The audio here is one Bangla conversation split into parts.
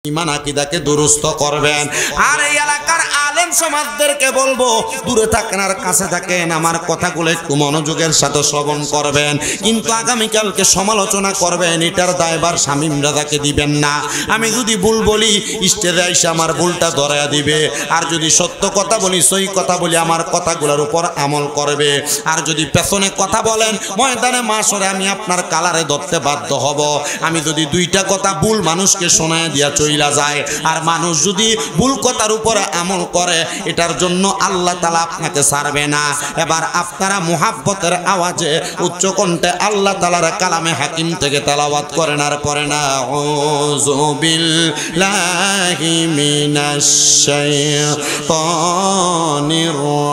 ঈমান আকীদাকে দুরুস্ত করবেন। আর এই এলাকার আলেম সমাজদেরকে বলবো, দূরে থাকেন আর কাছে থাকেন, আমার কথাগুলো একটু মনোযোগের সাথে শ্রবণ করবেন, কিন্তু আগামীকালকে সমালোচনা করবেন, এটার দায়ভার শামীম রাজাকে দিবেন না। আমি যদি ভুল বলি স্টেজে এসে আমার ভুলটা ধরায়া দিবে, আর যদি সত্য কথা বলি, সহি কথা বলি, আমার কথাগুলোর উপর আমল করবে। আর যদি পেছনে কথা বলেন, ময়দানে মাশরে আমি আপনার কালারে ধরতে বাধ্য হব। আমি যদি দুইটা কথা ভুল মানুষকে শোনায় দিয়া চইলা যায়, আর মানুষ যদি ভুল কথার উপরে আমল করে, এটার জন্য আল্লাহ তাআলা আপনাকে ছাড়বে না। এবার আপনারা মুহাব্বতের আওয়াজে উচ্চ কণ্ঠে আল্লাহ তাআলার কালামে হাকিম থেকে তেলাওয়াত করেন আর পড়েন আউযু বিল্লাহি মিনাশ শাইতানির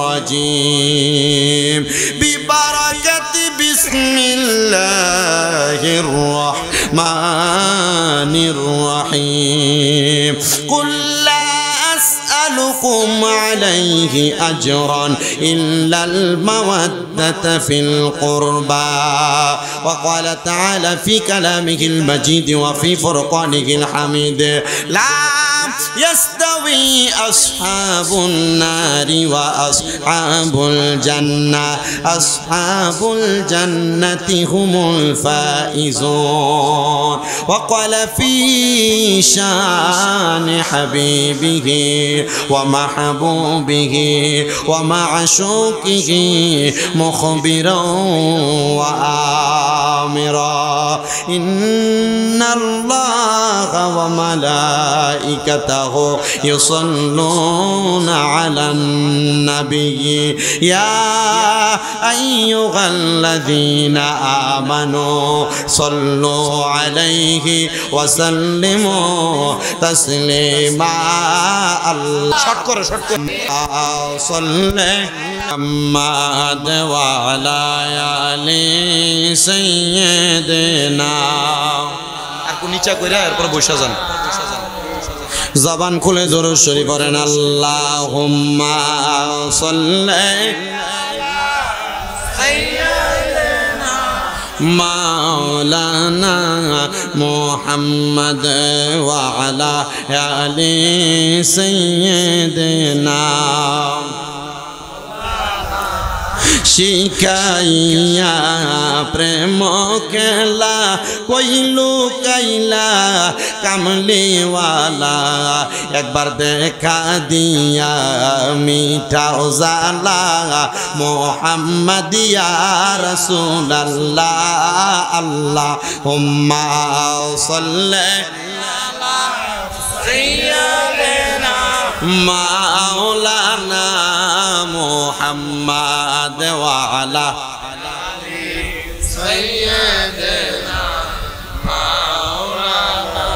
রাজিম বিবারাকাতি বিসমিল্লাহির রাহমানির রাহিম কুল লা আসআলুকুম আলাইহি আজরান ইল্লাল মাওয়াদ্দাতা ফিল কুরবা ওয়া ক্বালা তাআলা ফি কালামিহিল মাজিদ ওয়া ফি ফুরকানিহিল হামিদ লা يستوي أصحاب النار وأصحاب الجنة أصحاب الجنة هم الفائزون وقال في شان حبيبه ومحبوبه ومعشوقه مخبرا وآمرا إن الله وملائكته يصلون على النبي يا أيها الذين آمنوا صلوا عليه وسلموا تسليما شكر صلى محمد وعلى آل سيدنا নিচা কইরা এরপর বসা যান জবান খুলে দরুদ শরীফ পড়েন আল্লাহুম্মা সাল্লি সাইয়্যিদিনা মাওলানা মুহাম্মদ ওয়া আলা আলি সাইয়্যিদিনা শিখাইয়া প্রেম খেলা কইলু কাইলা কামলিওয়ালা একবার দেখা দিয়া মিঠাও জালা মুহাম্মাদিয়া রাসূলুল্লাহ আল্লাহুম্মা সাল্লি আলা সাইয়্যিদিনা মাওলানা মুহাম্মদ ওয়া আলা আলি সাইয়্যিদিনা মাওলানা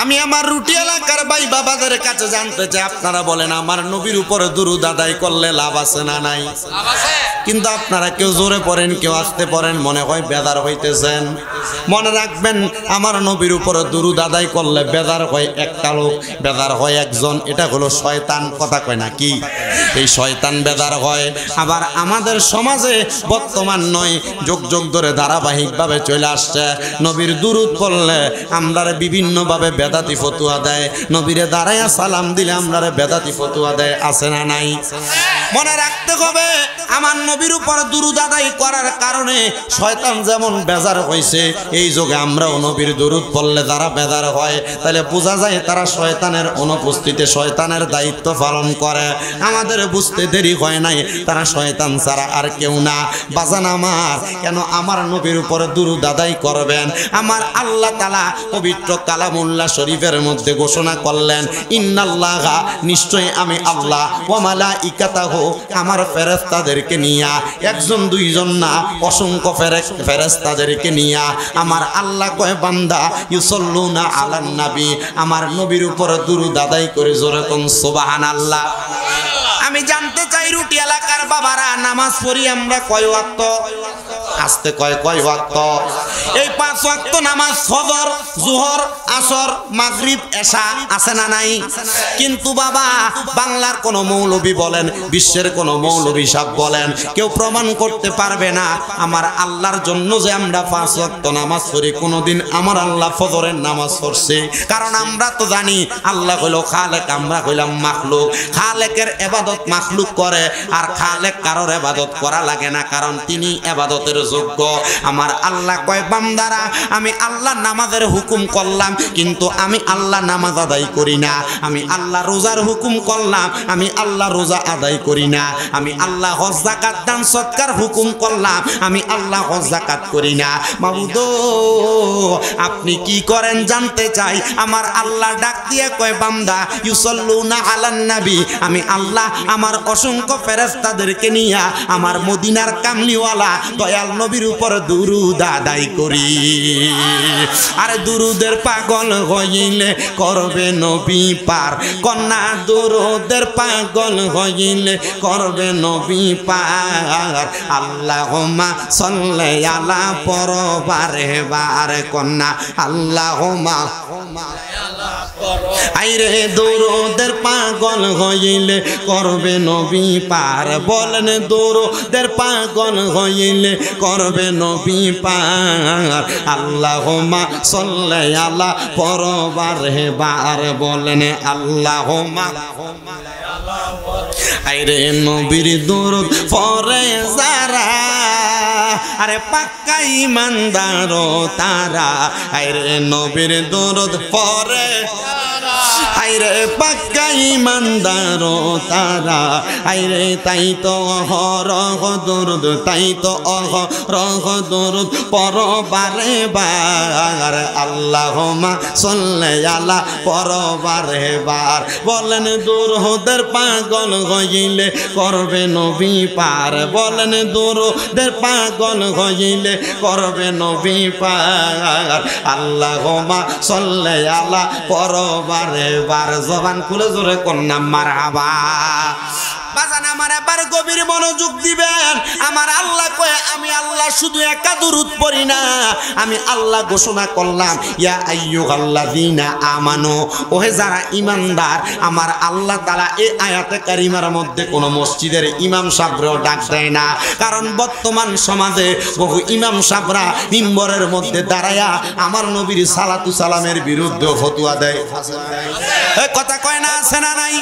আমি আমার রুটি এলাকার ভাই বাবাদের কাছে জানতে চাই, আপনারা বলেন আমার নবীর উপরে দুরূদ আদায় করলে লাভ আছে না নাই? লাভ আছে। কিন্তু আপনারা কেউ জোরে পড়েন, কেউ আস্তে পড়েন, মনে হয় বেদার হইতেছেন। মনে রাখবেন, আমার নবীর উপরে দুরূদ আদায় করলে বেদার হয় একটা লোক, বেদার হয় একজন, এটা হলো শয়তান। কথা কয় না কি? এই শয়তান বেদার হয়। আবার আমাদের সমাজে বর্তমান নয়, যুগ যুগ ধরে ধারাবাহিকভাবে চলে আসছে, নবীর দুরূদ পড়লে আমরারে বিভিন্নভাবে বেদাতি ফতুয়া দেয়, নবীরে দাঁড়াইয়া সালাম দিলে আমরারে বেদাতি ফতুয়া দেয়। আছে না নাই? মনে রাখতে হবে, আমার নবীর উপর দুরূদ আদায় করার কারণে শয়তান যেমন বেজার হয়েছে, এই যুগে আমরাও নবীর দুরূদ পড়লে যারা বেজার হয়, তাহলে বোঝা যায় তারা শয়তানের অনুপস্থিতিতে শয়তানের দায়িত্ব পালন করে। আমাদের বুঝতে দেরি হয় নাই, তারা শয়তান ছাড়া আর কেউ না। বাজান আমার, কেন আমার নবীর উপর দুরূদ আদায় করবেন? আমার আল্লাহ তাআলা পবিত্র কালামুল্লাহ শরীফের মধ্যে ঘোষণা করলেন, ইন্নাল্লাহা, নিশ্চয় আমি আল্লাহ, ওয়া মালাইকাতাহু, আমার ফেরেশতাদেরকে নিয়া, একজন দুইজন না, অসংখ্য ফেরেশতাদেরকে নিয়া আমার আল্লাহ কয় বান্দা ইউসাল্লুনা আলান নবী, আমার নবীর উপর দুরূদ আদায় করে জোরে কোন সুবহানাল্লাহ। আমি জানতে চাই, রুটি এলাকার বাবারা, নামাজ পড়ি আমরা কয় ওয়াক্ত? আস্তে কয় কয় ওয়াক্ত? এই 5 ওয়াক্ত নামাজ ফজর, যোহর, আসর, মাগরিব, এশা আছে না নাই? কিন্তু বাবা বাংলার কোন মৌলবী বলেন, বিশ্বের কোন মৌলবী সাহেব বলেন, কেউ প্রমাণ করতে পারবে না আমার আল্লাহর জন্য যে আমরা 5 ওয়াক্ত নামাজ পড়ি কোনদিন আমার আল্লাহ ফজরের নামাজ পড়ছে। কারণ আমরা তো জানি আল্লাহ হইল খালেক, আমরা হইলাম মাখলুক। খালেকের ইবাদত মাখলুক করে, আর খালেক কারোর ইবাদত করা লাগে না, কারণ তিনি ইবাদতের যোগ্য। আমার আল্লাহ কয় বান্দারা আমি আল্লাহ নামাজের হুকুম করলাম কিন্তু আমি আল্লাহ নামাজ আদায় করি না। আমি আল্লাহ রোজার হুকুম করলাম, আমি আল্লাহ রোজা আদায় করি না। আমি আল্লাহ হজ যাকাত দান সৎকার হুকুম করলাম, আমি আল্লাহ হজ যাকাত করি না। মাবুদ আপনি কি করেন জানতে চাই? আমার আল্লাহ ডাক দিয়ে কয় বান্দা ইউসাল্লুনা আলান নবী, আমি আল্লাহ আমার অসংখ্য ফেরেশতাদেরকে নিয়ে আমার মদিনার কামলিওয়ালা দয়াল নবীর উপর দুরূদ আদায় করি। আরে দুরূদের পাগল হইলে করবে নবী পার, কন্যা দুরূদের পাগল হইলে করবে নবী পার। আল্লাহুম্মা সাল্লি আলা পরবারে বার কন্যা আল্লাহুম্মা আইরে দুরূদের পাগল হইলে করবে নবী পার। বলেন দুরূদের পাগল হইলে করবে নবী পার। আল্লাহুম্মা সাল্লি আলা পরবারে বার। বলেন আল্লাহুম্মা আইরে নবীর দুরূদ পড়ে যারা, আরে পাক্কা ঈমানদার তারা। আইরে নবীর দুরূদ পড়ে, আইরে পাক্কা ঈমানদার তারা। আইরে তাই তো অহরহ দুরূদ, তাই তো অহরহ দুরূদ পরবারে বার। আল্লাহুম্মা সাল্লি আলা পরবারে বার। বলেন দুরূদের পাগল হইলে করবে নবী পার। বলেন দুরূদের পাগল হইলে করবে নবী পার। আল্লাহুম্মা সাল্লি আলা পরবারে বার। জবান খুলে জোরে কন্যা মারহাবা। বাজান আমার এবার গভীর মনোযোগ দিবেন। আমার আল্লাহ কয় আমি আল্লাহ শুধু একা দুরূদ পড়ি না, আমি আল্লাহ ঘোষণা করলাম ইয়া আইয়ুহাল্লাযীনা আমানু, ওহে যারা ঈমানদার। আমার আল্লাহ তাআলা এই আয়াতে কারিমার মধ্যে কোন মসজিদের ইমাম সাহেবরাও ডাক দেয় না, কারণ বর্তমান সমাজে বহু ইমাম সাহেবরা মিম্বরের মধ্যে দাঁড়ায়া আমার নবীর সালাতু সালামের বিরুদ্ধে ফতোয়া দেয়। এই কথা কয় না, আছে না নাই?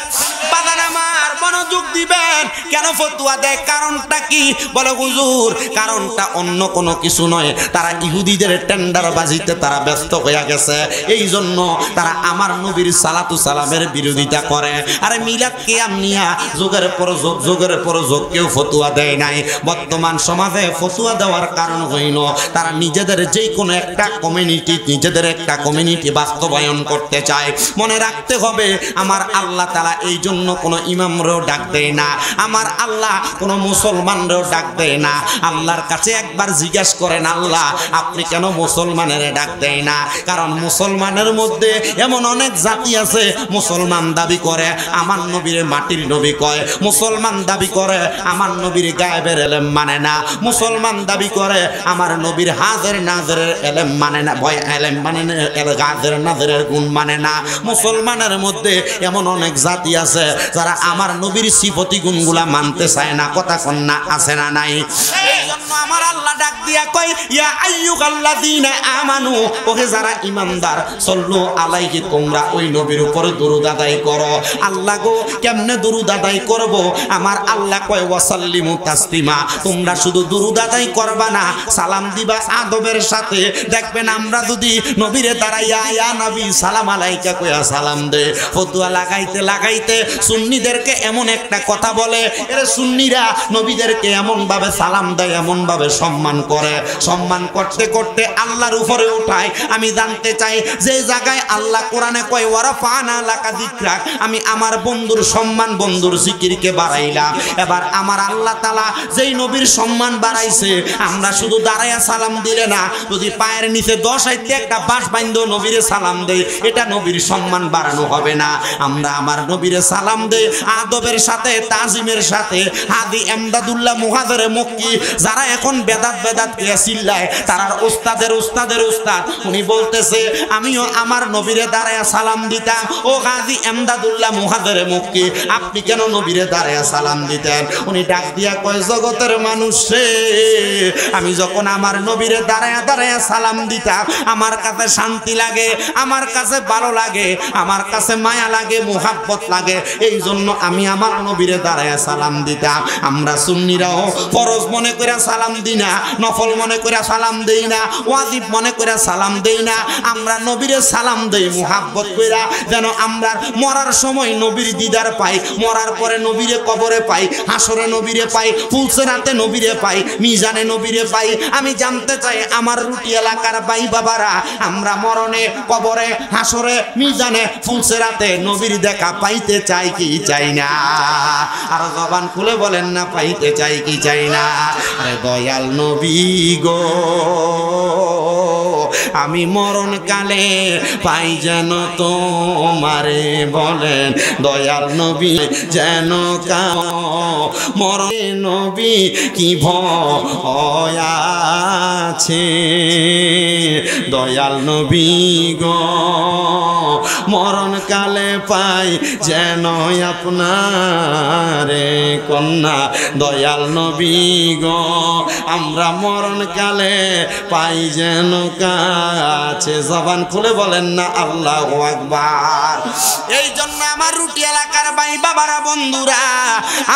বাজান আমার মনোযোগ দিবেন। কেন ফতোয়া দেয়? কারণটা কি? বলে হুজুর কারণটা অন্য কোনো কিছু নয়, তারা ইহুদিদের টেন্ডারবাজিতে তারা ব্যস্ত হয়ে গেছে, এই জন্য তারা আমার নবীর সালাতু সালামের বিরোধিতা করে। আরে মিলাদ কিয়াম নিয়া যুগের পর যুগ, যুগের পর যুগ কেউ ফতোয়া দেয় নাই। বর্তমান সমাজে ফতোয়া দেওয়ার কারণ হইল তারা নিজেদের যে কোনো একটা কমিউনিটি, নিজেদের একটা কমিউনিটি বাস্তবায়ন করতে চায়। মনে রাখতে হবে আমার আল্লাহ তাআলা এই জন্য কোনো ইমামরেও ডাক দেয় না, আমার আল্লাহ কোনো মুসলমানরেও ডাক দেয় না। আল্লাহর কাছে একবার জিজ্ঞেস করেন আল্লাহ আপনি কেন মুসলমানের ডাক দেয় না? কারণ মুসলমানের মধ্যে এমন অনেক জাতি আছে মুসলমান দাবি করে আমার নবীর মাটির নবী কয়, মুসলমান দাবি করে আমার নবীর গায়েবের এলেম মানে না, মুসলমান দাবি করে আমার নবীর হাজের নাজরের এলেম মানে না, ভয় এলেম মানে না, হাজের নাজরের গুণ মানে না। মুসলমানের মধ্যে এমন অনেক জাতি আছে যারা আমার নবীর সিফতি গুণগুলা মানতে চায় না। কথা কন্যা আছে না নাই? এই জন্য আমার আল্লাহ ডাক দিয়া কয় ইয়া আইয়ুহাল্লাযীনা আমানু, ওহে যারা ঈমানদার, সাল্লু আলাইহি, তোমরা ওই নবীর উপর দুরূদ আদায় করো। আল্লাহ গো কেমনে দুরূদ আদায় করব? আমার আল্লাহ কয় ওয়াসাল্লিমু তাসলিমা, তোমরা শুধু দুরূদ আদায় করবা না, সালাম দিবা আদবের সাথে। দেখবেন আমরা যদি নবীরে দাঁড়াইয়া ইয়া নবী সালাম আলাইকা কইয়া সালাম দে, ফতোয়া লাগাইতে লাগাইতে সুন্নিদেরকে এমন একটা কথা বলে, এরা সুন্নিরা নবীদেরকে এমন ভাবে সালাম দেয়, এমন ভাবে সম্মান করে, সম্মান করতে করতে আল্লাহর উপরে উঠায়। আমি জানতে চাই যে জায়গায় আল্লাহ কোরআনে কয় ওয়ারাফানা লাকা যিকরাক, আমি আমার বন্ধুর সম্মান, বন্ধুর জিকিরকে বাড়াইলাম। এবার আমার আল্লাহ তাআলা যেই নবীর সম্মান বাড়াইছে, আমরা শুধু দাঁড়ায়া সালাম দিলে না, যদি পায়ের নিচে 10 আইতে একটা বাঁশ বাইন্ধ নবীরে সালাম দেই, এটা নবীর সম্মান বাড়ানো হবে না। আমরা আমার নবীরে সালাম দেই আদবের সাথে, তাজিমের সাথে। হাদি এমদাদুল্লাহ মুহাজিরে মক্কি যারা এখন বেদাত বেদাত কে চিল্লায় তারার উস্তাদের উস্তাদের উস্তাদ উনি বলতেছে আমিও আমার নবীরে দাঁড়ায়া সালাম দিতাম ও গাজী এমদাদুল্লাহ মুহাজিরে মক্কি আপনি কেন নবীরে দাঁড়ায়া সালাম দিতেন উনি ডাক দিয়া কয় জগতের মানুষ রে আমি যখন আমার নবীরে দাঁড়ায়া দাঁড়ায়া সালাম দিতাম আমার কাছে শান্তি লাগে আমার কাছে ভালো লাগে আমার কাছে মায়া লাগে মুহাব্বত লাগে এই জন্য আমি আমার নবীরে দাঁড়ায়া সালাম দিতাম আমরা সুন্নিরাও ফরজ মনে করে সালাম দিই না নফল মনে করে সালাম দেই না ওয়াজিব মনে করে সালাম দেই না আমরা নবীরে সালাম দেই মুহাব্বত কইরা যেন আমরা মরার সময় নবীর দিদার পাই মরার পরে নবীরে কবরে পাই হাসরে নবীরে পাই ফুলসেরাতে নবীরে পাই মিজানে নবীরে পাই আমি জানতে চাই আমার রুটি এলাকার ভাই বাবারা আমরা মরণে কবরে হাসরে মিজানে ফুলসেরাতে নবীর দেখা পাইতে চাই কি চাই না আর জবান খুলে বলেন না পাইতে চাই কি চাই না আরে দয়াল নবী গো আমি মরণ কালে পাই যেন তোমারে বলেন দয়াল নবী যেন মরণে নবী কি ভয় আছে দয়াল নবী গো মরণ কালে পাই যেন আপনারে কন্যা দয়াল নবী গো আমরা মরণ কালে পাই যেন কাছে জবান খুলে বলেন না আল্লাহু আকবার এই জন্য আমার রুটি এলাকার ভাই বাবারা বন্ধুরা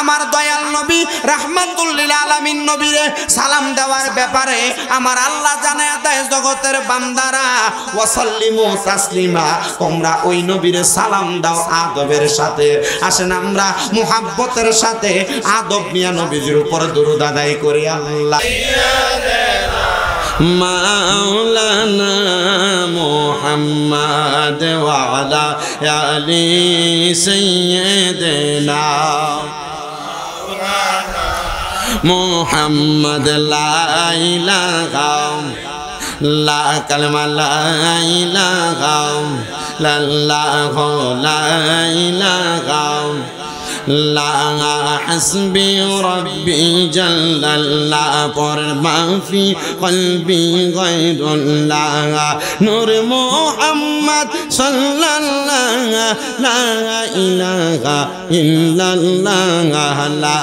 আমার দয়াল নবী রাহমাতুল লিল আলামিন নবীরে সালাম দেওয়ার ব্যাপারে আমার আল্লাহ জানায়া দেয় জগতের বান্দারা ওয়াসাল্লিমু তাসলিমা তোমরা ওই নবীরে সালাম দাও আদবের সাথে আসেন আমরা মুহাব্বতের সাথে আদব নিয়ে নবীর উপর দরুদ আদায় করি আল্লাহ মাওলানা মুহাম্মদ ওয়া আলা আলি সাইয়্যিদিনা মুহাম্মদ লা ইলাহা লা কালমা লা ইলাহা লাল্লাহু লা ইলাহা লা হাসবি রব্বি জাল্লাল্লাহ পর মাফি কলবি গায়রুল্লাহ নূর মুহাম্মদ সাল্লাল্লাহু লা ইলাহা ইল্লাল্লাহ লা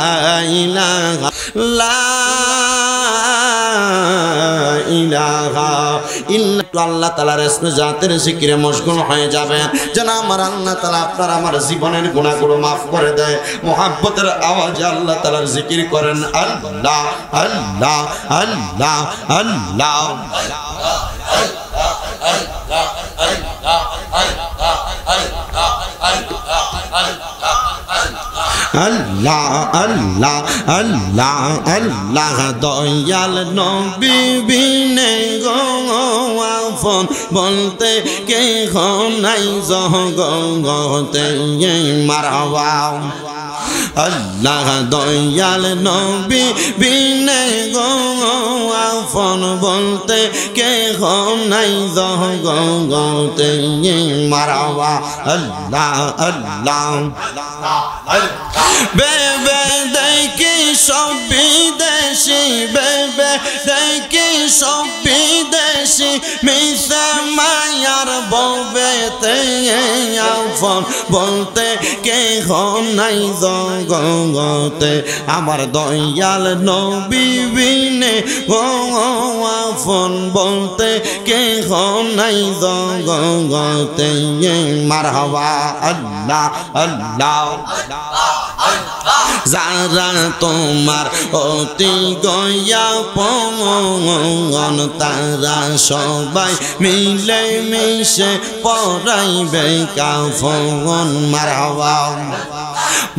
ইলাহা লা ইলাহা ইল্লা আল্লাহ তাআলার ইসমে জাতের জিকিরে মশগুল হয়ে যাবেন যেন আমার আল্লাহ তাআলা আপনার আমার জীবনের গুনাহগুলো maaf করে দেয় মুহাব্বতের আওয়াজে আল্লাহ তাআলার জিকির করেন আল্লাহ আল্লাহ আল্লাহ আল্লাহ আল্লাহ আল্লাহ আল্লাহ আল্লাহ দয়াল নবী বিনে গো আপন বলতে কে নাই জগতে মারহাবা আল্লাহ দয়াল নবী বিনে গো আপন বলতে কে নাই জগতে মারহাবা আল্লাহ আল্লাহ বেবে দেখি সব বিদেশি বেবে দেখি সব বিদেশি মিশা মায়ার ববেতে আপন বলতে কে নাই জগতে আমার দয়াল নবী বিনে গো আপন বলতে কে নাই জগতে মারহাবা আল্লাহ আল্লাহ যারা তোমার অতি গয়া পঙ্গন তারা সবাই মিলে মিশে পড়াইবে কাফন মারহাবা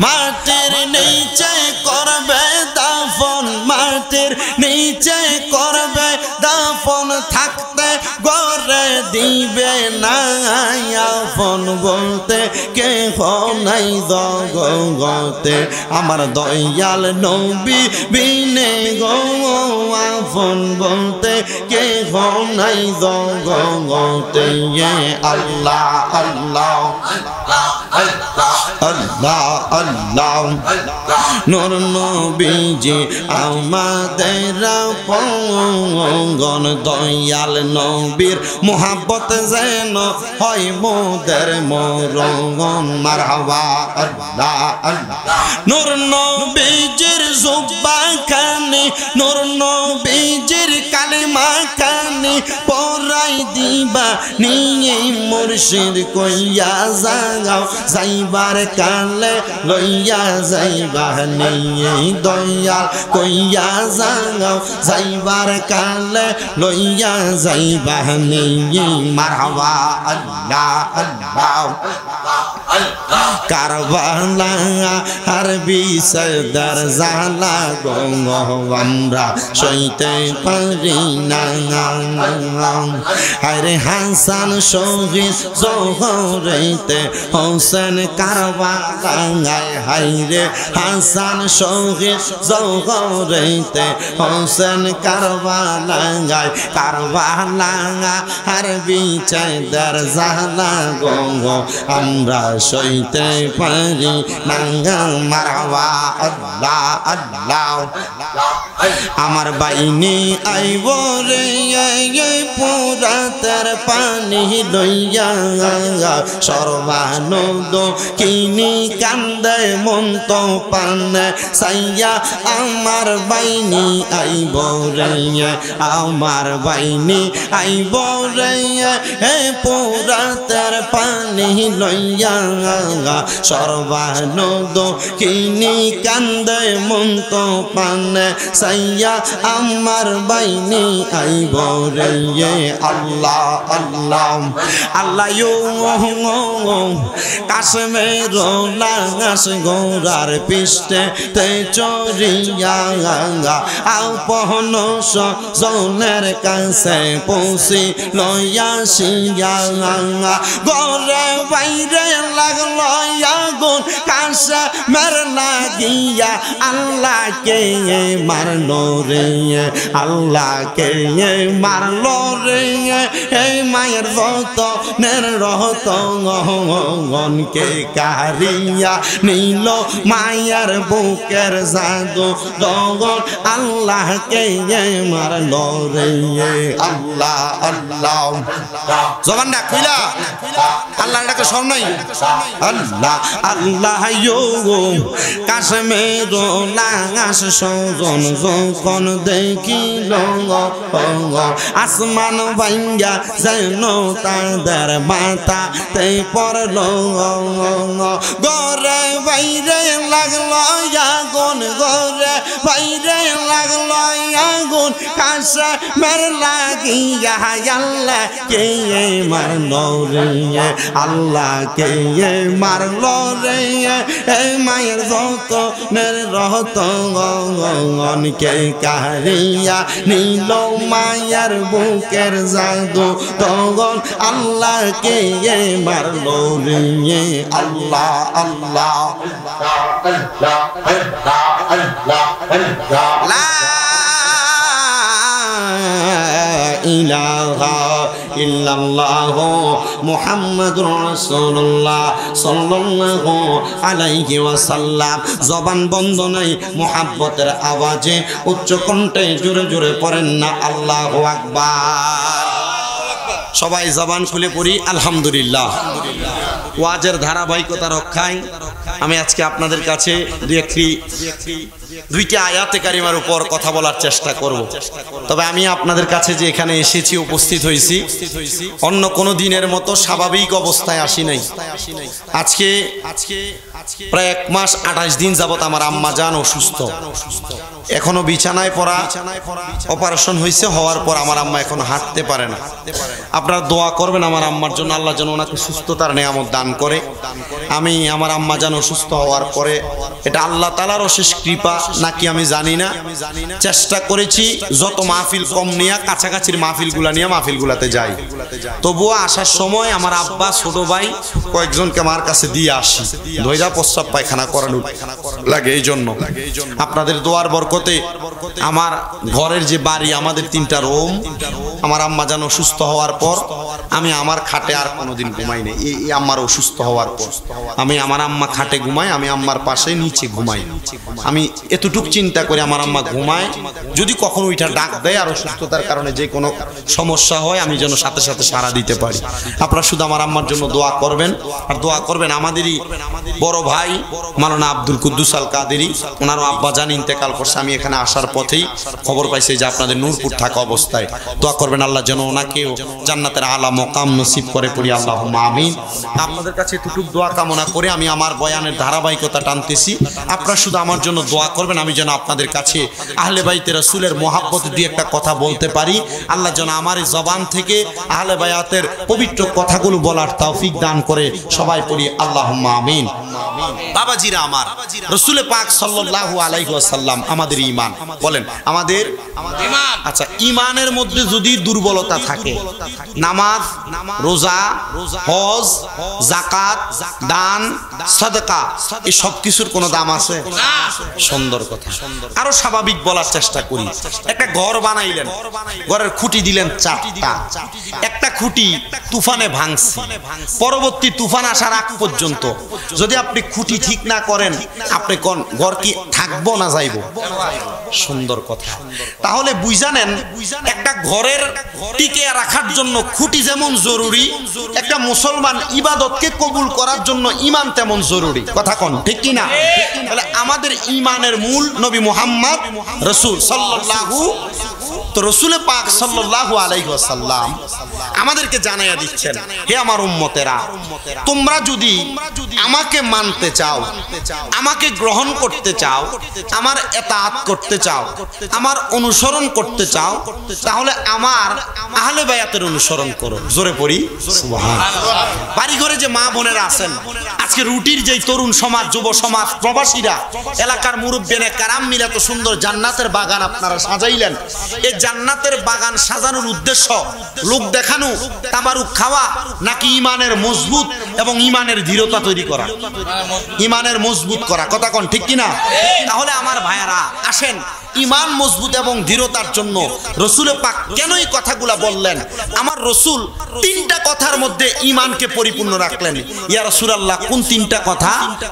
মাটির নিচে করবে দাফন মাটির নিচে করবে দাফন থাকতে গড়ে দিবে না আপন বলতে কে নাই জগতে আমার দয়াল নবী বিনে গো আপন বলতে কে নাই জগতে আল্লাহ আল্লাহ আল্লাহ আল্লাহ নূর নবীজি আমাদের আপন দয়াল নবীর মোহাব্বত যেন হয় মোদের মরণ মারহাবা আল্লাহ আল্লাহ নূর নবীজির জুব্বা খানি নূর নবীজির কালিমা খানি পরাই দিবা নিয়ে মুর্শিদ কইয়া যাও যাইবার কালে লইয়া যাইবা নিয়ে দয়াল কইয়া যাও যাইবার কালে লইয়া যাইবা নিয়ে মারহাবা আল্লাহ আল্লাহ কারবালা হারবি সদর জালা গঙ্গ আমরা সইতে পারি না আরে হাসান শহীদ জোহরেতে হোসেন কারবালা হাইরে হাসান শহীদ জোহরেতে হোসেন কারবালা কারবালা হারবি সদর জালা গঙ্গ আমরা সইতে পারি না মারহাবা আল্লাহ আল্লাহ আমার বাইনি আইব রে পুরাতের পানি লইয়া সর্বানন্দ কিনি কান্দে মন্ত পানে সাইয়া আমার বাইনি আইব রে আমার বাইনি আইব রে পুরাতের পানি লইয়া সর্বানন্দ কিনি কান্দে মন্ত পানে সাইয়া আমার বাইনি আইব রে আল্লাহ আল্লাহ আল্লাহ কাশ্মীর লাগাস গোরার পিষ্টে তে চরিয়া আপন জনের কাছে পৌঁছি লইয়া শিয়া গরে বাইরে লাগলো আগুন কাছে মের লাগিয়া আল্লাহ কে মারলো রে আল্লাহ কে মারলো রে এই মায়ের রত নের রহত কে কারিয়া নীল মায়ের বুকের জাদু দগন আল্লাহ কে মারলো রে আল্লাহ আল্লাহ জবান ডাক কইলা আল্লাহ ডাকে সব নাই আল্লাহ আল্লাহ কাশ্মীর লাগাস সজন যখন দেখিল আসমান ভাঙ্গা যেন তাদের মাথা তে পড়ল গরে বাইরে লাগলো আগুন গরে বাইরে লাগলো আগুন কাছে মের লাগিয়া আল্লাহ কে মারলো রে আল্লাহ কে মারলো রে মায়ের যত নের রহত কে কারিয়া নীল মায়ের বুকের জাদু তখন আল্লাহ কে মারলো রে আল্লাহ আল্লাহ লা ইলাহা ইল্লাল্লাহু মুহাম্মাদুর রাসূলুল্লাহ সাল্লাল্লাহু আলাইহি ওয়াসাল্লাম জবান বন্ধ নাই মুহাব্বতের আওয়াজে উচ্চ কণ্ঠে জোরে জোরে পড়েন না আল্লাহু আকবার সবাই জবান খুলে পড়ি আলহামদুলিল্লাহ ওয়াজের ধারাবাহিকতা রক্ষায় আমি আজকে আপনাদের কাছে দুইটা আয়াতে কারিমার উপর কথা বলার চেষ্টা করব তবে আমি আপনাদের কাছে যে এখানে এসেছি উপস্থিত হয়েছি অন্য কোনো দিনের মতো স্বাভাবিক অবস্থায় আসি নাই আজকে প্রায় 1 মাস 28 দিন যাবত আমার আম্মা জান অসুস্থ এখনো বিছানায় পড়া অপারেশন হয়েছে হওয়ার পর আমার আম্মা এখন হাঁটতে পারে না আপনারা দোয়া করবেন আমার আম্মার জন্য আল্লাহ যেন ওনাকে সুস্থতার নিয়ামত দান করে আমি আমার আম্মা জান অসুস্থ হওয়ার পরে এটা আল্লাহ তাআলার অশেষ কৃপা নাকি আমি জানি না চেষ্টা করেছি যত মাহফিল কম নিয়ে কাছাকাছির মাহফিলগুলা নিয়ে মাহফিলগুলাতে যাই তবুও আসার সময় আমার আব্বা ছোট ভাই কয়েকজনকে আমার কাছে দিয়ে আসি ধৈরা প্রস্রাব পায়খানা করানো লাগে এই জন্য আপনাদের দোয়ার বরকতে আমার ঘরের যে বাড়ি আমাদের 3টা রুম আমার আম্মা জান অসুস্থ হওয়ার পর আমি আমার খাটে আর কোনোদিন ঘুমাই নাই এই আম্মার অসুখ অসুস্থ হওয়ার পর আমি আমার আম্মা খাটে ঘুমাই, আমি আম্মার পাশে নিচে ঘুমাই। আমি এতটুক চিন্তা করে আমার আম্মা ঘুমায়, যদি কখনো ওইটা ডাক দেয় আর অসুস্থতার কারণে যে কোনো সমস্যা হয় আমি যেন সাথে সাথে সাড়া দিতে পারি। আপনারা শুধু আমার আম্মার জন্য দোয়া করবেন, আর দোয়া করবেন আমাদেরই বড় ভাই মাওলানা আব্দুল কুদ্দুস আল কাদেরী, ওনারও আব্বা জান ইন্তেকাল করছে। আমি এখানে আসার পথেই খবর পাইছি যে আপনাদের নূরপুর থাকা অবস্থায়। দোয়া করবেন আল্লাহ যেন ওনাকেও জান্নাতের আলা মকাম নসিব করে পড়ি, আল্লাহুম্মা আমিন। আপনাদের কাছে এতটুকু দোয়া কামনা করে আমি আমার বয়ানের ধারাবাহিকতা টানতেছি। আপনারা শুধু আমার জন্য দোয়া করবেন, আমি যেন আপনাদের কাছে আহলে বাইতে রাসূলের মহাব্বত দিয়ে একটা কথা বলতে পারি। আল্লাহ যেন আমার এই জবান থেকে আহলে বায়াতের পবিত্র কথাগুলো বলার তৌফিক দান করে। সবাই পড়ি আল্লাহুম্মা আমিন। বাবাজিরা আমার, রাসূল পাক সাল্লাল্লাহু আলাইহি ওয়াসাল্লাম আমাদের ঈমান বলেন, আমাদের ঈমান। আচ্ছা, ঈমানের মধ্যে যদি দুর্বলতা থাকে, নামাজ, রোজা, হজ, যাকাত, দান, সাদকা, এই সব কিছুর কোনো দাম আছে? সুন্দর কথা। আরো স্বাভাবিক বলার চেষ্টা করি। একটা ঘর বানাইলেন, ঘরের খুঁটি দিলেন 4টা, একটা খুঁটি তুফানে ভাঙছে, পরবর্তী তুফান আসার আগ পর্যন্ত যদি আপনি খুঁটি ঠিক না করেন, আপনি কোন ঘর কি থাকবো না যাইবো? সুন্দর কথা। তাহলে বুঝানেন একটা ঘরের টিকে রাখার জন্য খুঁটি যেমন জরুরি, একটা মুসলমান ইবাদতকে কবুল করার জন্য ঈমান তেমন জরুরি। কথা কোন ঠিক কি না? তাহলে আমাদের ঈমানের মূল নবী মুহাম্মদ রাসূল সাল্লাল্লাহু, তো রাসূল পাক সাল্লাল্লাহু আলাইহি ওয়াসাল্লাম আমাদেরকে জানাইয়া দিচ্ছেন, হে আমার উম্মতেরা, তোমরা যদি আমাকে মানতে চাও, আমাকে গ্রহণ করতে চাও, আমার ইতাআত করতে চাও, আমার অনুসরণ করতে চাও, তাহলে আমার আহলে বায়াতের অনুসরণ করো। জোরে পড়ি সুবহানাল্লাহ। বাড়ি ঘরে যে মা বোনেরা আছেন, আজকে রুটির যেই তরুণ সমাজ, যুব সমাজ, প্রবাসীরা, এলাকার মুরব্বিয়ানে কারাম মিলে এত সুন্দর জান্নাতের বাগান আপনারা সাজাইলেন। এই জান্নাতের বাগান সাজানোর উদ্দেশ্য লোক দেখানো, তাবারুক খাওয়া, নাকি ঈমানের মজবুত এবং ঈমানের দৃঢ়তা তৈরি করা, ঈমানের মজবুত করা? কথা কোন ঠিক কিনা? তাহলে আমার ভাইয়ারা আসেন, ঈমান মজবুত এবং দৃঢ়তার জন্য রাসূল পাক কেন এই কথাগুলা বললেন? আমার রাসূল 3টা কথার মধ্যে ঈমানকে পরিপূর্ণ রাখলেন। ইয়া রাসূলুল্লাহ, কোন 3টা কথা?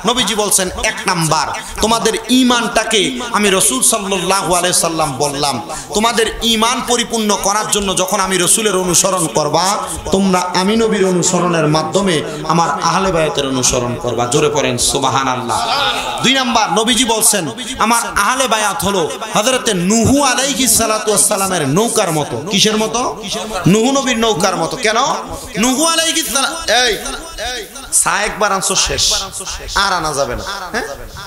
নবীজি বলছেন, 1 নাম্বার, তোমাদের ঈমানটাকে আমি রাসূল সাল্লাল্লাহু আলাইহি সাল্লাম বললাম, তোমাদের ঈমান পরিপূর্ণ করার জন্য যখন আমি রাসূলের অনুসরণ করবা, তোমরা আমি নবীর অনুসরণের মাধ্যমে আমার আহলে বায়াতের অনুসরণ করবা। জোরে পড়েন সুবহানাল্লাহ। 2 নাম্বার, নবীজি বলছেন, আমার আহলে বায়াত হলো হযরতে নূহ আলাইহিস সালাতু ওয়াস সালামের নৌকার মতো। কিসের মতো? নূহ নবীর নৌকার মতো। কেন? নূহ আলাইহিস সালাম, এই একবার আনছো শেষ, আর আনা যাবে না।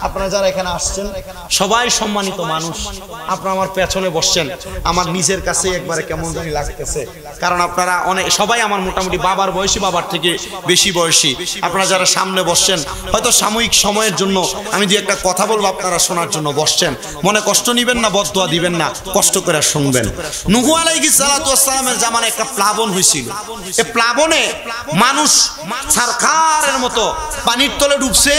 আপনারা যারা এখানে আসছেন সবাই সম্মানিত মানুষ, আপনারা আমার পেছনে বসছেন, আমার নিজের কাছে একবারে কেমন জানি লাগতেছে, কারণ আপনারা অনেক সবাই আমার মোটামুটি বাবার বয়সী, বাবার থেকে বেশি বয়সী। আপনারা যারা সামনে বসছেন, হয়তো সাময়িক সময়ের জন্য আমি যে একটা কথা বলবো আপনারা শোনার জন্য বসছেন, মনে কষ্ট নিবেন না, বদদুয়া দিবেন না, কষ্ট করে শুনবেন। নূহ আলাইহিস সালাতু ওয়াস সালামের জামানায় একটা প্লাবন হয়েছিল। এই প্লাবনে মানুষ সরকারের মতো পানির তলে ডুবছে,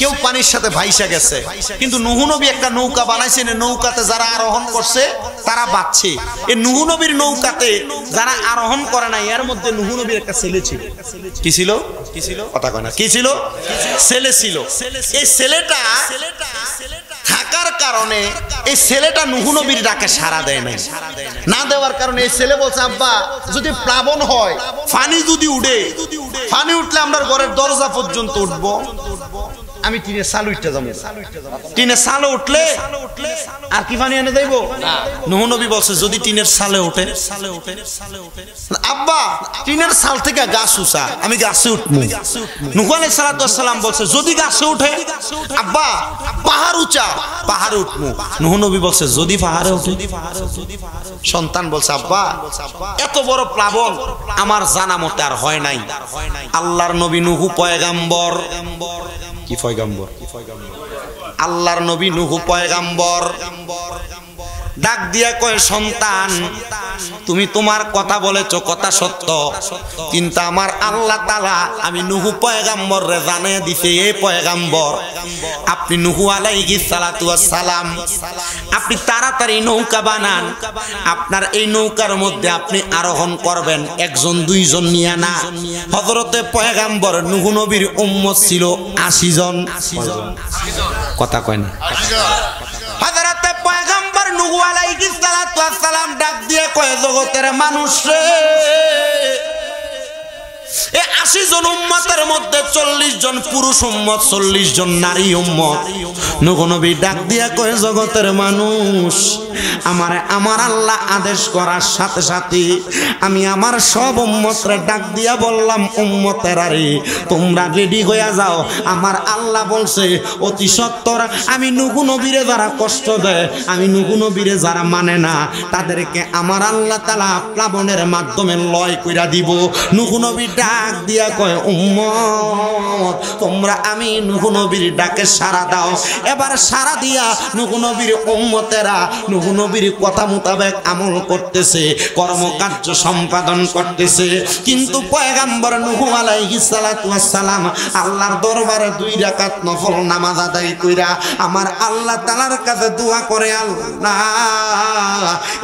কেউ পানির সাথে ভাইসা গেছে। কিন্তু নূহ নবী একটা নৌকা বানাইছেন, এই নৌকাতে যারা আরোহণ করছে তারা বাঁচছে। এই নূহ নবীর নৌকাতে যারা আরোহণ করে না, এর মধ্যে নূহ নবীর একটা ছেলে ছিল। কি ছিল? কি ছিল? কথা কয় না। কি ছিল? ছেলে ছিল। এই ছেলেটা থাকার কারণে এই ছেলেটা নূহ নবীর ডাকে সাড়া দেয় নাই। না দেওয়ার কারণে এই ছেলে বলছে, আব্বা যদি প্লাবন হয়, পানি যদি উঠে, পানি উঠলে আমরা ঘরের দরজা পর্যন্ত উঠবো, আমি টিনের সাল উঠতে যাবো। টিনের সালে উঠলে আর কি পানি এনে দেবো? নূহ নবী বলছে, যদি টিনের সালে ওঠে, আব্বা টিনের সাল থেকে গাছ উঁচা, আমি গাছে উঠবো। নূহ আলাইহিস সালাতু ওয়াস সালাম বলছে, যদি গাছে উঠে, আব্বা পাহাড় উঁচা, পাহাড়ে উঠবো। নূহ নবী বলছে, যদি পাহাড়ে উঠে? সন্তান বলছে, আব্বা এত বড় প্লাবন আমার জানা মতে আর হয় নাই। আল্লাহর নবী নূহ পয়গাম্বর। কি পয়গাম্বর? আল্লাহর নবী নূহ পয়গাম্বর। ডাক দিয়া কয় সন্তান তুমি তোমার কথা বলেছো কথা সত্য কিন্তু আমার আল্লাহ তাআলা আমি নূহ পয়গাম্বররে জানিয়ে দিছে এই পয়গাম্বর আপনি নূহ আলাইহিস সালাতু ওয়াস সালাম আপনি তাড়াতাড়ি নৌকা বানান আপনার এই নৌকার মধ্যে আপনি আরোহণ করবেন একজন দুইজন নিয়ে না হযরতে পয়গাম্বর নূহ নবীর উম্মত ছিল 80 জন কথা কয় না হযরতে পয়গাম্বর নূহ আলাইহিস সালাতু ওয়াস সালাম ডাক দিয়ে কয় জগতের মানুষ রে এই 80 জন উম্মতের মধ্যে 40 জন পুরুষ উম্মত 40 জন নারী উম্মত নূহ নবী ডাক দিয়া কয় জগতের মানুষ আমার আল্লাহ আদেশ করার সাথে সাথে আমি আমার সব উম্মতরে ডাক দিয়া বললাম উম্মতেরা রে তোমরা রেডি হয়ে যাও আমার আল্লাহ বলছে অতি সত্বর আমি নূহ নবীরে যারা কষ্ট দেয় আমি নূহ নবীরে যারা মানে না তাদেরকে আমার আল্লাহ তাআলা প্লাবনের মাধ্যমে লয় কইরা দিব নূহ নবী ডাক দিয়া কয় উম্মত তোমরা আমি নূহ নবীর ডাকে সাড়া দাও এবার সাড়া দিয়া নূহ নবীর উম্মতেরা নূহ নবীর কথা মোতাবেক আমল করতেছে কর্মকার্য সম্পাদন করতেছে কিন্তু পয়গাম্বর নূহ আলাইহিস সালাতু ওয়াস সালাম আল্লাহর দরবারে 2 রাকাত নফল নামাজ আদায় কইরা আমার আল্লাহ তাআলার কাছে দোয়া করে আল্লাহ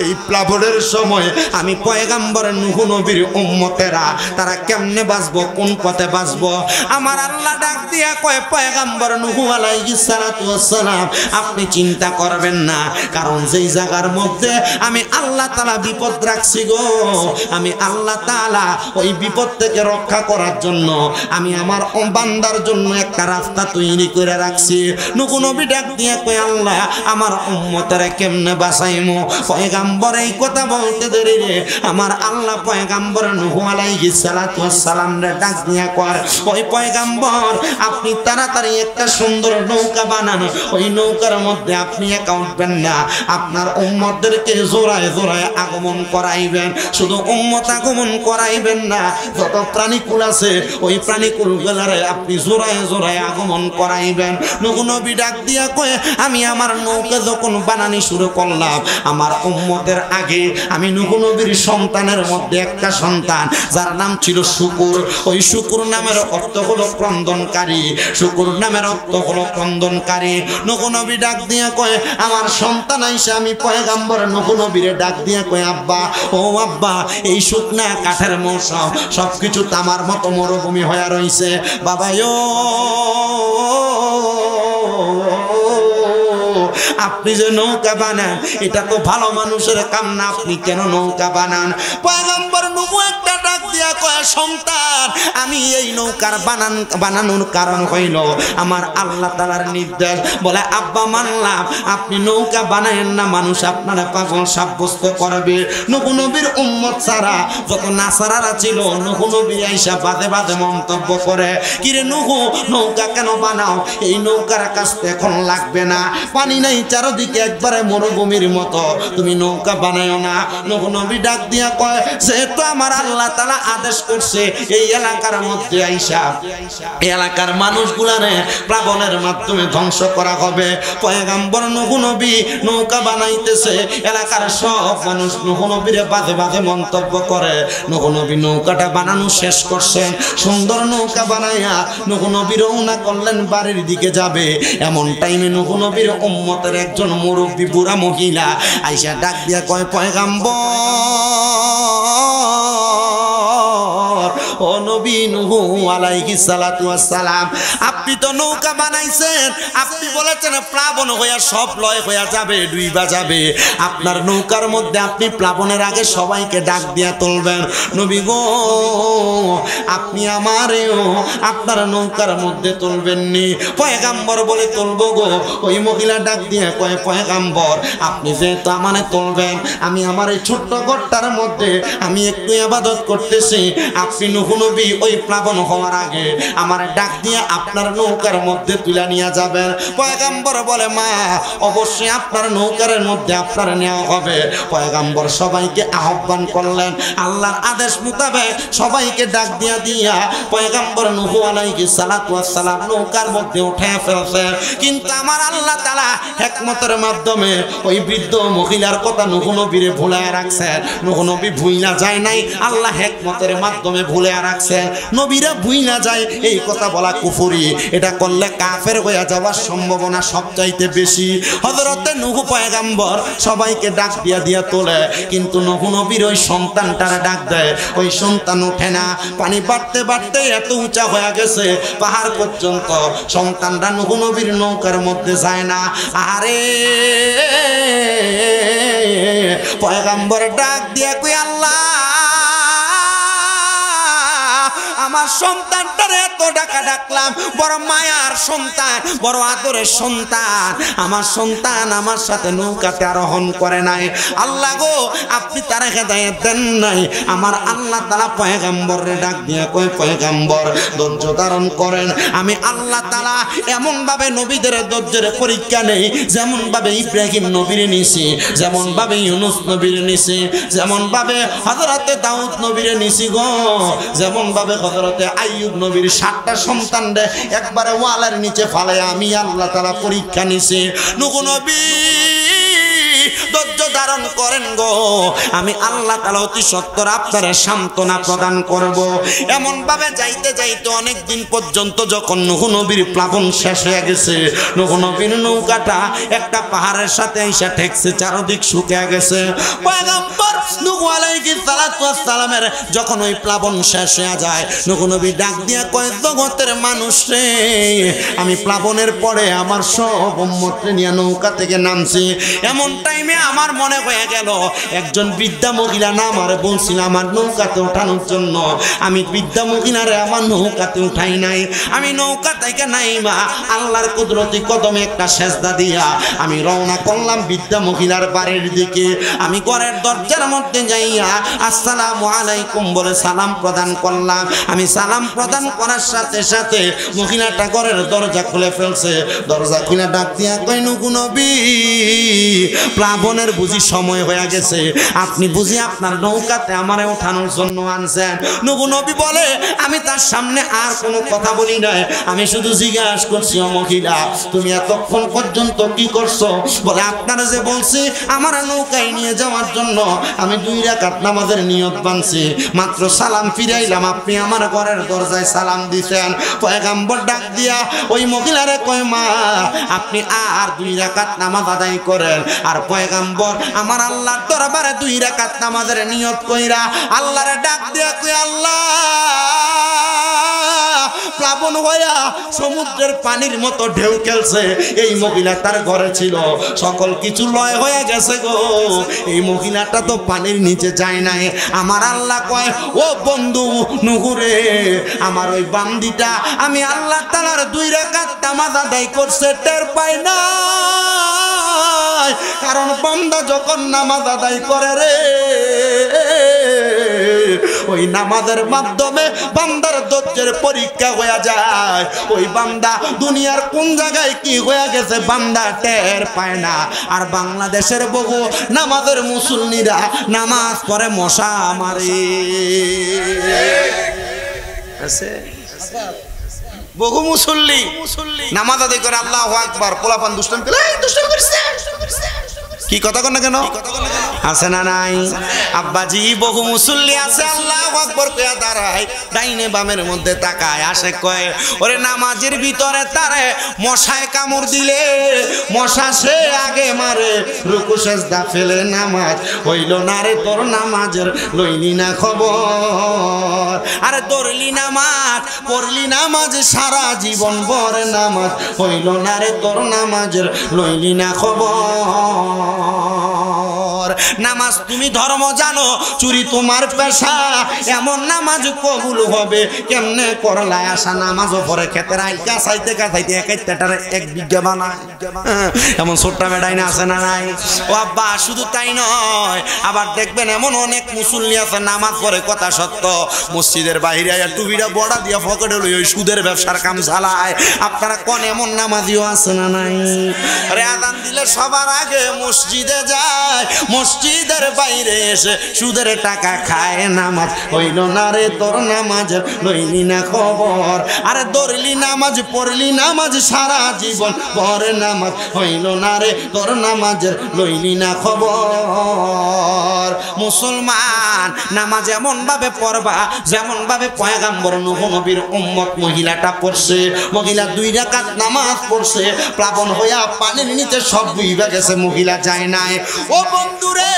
এই প্লাবনের সময় আমি পয়গাম্বর নূহ নবীর উম্মতেরা তারা কেমনে বাঁচবো কোন পথে বাঁচবো আমার আল্লাহ ডাক দিয়া কয় পয়গাম্বর নূহ আলাইহিস সালাতু ওয়াস সালাম আপনি চিন্তা করবেন না কারণ যেই জায়গার মধ্যে আমি আল্লাহ তাআলা বিপদ রাখছি গো আমি আল্লাহ তাআলা ওই বিপদ থেকে রক্ষা করার জন্য আমি আমার বান্দার জন্য একটা রাস্তা তৈরি করে রাখছি নূহ নবী ডাক দিয়া কয় আল্লাহ আমার উম্মতরে কেমনে বাঁচাইমু পয়গাম্বর এই কথা বলতে দেরি রে আমার আল্লাহ পয়গাম্বর নূহ আলাইহিস সালাতু ওয়াস সালাম রে ডাক দিয়া কয় ওই পয়গাম্বর আপনি তাড়াতাড়ি একটা সুন্দর নৌকা বানান ওই নৌকার মধ্যে আপনি একা উঠবেন না আপনার উম্মতদেরকে জোড়ায় জোড়ায় আগমন করাইবেন শুধু উম্মত আগমন করাইবেন না যত প্রাণীকুল আছে ওই প্রাণীকুলগুলোরে আপনি জোড়ায় জোড়ায় আগমন করাইবেন নূহ নবী ডাক দিয়া কয় আমি আমার নৌকা যখন বানানি শুরু করলাম আমার উম্মতের আগে আমি নূহ নবীর সন্তানের মধ্যে একটা সন্তান যার নাম ছিল শুকুর ওই শুকুর নামের অর্থ হলো ক্রন্দনকারী শুকুর নামের অর্থ হলো ক্রন্দনকারী নূহ নবী ডাক দিয়া কয় আমার সন্তান আইসা আমি পয়গাম্বর নূহ নবীরে ডাক দিয়া কয় আব্বা ও আব্বা এই শুকনা কাঠের মৌসুম সবকিছু তামার মতো মরুভূমি হয়ে রইছে বাবা আপনি যে নৌকা বানান এটা তো ভালো মানুষের কাম না আপনি কেন নৌকা বানান পয়গম্বর নূহ একটা ডাক দিয়া কয় সন্তান আমি এই নৌকার বানানোর কারণ হইল আমার আল্লাহ তাআলার নির্দেশ বলে আব্বা মানলাম আপনি নৌকা বানায়েন না মানুষ আপনারা পাগল সাব্যস্ত করবে নূহ নবীর উম্মত ছাড়া যত নাসারারা ছিল নূহ নবী আইসা বাদে বাদে মন্তব্য করে কিরে নূহ নৌকা কেন বানাও এই নৌকার কাজ এখন লাগবে না পানি নাই চারদিকে একবারে মরুভূমির মতো তুমি নৌকা বানায়ো না নূহ নবী ডাক দিয়া কয় যেহেতু আমার আল্লাহ তাআলা আদেশ করছে এই এলাকার মধ্যে আইসা এলাকার মানুষগুলারে প্লাবনের মাধ্যমে ধ্বংস করা হবে পয়গম্বর নূহ নবী নৌকা বানাইতেছে এলাকার সব মানুষ নূহ নবীরে বাজে বাজে মন্তব্য করে নূহ নবী নৌকাটা বানানো শেষ করছেন সুন্দর নৌকা বানাইয়া নূহ নবী রওনা করলেন বাড়ির দিকে যাবে এমন টাইমে নূহ নবীর উম্মতের একজন মুরব্বী বুড়া মহিলা আইসা ডাক দিয়া কয় পয়গম্বর ও নবী নূহ আলাইহিস সালাতু ওয়াস সালাম আপনি তো নৌকা বানাইছেন আপনি বলেছেন প্লাবন হইয়া সব লয় হইয়া যাবে ডুইবা যাবে আপনার নৌকার মধ্যে আপনি প্লাবনের আগে সবাইকে ডাক দিয়া তুলবেন নবী গো আপনি আমারেও আপনার নৌকার মধ্যে তুলবেন নি পয়গম্বর বলে তুলবো গো ওই মহিলা ডাক দিয়া কয় পয়গম্বর আপনি যেহেতু আমারে তুলবেন আমি আমার এই ছোট্ট ঘরটার মধ্যে আমি একটু ইবাদত করতেছি আপনি নূহ নূহ নবী ওই প্লাবন হওয়ার আগে আমার ডাক দিয়ে আপনার নৌকার মধ্যে তুলে নিয়ে যাবেন। পয়গম্বর বলে মা অবশ্যই আপনার নৌকার মধ্যে আপনার নেওয়া হবে। পয়গম্বর সবাইকে আহ্বান করলেন, আল্লাহর আদেশ মোতাবেক সবাইকে ডাক দিয়া পয়গম্বর নূহ আলাইহিস সালাতু ওয়াস সালাম নৌকার মধ্যে উঠে ফেলছে। কিন্তু আমার আল্লাহ তাআলা হিকমতের মাধ্যমে ওই বৃদ্ধ মহিলার কথা নূহ নবীরে ভুলায় রাখছে। নূহ নবী ভুইলা যায় নাই, আল্লাহ হিকমতের মাধ্যমে ভুলে রাখছে। নবীরা ভুইলা যায় এই কথা বলা কুফরি, এটা করলে কাফের হয়ে যাওয়ার সম্ভাবনা সবচাইতে বেশি। হযরতে নূহ পয়গম্বর সবাইকে ডাক দিয়া তোলে, কিন্তু নূহ নবীর ওই সন্তানটারে ডাক দেয়, ওই সন্তান ওঠে না। পানি বাড়তে বাড়তে এত উঁচা হয়ে গেছে পাহাড় পর্যন্ত, সন্তানরা নূহ নবীর নৌকার মধ্যে যায় না। আরে পয়গম্বর ডাক দিয়া কই আল্লাহ আমার সন্তানটারে এত ডাকলাম, বড় মায়ার সন্তান, বড় আদরের সন্তান, আমার সন্তান আমার সাথে নৌকাতে আরোহণ করে নাই। আল্লাহ গো আপনি তার হেদায়েত দেন নাই। আমার আল্লাহ তাআলা পয়গম্বরে ডাক দিয়ে কই পয়গম্বর ধৈর্য ধারণ করেন। আমি আল্লাহ তাআলা এমন ভাবে নবীদের ধৈর্যের পরীক্ষা নেই, যেমন ভাবে ইব্রাহিম নবীর নিছি, যেমন ভাবে ইউনূস নবীর নিছি, যেমন ভাবে হযরতে দাউদ নবীর নিছি গো, যেমন ভাবে হযরতে আইয়ুব নবীর 7টা সন্তানরে একবারে ওয়ালের নিচে ফালায় আমি আল্লাহ তাআলা পরীক্ষা নিছি। নূহ নবী ধৈর্য ধারণ করেন গো, আমি আল্লাহ তাআলা অতি সত্বর আপনারে সান্ত্বনা প্রদান করব। এমন ভাবে যাইতে যাইতে অনেক দিন পর্যন্ত যখন নূহ নবীর প্লাবন শেষ হয়ে গেছে, নূহ নবীর নৌকাটা একটা পাহাড়ের সাথে এসে ঠেকছে, চারদিক শুকিয়ে গেছে। পয়গম্বর নূহ আলাইহিস সালাতু ওয়াস সালামের যখন ওই প্লাবন শেষ হয়ে যায়, নূহ নবী ডাক দিয়ে কয় জগতের মানুষ রে, আমি প্লাবনের পরে আমার সব উম্মতকে নিয়ে নৌকা থেকে নামছি। এমন টাইমে আমার মনে হয়ে গেল একজন বৃদ্ধা মহিলা না আমারে বলছিল আমার নৌকাতে ওঠানোর জন্য, আমি বৃদ্ধা মহিলারে আমার নৌকাতে উঠাই নাই। আমি নৌকা থেকে নাইমা আল্লাহর কুদরতি কদমে একটা সেজদা দিয়া আমি রওনা করলাম বৃদ্ধা মহিলার বাড়ির দিকে। আমি ঘরের দরজার মধ্যে যাইয়া আসসালামু আলাইকুম বলে সালাম প্রদান করলাম। আমি সালাম প্রদান করার সাথে সাথে মহিলাটা ঘরের দরজা খুলে ফেলছে। দরজা খুলে ডাক দিয়া কয় নূহ নবী প্লাবনের বুঝি সময় হয়ে গেছে, আপনি বুঝি আপনার নৌকাতে আমারে ওঠানোর জন্য আনছেন। নূহ নবী বলে আমি তার সামনে আর কোনো কথা বলি নাই, আমি শুধু জিজ্ঞাসা করছি ও মহিলা তুমি এতক্ষণ পর্যন্ত কি করছো? বলে আপনারা যে বলছি আমার নৌকায় নিয়ে যাওয়ার জন্য আমি 2 রাকাত নামাজের নিয়ত বানছি, মাত্র সালাম ফিরাইলাম, আপনি আমার ঘরের দরজায় সালাম দিছেন। পয়গম্বর ডাক দিয়া ওই মহিলারে কয় মা আপনি আর 2 রাকাত নামাজ আদায় করেন। আর পয়গম্বর আমার আল্লাহর দরবারে 2 রাকাত নামাজের নিয়ত কইরা আল্লাহরে ডাক দিয়া কই আল্লাহ প্লাবন হইয়া সমুদ্রের পানির মতো ঢেউ খেলছে, এই মহিলা তার ঘরে ছিল, সকল কিছু লয় হয়ে গেছে গো, এই মহিলাটা তো পানির নিচে যায় নাই। আমার আল্লাহ কয় ও বন্ধু নূহ রে, আমার ওই বান্দিটা আমি আল্লাহ তাআলার 2 রাকাত নামাজ আদায় করছে টের পাই না, কারণ বান্দা যখন নামাজ আদায় করে রে ওই নামাজের মাধ্যমে বান্দার ধৈর্যের পরীক্ষা হয়ে যায়। ওই বান্দা দুনিয়ার কোন জায়গায় কি হয়ে গেছে বান্দা টের পায় না। আর বাংলাদেশের বহু নামাজের মুসল্লিরা নামাজ পড়ে মশা মারে, বহু মুসল্লি নামাজ আদায় করে আল্লাহু আকবার, পোলাপান দুষ্টামি করে কি কথা কন না কেন আছে না নাই? আব্বাজি বহু মুসল্লি আছে আল্লাহু আকবার কইয়া দাঁড়ায়, ডাইনে বামের মধ্যে তাকায়, আসে কয় ওরে নামাজের ভিতরে তারে মশায় কামড় দিলে মশা সে আগে মারে, রুকু সেজদা ফেলে নামাজ হইল না রে তোর নামাজের লইলি না খবর। আরে ধরলি নামাজ পড়লি নামাজ সারা জীবন ভর নামাজ হইল না রে তোর নামাজের লইলি না খবর। নামাজ তুমি ধর্ম জানো, চুরি তোমার পেশা, এমন নামাজ কবুল হবে কেমনে করলা আশা? নামাজও পরে ক্ষেতের আইল কাছাইতে কাছাইতে একাইতেটার 1 বিঘা বানায়, এমন ছোট্ট বেড়াই না আছে না নাই? ও আব্বা শুধু তাই নয়, আবার দেখবেন এমন অনেক মুসল্লি আছে নামাজ পড়ে কথা সত্য, মসজিদের বাইরে আয়া টুপিটা বড়া দিয়া পকেটে লই ওই সুদের ব্যবসার কাম চালায়। আপনারা কোন এমন নামাজিও আছে না নাই? আরে আযান দিলে সবার আগে মসজিদে যায়, মসজিদের বাইরে এসে সুদের টাকা খায়। নামাজ হইল না রে তোর, নামাজের লইলি না খবর। আরে দৌড়লি নামাজ পড়লি নামাজ সারা জীবন পরে, নামাজ হইল না রে তোর, নামাজের লইলি না খবর। মুসলমান নামাজ এমন ভাবে পড়বা যেমন ভাবে পয়গম্বর নূহ নবীর উম্মত মহিলাটা পড়ছে। মহিলা 2 রাকাত নামাজ পড়ছে, প্লাবন হইয়া পানির নিচে সব ডুইবা গেছে, মহিলা যায় নাই। ও বন্ধুরে,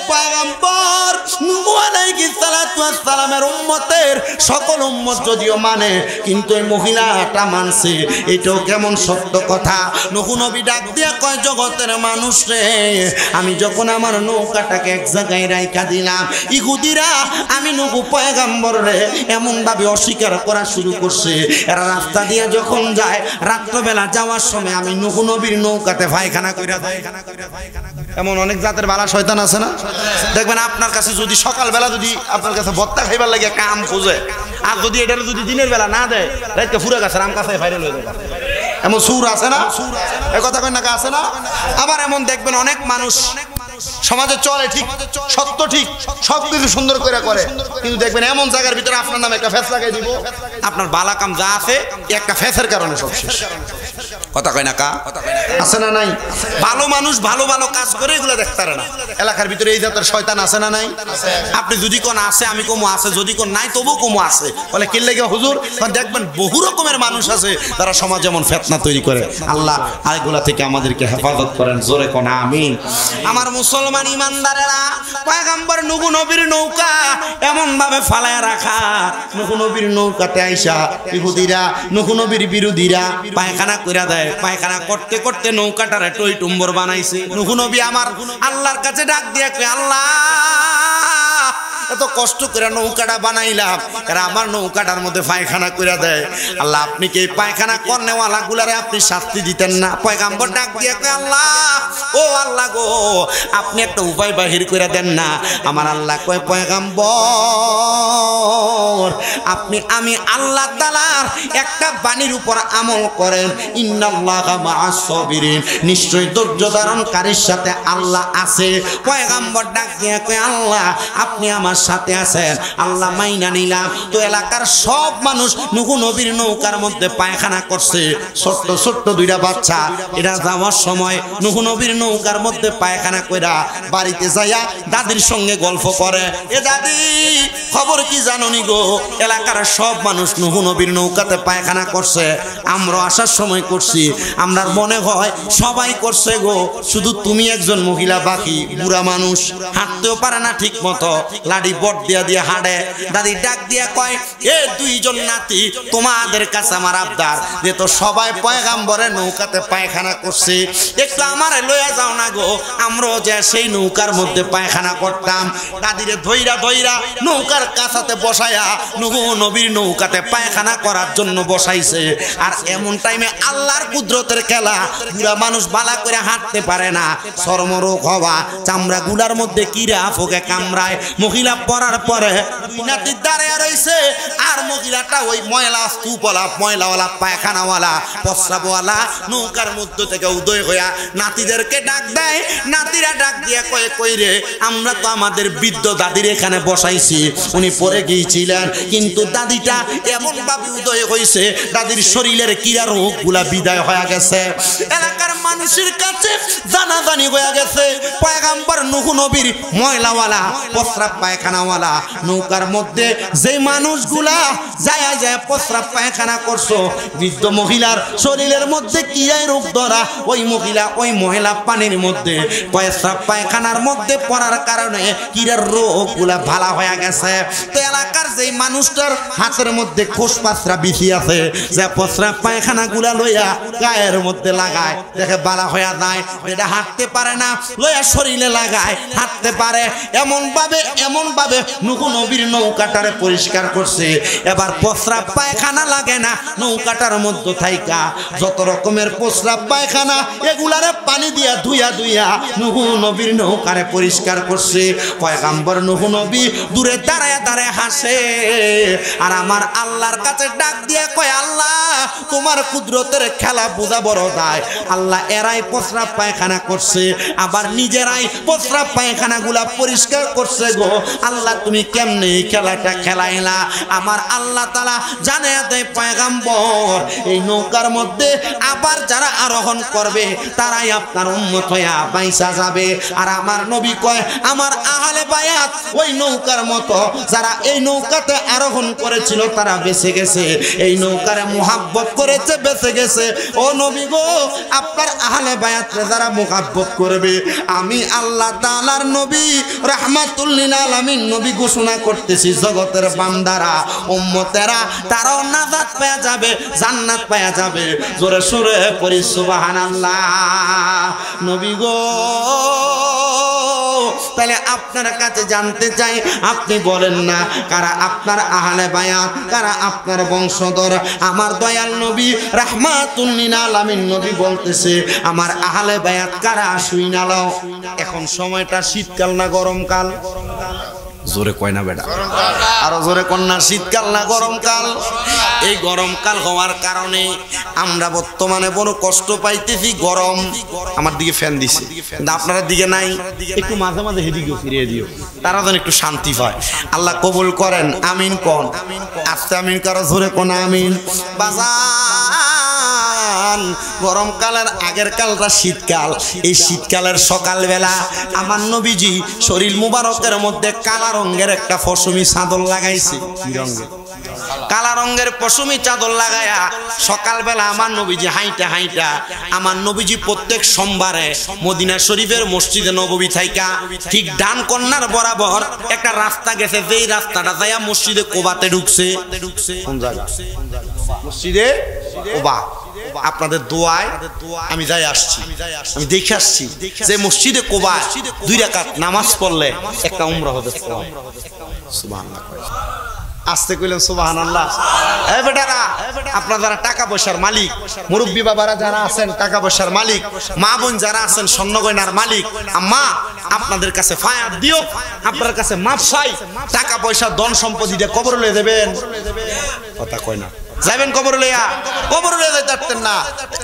পয়গম্বর নূহ আলাইহিস সালাতু ওয়াস সালামের উম্মতের সকল উম্মত যদিও মানে, কিন্তু এই মহিলাটা মানছে, এটাও কেমন সত্য কথা। নূহ নবী ডাক দিয়া কয়, জগতের মানুষ রে, আমি যখন আমার নৌকাটাকে এক জায়গায় রাইখা দিলাম, ইহুদিরা আমি নূহ পয়গম্বর রে এমন ভাবে অস্বীকার করা শুরু করছে। এরা রাস্তা দিয়ে যখন যায়, রাত্রবেলা যাওয়ার সময় আমি নূহ নবীর নৌকাতে পায়খানা কইরা দেয়। এমন অনেক জাতের বালা শয়তান আছে না? দেখবেন আপনার কাছে যদি সকালবেলা যদি আপনার কাছে ভত্তা খাইবার লাগে কাম খুঁজে, আর যদি এটা যদি দিনের বেলা না দেয়, রাইতে ফুরে গেছে রাম কাছে ফাইরে লয়ে যায়। এমন সুর আছে না? এই কথা কই না আছে না? আবার এমন দেখবেন অনেক মানুষ সমাজে চলে ঠিক, সত্য ঠিক, সব কিছু সুন্দর করে করে, কিন্তু দেখবেন এমন জায়গার ভিতরে আপনার নামে একটা ফেস লাগাই দিব, আপনার বালা কাম যা আছে একটা ফেসের কারণে সব শেষ। কথা কয় না কা আছে না নাই? ভালো মানুষ ভালো ভালো কাজ করে এগুলো দেখতে পারে না। এলাকার ভিতরে এই জাতের শয়তান আছে না নাই? আপনি যদি কোন আছে আমি কমু আছে, যদি কোন নাই তবু কমু আছে, বলে কি লাগে হুজুর? দেখবেন বহু রকমের মানুষ আছে যারা সমাজ যেমন ফিতনা তৈরি করে। আল্লাহ আইগুলা থেকে আমাদেরকে হেফাজত করেন, জোরে কোন আমিন। আমার মুসলমান ইমানদারেরা, পয়গম্বর নূহ নবীর নৌকা এমন ভাবে ফালায়া রাখা, নূহ নবীর নৌকাতে আইসা ইহুদিরা নূহ নবীর বিরোধীরা পায়খানা কইরা দেয়। পায়খানা করতে করতে নৌকাটারে টই টুম্বর বানাইছে। নূহ নবী আমার আল্লাহর কাছে ডাক দিয়ে কয়, আল্লাহ এত কষ্ট করে নৌকাটা বানাইলাম, এরা আমার নৌকাটার মধ্যে পায়খানা কইরা দেয়। আল্লাহ আপনি কি এই পায়খানা করনেওয়ালা গুলারে আপনি শাস্তি দিতেন না? পয়গম্বর ডাক দিয়ে কয়, আল্লাহ ও আল্লাহ গো, আপনি একটা উপায় বাহির করে দেন না। আমার আল্লাহ কয়, পয়গম্বর আপনি আমি আল্লাহ তাআলার একটা বাণীর উপর আমল করেন, ইন্নাল্লাহা মা'আস সাবিরিন, নিশ্চয় ধৈর্য ধারণকারীর সাথে আল্লাহ আছে। পয়গম্বর ডাক দিয়ে কয়, আল্লাহ আপনি আমার সাথে আছেন, আল্লাহ মাইনা নিলাম। তো এলাকার সব মানুষ নূহ নবীর নৌকার মধ্যে পায়খানা করছে, ছোট্ট ছোট্ট 2টা বাচ্চা। এরা যাওয়ার সময় নূহ নবীর নৌকার মধ্যে পায়খানা কইরা বাড়িতে যাইয়া দাদির সঙ্গে গল্প করে, এ দাদি খবর কি জানোনি গো, এলাকার সব মানুষ নূহ নবীর নৌকাতে পায়খানা করছে, আমরা আসার সময় করছি, আমরা মনে হয় সবাই করছে গো, শুধু তুমি একজন মহিলা বাকি, বুড়া মানুষ, হাঁটতেও পারে না ঠিক মতো, লাঠি বট দিয়া দিয়া হাঁটে। দাদি ডাক দিয়া কয়, এ 2 জন নাতি, তোমাদের কাছে আমার আবদার, যে তো সবাই পয়গম্বরের নৌকাতে পায়খানা করছে, একটু আমারে লইয়া যাও না গো, আমরাও যে সেই নৌকার মধ্যে পায়খানা করতাম। দাদিরে ধইরা ধইরা নৌকার কাছাতে বসায়া নূহ নবীর নৌকাতে পায়খানা করার জন্য বসাইছে। আর এমন টাইমে আল্লাহর কুদরতের খেলা, বুড়া মানুষ বালা করে হাঁটতে পারে না, চর্মরোগ হওয়া, চামড়া গুলার মধ্যে কিরা ফোকে কামড়ায়। মহিলা পড়ার পরে 2 নাতি দাঁড়িয়ে রইছে, আর মহিলাটা ওই ময়লা স্তূপওয়ালা, ময়লাওয়ালা, পায়খানাওয়ালা, প্রস্রাবওয়ালা নৌকার মধ্য থেকে উদয় হইয়া নাতিদেরকে ডাক দেয়। নাতিরা ডাক দিয়ে কয়ে, কই রে, আমরা তো আমাদের বৃদ্ধ দাদির এখানে বসাইছি, উনি পরে গিয়েছিলেন, কিন্তু দাদিটা এমন ভাবে উদয় হয়েছে, দাদির শরীরের কিরা রোগ গুলা বিদায় হয়ে গেছে। এলাকার মানুষের কাছে জানাজানি হয়ে গেছে, পয়গম্বর নূহ নবীর ময়লাওয়ালা, প্রস্রাব পায়খানাওয়ালা নৌকার মধ্যে যে মানুষগুলা যায় যায় প্রস্রাব পায়খানা করছো, বৃদ্ধ মহিলার শরীরের মধ্যে কিরায় রোগ ধরা, ওই মহিলা ওই মহিলা পানির মধ্যে প্রস্রাব পায়খানার মধ্যে পড়ার কারণে কিরার রোগ গুলা ভালো হয়ে গেছে। তো এলাকার যেই মানুষটার হাতের মধ্যে খোসপাসরা বিছি আছে, যে প্রস্রাব পায়খানা গুলা লইয়া গায়ের মধ্যে লাগায়, দেখে বালা হয়ে যায়। হয়, যেটা হাঁটতে পারে না লয়া শরীরে লাগায় হাঁটতে পারে। এমন ভাবে নূহ নবীর নৌকাটারে পরিষ্কার করছে। এবার প্রস্রাব পায়খানা লাগে না নৌকাটার মধ্যে থাইকা, যত রকমের প্রস্রাব পায়খানা এগুলারে পানি দিয়া ধুইয়া নূহ নবীর নৌকারে পরিষ্কার করছে। পয়গম্বর নূহ নবী দূরে দাঁড়ায় হাসে, আর আমার আল্লাহর কাছে ডাক দিয়ে কয়, আল্লাহ তোমার কুদরতের খেলা বোঝা বড় দায়। আল্লাহ এরাই প্রস্রাব পায়খানা করছে, আবার নিজেরাই প্রস্রাব পায়খানা গুলা পরিষ্কার করছে গো আল্লাহ, তুমি কেমনে এই খেলাটা খেলাইলা? আমার আল্লাহ তাআলা জানিয়ে দেয়, পয়গম্বর এই নৌকার মধ্যে আবার যারা আরোহণ করবে তারাই আপনার উম্মত হইয়া বাইসা যাবে। আর আমার নবী কয়, আমার আহলে বায়াত ওই নৌকার মতো যারা এই নৌকাতে আরোহণ করেছিল তারা বেঁচে গেছে, এই নৌকারে মুহাব্বত করেছে বেঁচে গেছে। ও নবী গো, আপনার আহলে বায়াতরে যারা মুহাব্বত করবে, আমি আল্লাহ তাআলার নবী রাহমাতুল লিল আলামিন নবী ঘোষণা করতেছি, জগতের বান্দারা উম্মতেরা তারাও নাজাত পেয়ে যাবে, জান্নাত পেয়ে যাবে। জোরে সুরে পড়ি সুবহানাল্লাহ। নবী গো, তাহলে আপনার কাছে জানতে চাই, আপনি বলেন না কারা আপনার আহলে বায়াত, কারা আপনার বংশধর? আমার দয়াল নবী রাহমাতুল লিল আলামিন নবী বলতেছে, আমার আহলে বায়াত কারা শুইনা লও। এখন সময়টা শীতকাল না গরমকাল? জোরে কয় না বেটা, আরো জোরে কন্যা, শীতকাল না গরমকাল? এই গরমকাল হওয়ার কারণে আমরা বর্তমানে বড় কষ্ট পাইতেছি। গরম, আমার দিকে ফ্যান দিছে কিন্তু আপনার দিকে নাই, একটু মাঝে মাঝে হেদিকে ফিরিয়ে দিও, তারা যেন একটু শান্তি পায়। আল্লাহ কবুল করেন, আমিন কোন, আস্তে আমিন কারো, জোরে কোন আমিন। বাজান, গরমকালের আগের কালটা শীতকাল। এই শীতকালের সকালবেলা আমার নবীজি শরীর মুবারকের মধ্যে কালা রঙের একটা পশমি চাদর লাগাইছে। কি রঙের? কালা রঙের পশমি চাদর লাগায়া সকালবেলা আমার নবীজি হাইটা আমার নবীজি প্রত্যেক সোমবারে মদিনা শরীফের মসজিদে নববী থাইকা ঠিক ডান কন্যার বরাবর একটা রাস্তা গেছে, যেই রাস্তাটা যাইয়া মসজিদে কোবাতে ঢুকছে। কোন জায়গা? মসজিদে কোবা। আপনাদের দোয়ায় আমি যাই আসছি, আমি দেখে আসছি যে মসজিদে কোবা 2 রাকাত নামাজ পড়লে একটা উমরা হবে। সুবহানাল্লাহ, আস্তে কইলেন সুবহানাল্লাহ। এই বেটারা, আপনারা যারা টাকা পয়সার মালিক, মুরব্বী বাবারা যারা আছেন টাকা পয়সার মালিক, মা বোন যারা আছেন স্বর্ণগয়নার মালিক, আম্মা আপনাদের কাছে ফায়াত দিও, আপনার কাছে মাপ চাই, টাকা পয়সা ধন সম্পত্তি দিয়ে কবর লয়ে দেবেন। কথা কয় না, যাবেন কবর লইয়া? কবর লইয়া যাইতে পারতেন না?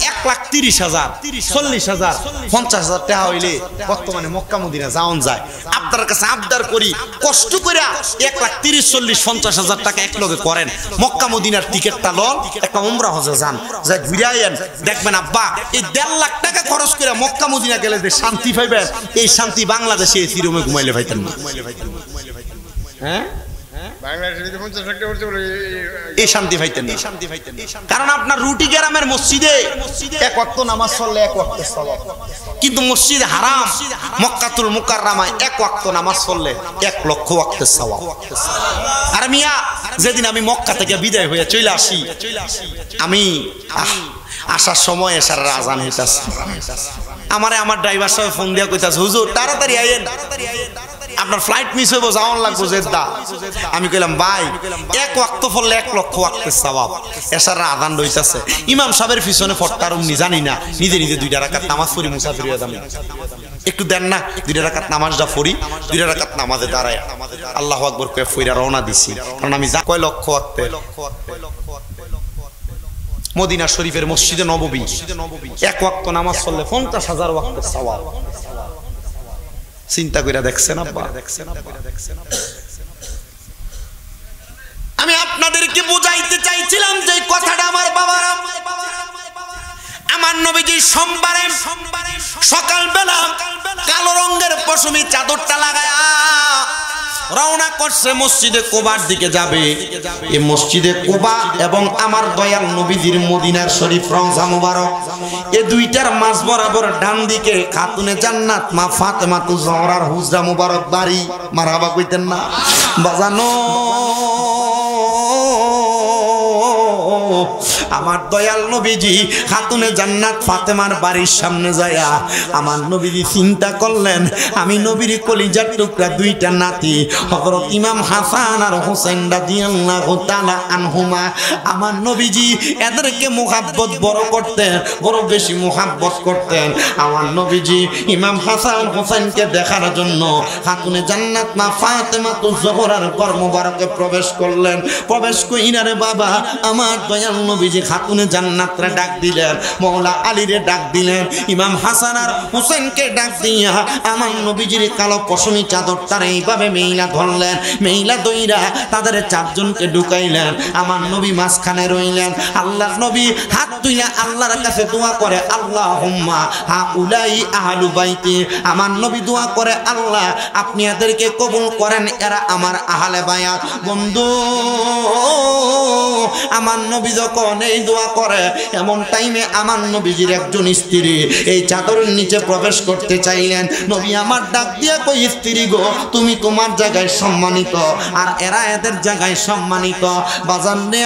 1,30,000, 40,000, 50,000 টাকা হইলে বর্তমানে মক্কা মদিনা যাওন যায়। আপনার কাছে আবদার করি, কষ্ট করে 1,30,000, 40,000, 50,000 টাকা একলগে করেন, মক্কা মদিনার টিকিটটা লন, একটা উমরা হজে যান, যাই ঘুরে আইয়েন। দেখবেন আব্বা, এই 1.5 লাখ টাকা খরচ করে মক্কা মদিনা গেলে যে শান্তি পাইবেন, এই শান্তি বাংলাদেশে এসি রুমে ঘুমাইলে পাইতেন না। হ্যাঁ, এই শান্তি পাইতেন না, কারণ আপনার রুটি গ্রামের মসজিদে 1 ওয়াক্ত নামাজ পড়লে 1 ওয়াক্তের সওয়াব, কিন্তু মসজিদ হারাম মক্কাতুল মুকাররমায় 1 ওয়াক্ত নামাজ পড়লে 1 লক্ষ ওয়াক্তের সওয়াব। আর মিয়া, যেদিন আমি মক্কা থেকে বিদায় হয়ে চলে আসি, আমি আসার সময় এসার আজান হইতাছে, আমারে আমার ড্রাইভার সাহেব ফোন দিয়া কইতাছে, হুজুর তাড়াতাড়ি আইয়েন, আপনার ফ্লাইট মিস হইব, যাওয়ান লাগবো জেদ্দা। আমি কইলাম, ভাই 1 ওয়াক্ত পড়লে 1 লক্ষ ওয়াক্তের সওয়াব। এসার আযান হইতাছে, ইমাম সাহেবের পিছনে ফট্টারুম নি জানি না, নিজে 2 রাকাত নামাজ পড়ি, মুসাফির হয়ে যাম, একটু দেন না 2 রাকাত নামাজটা পড়ি। 2 রাকাত নামাজে দাঁড়ায় আল্লাহু আকবার কয়ে ফইরা রওনা দিছি, কারণ আমি যা কয় লক্ষ ওয়াক্তের মদিনা শরীফের মসজিদে নববী 1 ওয়াক্ত নামাজ পড়লে 50,000 ওয়াক্তের সওয়াব। চিন্তা করে দেখছেন আব্বা? আমি আপনাদেরকে বুঝাইতে চাইছিলাম যে কথাটা আমার বাবারা, আমার নবীজি সোমবারে সকালবেলা কালো রঙের পশমি চাদরটা লাগায়া রওনা করছে মসজিদে কুবার দিকে যাবে। এই মসজিদে কুবা এবং আমার দয়াল নবীজির মদিনার শরীফ রওজা মুবারক, এই দুইটার মাঝ বরাবর ডান দিকে খাতুনে জান্নাত মা ফাতেমাতুজ জহরার হুজরা মুবারক বাড়ি। মারহাবা কইতেন না বাজানো? আমার দয়াল নবীজি খাতুনে জান্নাত ফাতেমার বাড়ির সামনে যায়া আমার নবীজি চিন্তা করলেন, আমি নবীর কলিজার টুকরা দুইটা নাতি হযরত ইমাম হাসান আর হোসেন রাদিয়াল্লাহু তাআলা আনহুমা, আমার নবীজি এদেরকে মুহাব্বত বড় করতেন, বড় বেশি মুহাব্বত করতেন। আমার নবীজি ইমাম হাসান হোসেনকে দেখার জন্য খাতুনে জান্নাত মা ফাতেমাতুজ জোহরার ঘর মুবারকে প্রবেশ করলেন। প্রবেশ কইরা রে বাবা আমার দয়াল নবীজি খাতুনে জান্নাতরে ডাক দিলেন, মওলা আলীরে ডাক দিলেন, ইমাম হাসান আর হোসেনকে ডাক দিয়া আমার নবীজির কালো পশমি চাদরটারে এইভাবে মেইলা ধরলেন। মেইলা দইরা তাদের চারজনকে ঢুকাইলেন। আমার নবী মাঝখানে রইলেন। আল্লাহর নবী হাত তুইলা আল্লাহর কাছে দোয়া করে, আল্লাহুম্মা হাউলাই আহলু বাইতি। আমার নবী দোয়া করে, আল্লাহ আপনি এদেরকে কবুল করেন, এরা আমার আহলে বায়াত। বন্ধু আমার নবী যখন এই দোয়া করে, এমন টাইমে আমার নবীজির একজন স্ত্রী এই চাদরের নিচে প্রবেশ করতে চাইলেন। নবী আমার ডাক দিয়া কই, স্ত্রী গো তুমি তোমার জায়গায় সম্মানিত আর এরা এদের জায়গায় সম্মানিত। বাজান নে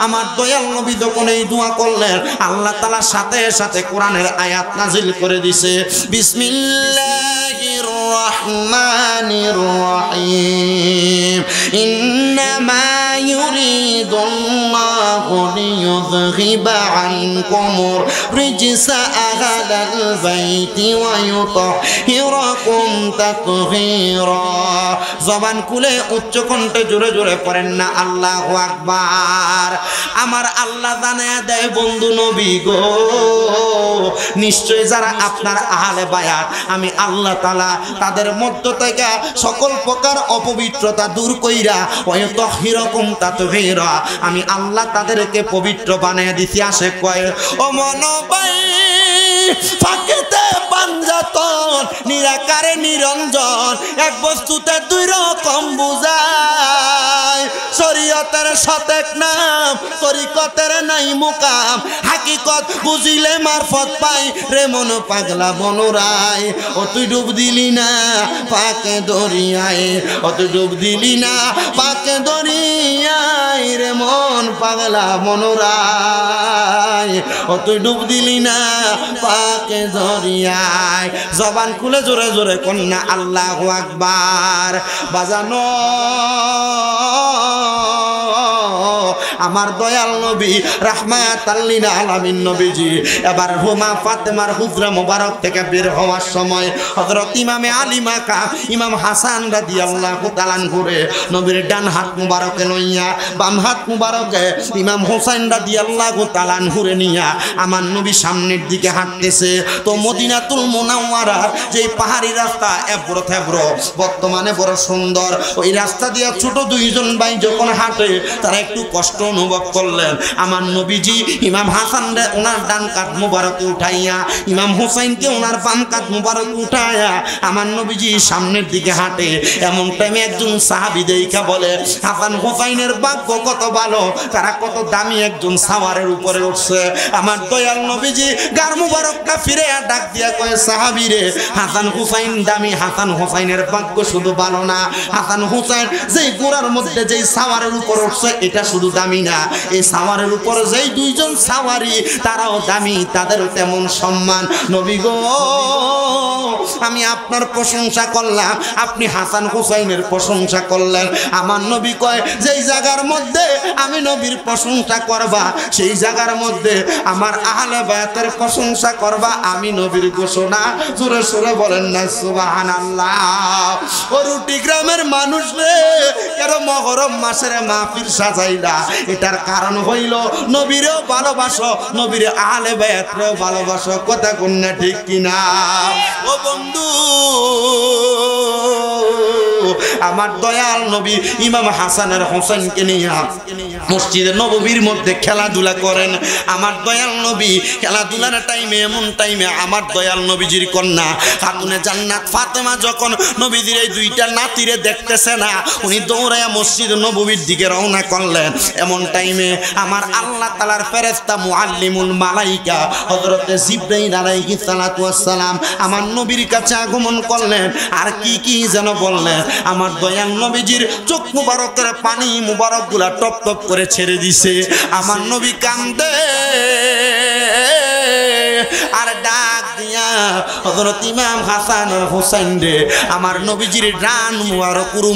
আমার দয়াল নবী যখন এই দোয়া করলেন, আল্লাহ তাআলা সাথে সাথে কোরআনের আয়াত নাজিল করে দিছে, বিসমিল্লাহির রহমানির রহিম, ইন্নামা ইউরিদুল্লাহু লিইয়ুযহিবা আনকুমুর রিজসা আহলাল বাইতি ওয়া ইউতাহিরাকুম তাতহীরা। জবান খুলে উচ্চ কণ্ঠে জোরে জোরে পড়েন না আল্লাহু আকবার। আমার আল্লাহ জানায়া দেয়, বন্ধু নবী গো নিশ্চয় যারা আপনার আহলে বায়াত, আমি আল্লাহ তাআলা তাদের মধ্য থেকে সকল প্রকার অপবিত্রতা দূর কইরা ওয়া ইউতাহিরাকুম তাতহীরা, আমি আল্লাহ তাদেরকে পবিত্র বানিয়ে দিছি। আসে কয় ও মনোবাই ফাঁকেতে পাঞ্জাতন নিরাকারে নিরঞ্জন, এক বস্তুতে দুই রকম বুঝায়। শরীয়তের সতেক নাম, তরিকতের নাই মুকাম, হাকিকত বুঝিলে মারফত পাই রে মন পাগলা বনরায়। ও তুই ডুব দিলি না পাকে দরিয়ায়, ও তুই ডুব দিলি না পাকে দরিয়ায় রে মন পাগলা বনরায়, ও তুই ডুব দিলি না পাকে দরিয়ায়। জবান খুলে জোরে জোরে কন্যা আল্লাহু আকবার। বাজানো আমার দয়াল নবী রাহমাতাল লিল আলামিন নবীজি এবার হুমা ফাতেমার হুজরা মোবারক থেকে বের হওয়ার সময় হযরত ইমামে আলী মাকা ইমাম হাসান রাদিয়াল্লাহু তাআলা ঘুরে নবীর ডান হাত মুবারকে লইয়া বাম হাত মুবারকে ইমাম হোসেন রাদিয়াল্লাহু তাআলা ঘুরে নিয়া আমার নবী সামনের দিকে হাঁটতেছে। তো মদিনাতুল মুনাওয়ারা যে পাহাড়ি রাস্তা এবড়ো থেবড়ো, বর্তমানে বড় সুন্দর, ওই রাস্তা দিয়া ছোট দুইজন ভাই যখন হাঁটে তারা একটু কষ্ট অনুভব করলেন। আমার নবীজি ইমাম হাসান রে ওনার ডান কাঁধ মুবারকে উঠাইয়া ইমাম হুসাইনকে ওনার বাম কাঁধ মুবারকে উঠাইয়া আমার নবীজি সামনের দিকে হাঁটে। এমন টাইমে একজন সাহাবী দেখা বলে, হাসান হুসাইনের ভাগ্য কত ভালো, তারা কত দামি একজন সাওয়ারের উপরে উঠছে। আমার দয়াল নবীজি গার মুবারকটা ফিরে ডাক দিয়া কয়, সাহাবী রে হাসান হুসাইন দামি, হাসান হুসাইনের ভাগ্য শুধু ভালো না, হাসান হুসাইন যেই গোড়ার মধ্যে যেই সাওয়ারের উপর উঠছে এটা শুধু দামি না, এই সাওয়ারের উপর যেই দুইজন সাওয়ারি তারাও দামি, তাদেরও তেমন সম্মান। নবী গো আমি আপনার প্রশংসা করলাম, আপনি হাসান হুসাইনের প্রশংসা করলেন। আমার নবী কয়, যেই জায়গার মধ্যে আমি নবীর প্রশংসা করবা সেই জায়গার মধ্যে আমার আহলে বায়াতের প্রশংসা করবা, আমি নবীর ঘোষণা। জোরে সোরে বলেন না সুবহানাল্লাহ। ও রুটি গ্রামের মানুষ রে, কেন মহরম মাসের মাহফিল সাজাইলা? এটার কারণ হইল নবীরেও ভালোবাসো, নবীর আহলে বায়াতরেও ভালোবাসো। কথা কন্যা ঠিক কিনা? ও বন্ধু আমার দয়াল নবী ইমাম হাসান আর হোসেনকে নিয়ে মসজিদে নববীর মধ্যে খেলাধুলা করেন। আমার দয়াল নবী খেলাধুলার টাইমে এমন টাইমে আমার দয়াল নবীজির কন্যা খাতুনে জান্নাত ফাতেমা যখন নবীজির এই দুইটা নাতিরে দেখতেছে না, উনি দৌড়াইয়া মসজিদ নববীর দিকে রওনা করলেন। এমন টাইমে আমার আল্লাহ তাআলার ফেরেশতা মুআল্লিমুল মালাইকা হযরতে জিবরাইল আলাইহিস সালাতু ওয়াস সালাম আমার নবীর কাছে আগমন করলেন। আর কি কি যেন বললেন। আমার দয়াল নবীজির চোখ মুবারকের পানি মুবারকগুলা টপ টপ করে ছেড়ে দিছে আমার নবী কান্দে আর ডাক দিয়া হযরত ইমাম হাসান আর হুসাইন রে আমার নবীজির ডান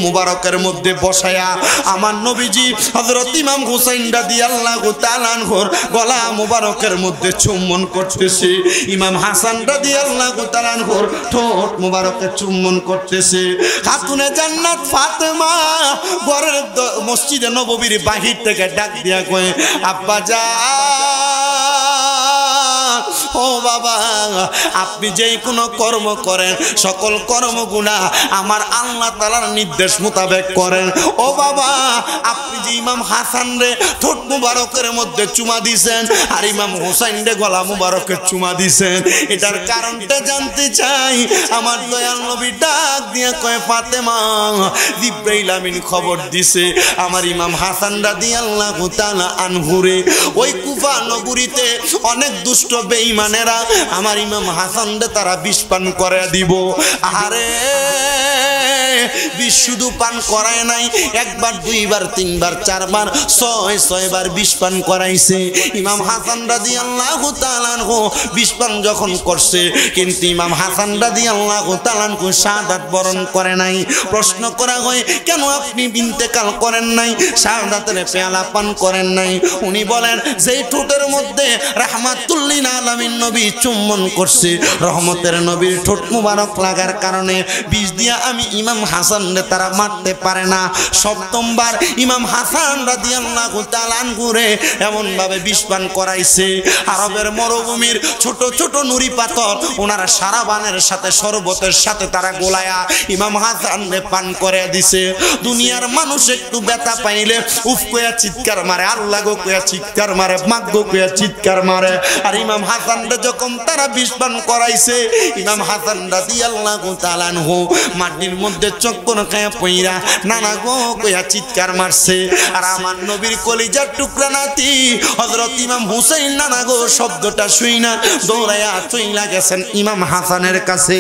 মুবারকের মধ্যে বসায়া আমার নবীজি হযরত ইমাম হুসাইন রাদিয়াল্লাহু তাআলা আনহুর গলা মুবারকের মধ্যে চুম্বন করতেছে ইমাম হাসান রাদিয়াল্লাহু তাআলা আনহুর ঠোঁট মুবারকে চুম্বন করতেছে খাতুনে জান্নাত ফাতেমা ঘরের মসজিদে নববীর বাহির থেকে ডাক দিয়া কয় আব্বা যান ও বাবা আপনি যেই কোনো কর্ম করেন সকল কর্মগুনা আমার আল্লাহ তাআলার নির্দেশ মোতাবেক করেন ও বাবা আপনি যে ইমাম হাসান রে ঠোঁট মুবারকের মধ্যে চুমা দিয়েছেন আর ইমাম হুসাইন রে গলা মুবারকে চুমা দিয়েছেন এটার কারণটা জানতে চাই আমার দয়াল নবী ডাক দিয়ে কয় ফাতেমা জিবরাইল আমিন খবর দিছে আমার ইমাম হাসান রাদিয়াল্লাহু তাআলা আনহুরে ওই কুফা নগরীতে অনেক দুষ্ট বেঈমানেরা আমার ইমাম হাসান রে তারা বিষ পান করে দিব আরে বিষ শুধু পান করায় নাই একবার দুইবার তিনবার চারবার ছয়বার বিষ পান করাইছে ইমাম হাসান রাদিয়াল্লাহু তাআলা আনহু বিষ পান যখন করছে কিন্তু ইমাম হাসান রাদিয়াল্লাহু তাআলা আনহু শাহাদাত বরণ করে নাই প্রশ্ন করা হয় কেন আপনি ইন্তেকাল করেন নাই শাহাদাতের পেয়ালা পান করেন নাই উনি বলেন যেই ঠোঁটের মধ্যে রাহমাতুল লিল আলামিন নবী চুম্বন করছে রহমতের নবীর ঠোঁট মুবারক লাগার কারণে বিষ দিয়া আমি ইমাম হাসান রে তারা মারতে পারে না সপ্তমবার ইমাম হাসান রাদিয়াল্লাহু তাআলা আনহু রে এমন ভাবে বিষ পান করাইছে আরবের মরুভূমির ছোট ছোট নুরি পাথর ওনারা সারাবানের সাথে শরবতের সাথে তারা গোলায়া ইমাম হাসান রে পান করে দিছে দুনিয়ার মানুষ একটু ব্যথা পাইলে উফ কইয়া চিৎকার মারে আল্লাহ গো কইয়া চিৎকার মারে মাগো কইয়া চিৎকার মারে আর ইমাম হাসান রে যখন তারা বিষ পান করাইছে ইমাম হাসান রাদিয়াল্লাহু তাআলা আনহু মাটির মধ্যে চক্কর খায়া পইরা নানা গো কইয়া চিৎকার মারছে আর আমার নবীর কলিজার টুকরা নাতি হযরত ইমাম হুসাইন নানা গো শব্দটা শুই না দৌড়ায়া চইলা গেছেন ইমাম হাসানের কাছে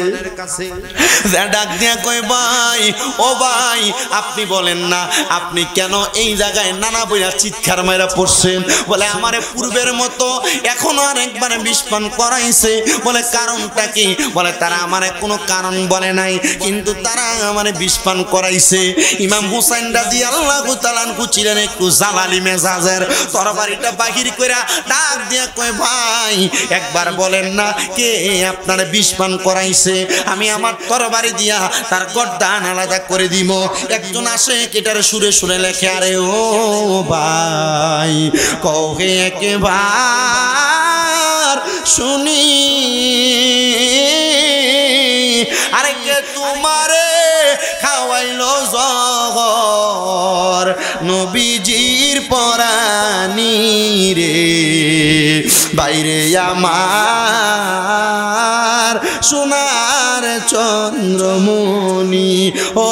ডাক দিয়া কয় ভাই ও ভাই আপনি বলেন না আপনি কেন এই জায়গায় নানা বইয়া চিৎকার মাইরা পড়ছেন বলে আমারে পূর্বের মতো এখনো আরেকবার বিষ পান করাইছে বলে কারণটা কি বলে তারা আমারে কোনো কারণ বলে নাই কিন্তু তারা আমারে বিষ পান করাইছে ইমাম হুসাইন রাদিয়াল্লাহু তাআলা আনহু ছিলেন একটু জালালি মেজাজের তরবারিটা বাহির কইরা ডাক দিয়া কয় ভাই একবার বলেন না কে আপনার বিষ পান করাইছে আমি আমার তরবারি দিয়া তার গর্দান আলাদা করে দিব একজন আসে কেটার সুরে সুরে লেখে আরে ও ভাই কহে একবার শুনি আরে কে তোমারে খাওয়াইলো জহর নবীজির পরানি রে বাইরে আমার সোনার চন্দ্রমণি ও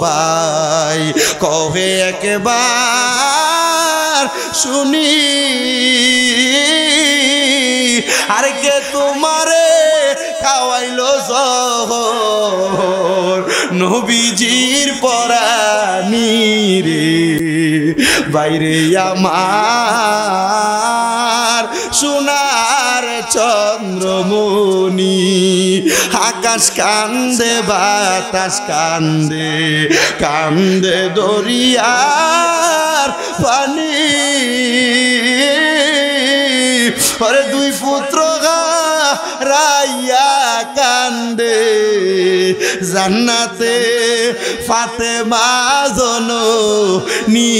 ভাই কহে একবার শুনি আর কে তোমারে খাওয়াইলো জহর নবীজির পরানি রে বাইরে আমার সোনার চন্দ্রমণি আকাশ কান্দে বাতাস কান্দে কান্দে দরিয়ার পানি আরে দুই পুত্র রাইয়া কান্দে জান্নাতে ফাতেমা জননী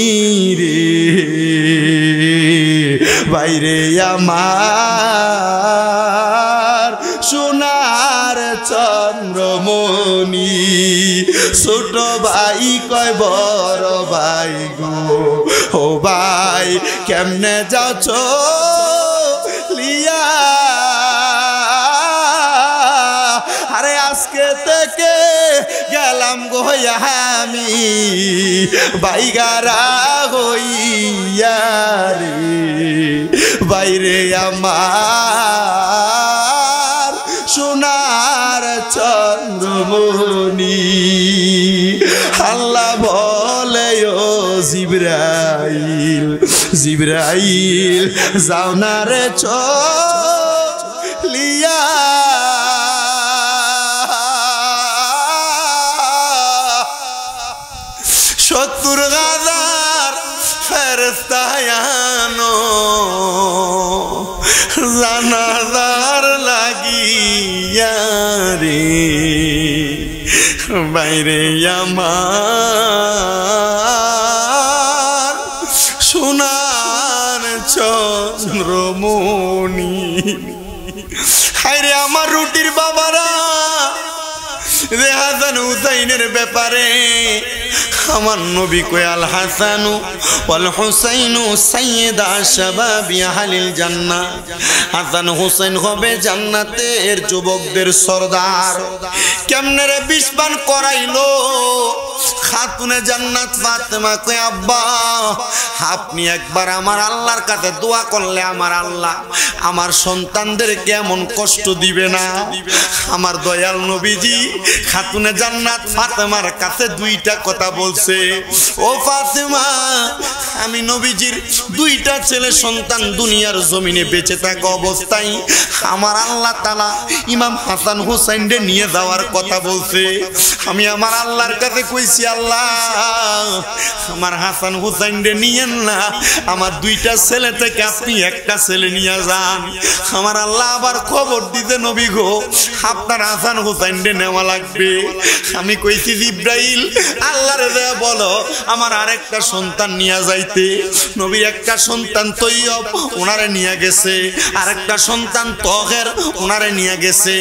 রে বাইরে আমার সোনার চন্দ্রমণি ছোট ভাই কয় বড় ভাই গো ও ভাই কেমনে যাচ্ছ লিয়া আরে আজকে থেকে গেলাম গো আমি বাইগারা হইয়া রে বাইরে আমার সোনার চন্দ্রমণি আল্লাহ বলে ও জিবরাইল জিবরাইল যাও না রে চলিয়া সত্তর হাজার ফেরেশতা আনো জানাজার লাগিয়া রে বাইরে আমার সোনার চন্দ্রমণি হায়রে আমার রুটির বাবারা রে হাসান হুসাইনের ব্যাপারে আমার নবী কয় আল হাসানু ওয়াল হুসাইনু সাইয়্যিদা শাবাবি আহলিল জান্নাহ হাসান হুসাইন হবে জান্নাতের যুবকদের সরদার কেমনে রে বিস্বান করাইলো খাতুনে জান্নাত ফাতেমা কয় আব্বা আপনি একবার আমার আল্লাহর কাছে দোয়া করলে আমার আল্লাহ আমার সন্তানদের কেমন কষ্ট দিবে না আমার দয়াল নবীজি খাতুনে জান্নাত ফাতেমার কাছে দুইটা কথা বলছে ও ফাতেমা আমি নবীজির দুইটা ছেলে সন্তান দুনিয়ার জমিনে বেঁচে থাকা অবস্থায় আমার আল্লাহ তাআলা ইমাম হাসান হুসাইনকে নিয়ে যাওয়ার কথা বলছে আমি আমার আল্লাহর কাছে কইছি আল্লাহ আমার হাসান হুসাইনকে নিয়েন না আমার দুইটা ছেলে থেকে আপনি একটা ছেলে নিয়ে যান আমার আল্লাহ আবার খবর দিতে নবী গো আপনার হাসান হুসাইনকে নেওয়া লাগবে আমি কইছি জিবরাইল আল্লাহরে দেয়া বলো আমার আরেকটা সন্তান নিয়ে যাইতে নবীর একটা সন্তান তৈয়ব ওনারে নিয়ে গেছে আরেকটা সন্তান তহের ওনারে নিয়ে গেছে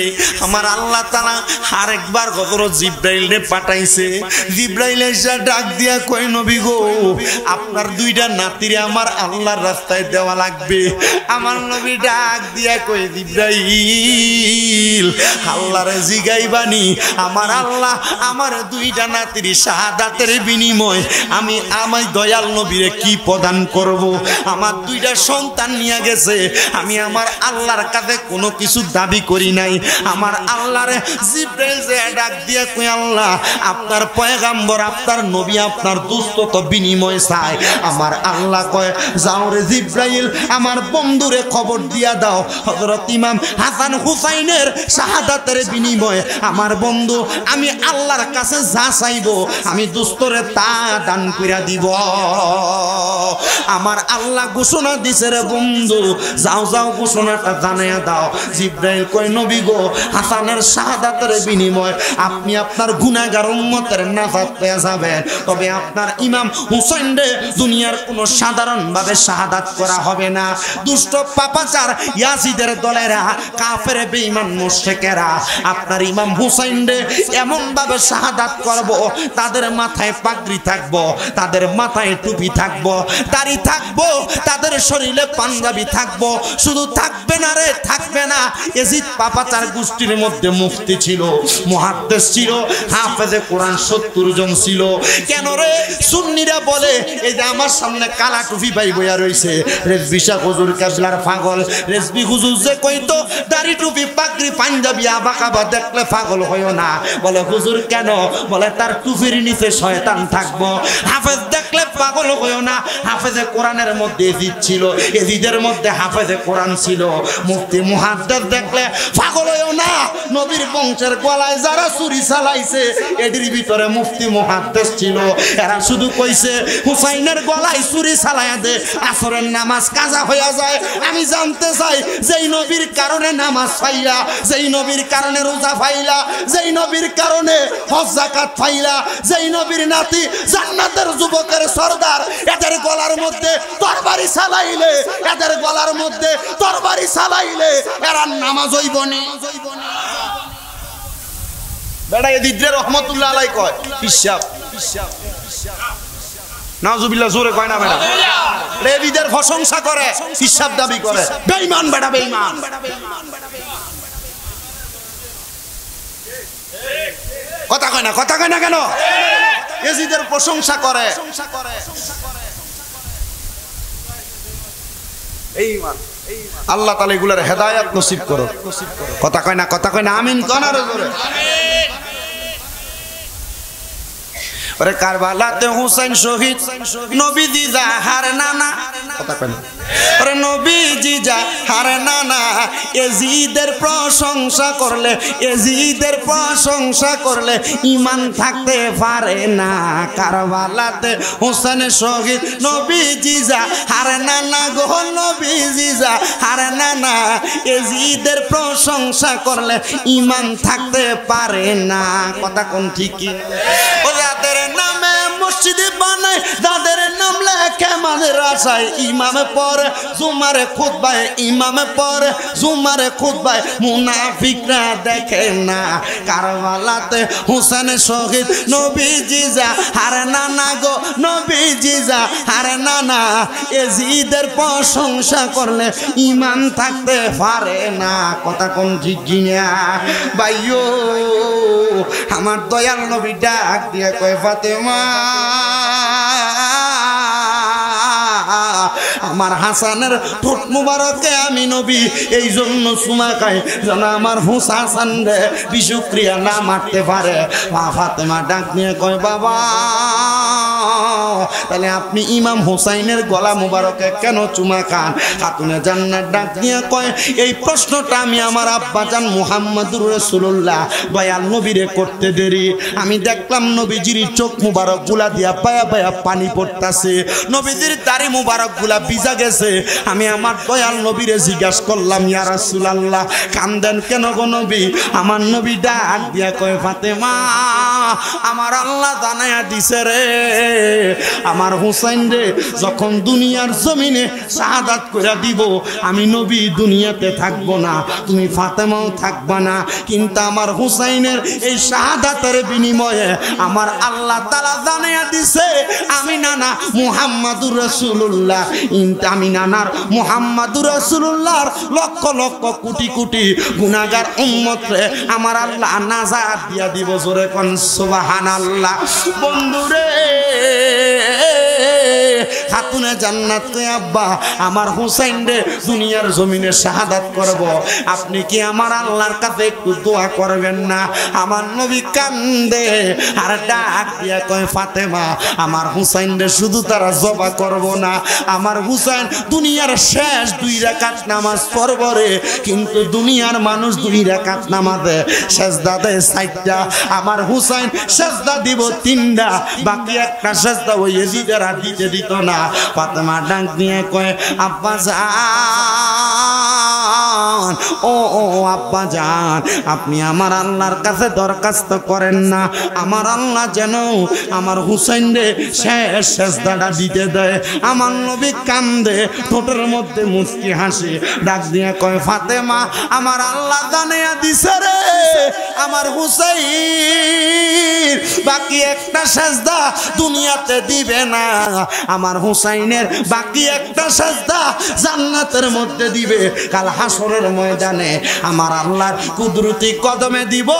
আমার আল্লাহ তাআলা আরেকবার কখনো জিবরাইলরে পাঠাইছে জিবরাইল এসে ডাক দিয়া কই নবী গো আপনার দুইটা নাতিরে আমার আল্লাহর রাস্তায় দেওয়া লাগবে আমার নবী ডাক দিয়া কই জিবরাইল আল্লাহরে জিগাইবানি আমার আল্লাহ আমার দুইটা নাতির শাহাদাতের বিনিময় আমি আমার দয়াল নবীরে কি প্রদান করব আমার দুইটা সন্তান নিয়ে গেছে আমি আমার আল্লাহর কাছে কোনো কিছু দাবি করি নাই আমার আল্লাহরে জিবরাইল যে ডাক দিয়া কই আল্লাহ আপনার পয়গাম্বর আপনার নবী আপনার দুস্থত বিনিময় চায় আমার আল্লাহ কয় যাও রে জিবরাইল আমার বন্ধুরে খবর দিয়া দাও হযরত ইমাম হাসান হুসাইনের শাহাদাতের বিনিময়ে আমার বন্ধু আমি আল্লাহর কাছে যা চাইবো আমি দুস্থরে তা দান কইরা দিব আমার আল্লাহ ঘোষণা দিছে রে বন্ধু যাও যাও ঘোষণাটা জানাইয়া দাও জিবরাইল কয় নবী গো হাসানের শাহাদাতের বিনিময়ে আপনি আপনার গুনাহগার উম্মতের নাজাত পেয়ে যাবেন তবে আপনার ইমাম হুসাইনরে দুনিয়ার কোনো সাধারণ ভাবে শাহাদাত করা হবে না দুষ্ট পাপাচার ইয়াজিদের দলেরা কাফের বেঈমান মুশরিকেরা আপনার ইমাম হুসাইনরে এমন ভাবে শাহাদাত করব তাদের মাথায় পাগড়ি থাকবো তাদের মাথায় টুপি থাকবো দাড়ি থাকবো তাদের শরীরে পাঞ্জাবি থাকবো শুধু থাকবে না রে থাকবে না ইয়াজিদ পাপাচার গোষ্ঠীর মধ্যে মুফতি ছিল মুহাদ্দিস ছিল হাফেজে কোরআন 70 জন ছিল কেন রে সুন্নিরা বলে এই যে আমার সামনে কালা টুপি ভাই বইয়া রইছে রেজবি শাহ হুজুর কেবলার পাগল রেজবি হুজুর যে কইতো দাড়ি টুপি পাগড়ি পাঞ্জাবি আবাকাবা দেখলে পাগল হইও না বলে হুজুর কেন বলে তার টুপির নিচে শয়তান থাকবো হাফেজ দেখলে পাগল হইও না হাফেজে কোরআনের মধ্যে এজিদ ছিল এজিদের মধ্যে হাফেজে কোরআন ছিল মুফতি মুহাদ্দিস দেখলে পাগল হইও না নবীর বংশের গলায় যারা ছুরি চালাইছে এদের ভিতরে মুফতি মুহাদ্দিস ছিল এরা শুধু কইছে হুসাইনের গলায় ছুরি চালায়া দে আসরের নামাজ কাজা হইয়া যায় আমি জানতে চাই যেই নবীর কারণে নামাজ পাইলা যেই নবীর কারণে রোজা পাইলা যেই নবীর কারণে হজ যাকাত পাইলা যেই নবীর নাতি জান্নাতের যুবকের সরদার এদের গলার মধ্যে তরবারি চালাইলে এদের গলার মধ্যে তরবারি চালাইলে এরা নামাজ হইব না বেটা এদিদ্রে রহমতুল্লাহ আলাইহি কয় পিশাব নাউজুবিল্লাহ জোরে কয় না বেটা রেবিদের প্রশংসা করে পিশাব দাবি করে বেঈমান বেটা বেঈমান কথা কয় না কেন এজিদের প্রশংসা করে আল্লাহ তাআলা এগুলার হেদায়েত নসিব করো কথা কয় না আমিন কোন আর জোরে ওরে কারবালাতে হুসাইন শহীদ নবীজি যাহার নানা কথা কেন ওরে নবীজি যাহার নানা এজিদের প্রশংসা করলে এজিদের প্রশংসা করলে ঈমান থাকতে পারে না কারবালাতে হুসাইন শহীদ নবীজি যাহার নানা গো নবীজি যাহার নানা এজিদের প্রশংসা করলে ঈমান থাকতে পারে না কথা কোন ঠিকই ও যাদের নামে মসজিদ বানায় যাদের নাম লেখে মাদ্রাসায় ইমামে পড়ে জুমারে খুতবায় ইমামে পড়ে জুমারে খুতবায় মুনাফিকরা দেখে না কারবালাতে হুসেন শহীদ নবীজি যাহার নানা গো নবীজি যাহার নানা এজিদের প্রশংসা করলে ঈমান থাকতে পারে না কথা কোন ঠিক কিনা ভাইও আমার দয়াল নবী ডাক দিয়ে কয় ফাতেমা আমার হাসানের ঠোঁট মুবারকে আমি নবী এই জন্য চুমা খাই যেন আমার হাসান রে বিষক্রিয়া না মারতে পারে ফাতেমা ডাক নিয়ে কয় বাবা তাহলে আপনি ইমাম হুসাইনের গলা মুবারকে কেন চুমা খান খাতুনে জান্নাত ডাক দিয়ে কয় এই প্রশ্নটা আমি আমার আব্বাজান মুহাম্মদুর রাসূলুল্লাহ দয়াল নবীরে করতে দেরি আমি দেখলাম নবীজির চোখ মুবারক গুলা দিয়া পায়া পায়া পানি পড়তাছে নবীজির দাড়ি মুবারক গুলা ভিজা গেছে আমি আমার দয়াল নবীরে জিজ্ঞাসা করলাম ইয়া রাসূলুল্লাহ কান্দেন কেন গো নবী আমার নবী ডাক দিয়া কয় ফাতেমা আমার আল্লাহ জানায়া দিছে রে আমার হুসাইন রে যখন দুনিয়ার জমিনে শাহাদাত করে দিব আমি নবী দুনিয়াতে থাকবো না তুমি ফাতেমাও থাকবা না কিন্তু আমার হুসাইনের এই শাহাদাতের বিনিময়ে আমার আল্লাহ তাআলা জানায়া দিছে আমি নানা মুহাম্মদুর রাসূলুল্লাহ আমি নানার মুহাম্মদুর রাসূলুল্লাহর লক্ষ লক্ষ কোটি কোটি গুনাহগার উম্মত রে আমার আল্লাহ নাজাত দিয়া দিব জোরে কোন সুবহানাল্লাহ বন্ধুরে খাতুনে জান্নাত কই আব্বা আমার হুসাইন রে দুনিয়ার জমিনে শাহাদাত করব আপনি কি আমার আল্লাহর কাছে একটু দোয়া করবেন না আমার নবী কান্দে আর ডাক দিয়া কয় ফাতেমা আমার হুসাইন রে শুধু তারা জবা করব না আমার হুসাইন দুনিয়ার শেষ 2 রাকাত নামাজ পড়ব রে কিন্তু দুনিয়ার মানুষ 2 রাকাত নামাজে সেজদা দেয় 4টা আমার হুসাইন সেজদা দিব 3টা বাকি একটা সেজদা ওই এজিদের দিতে দিত না ফাতেমা ডাক দিয়ে কয় আব্বা জান ও আব্বা জান আপনি আমার আল্লাহর কাছে দরখাস্ত করেন না আমার আল্লাহ যেন আমার হুসাইন রে শেষ সেজদাটা দিতে দেয় আমার নবী কান্দে ঠোঁটের মধ্যে মুচকি হাসি ডাক দিয়ে কয় ফাতেমা আমার আল্লাহ জানিয়া দিছে রে আমার হুসাইন বাকি একটা সেজদা দুনিয়াতে দিবে না আমার হুসাইনের বাকি একটা সেজদা জান্নাতের মধ্যে দিবে কাল হাসরের ময়দানে আমার আল্লাহর কুদরতি কদমে দিব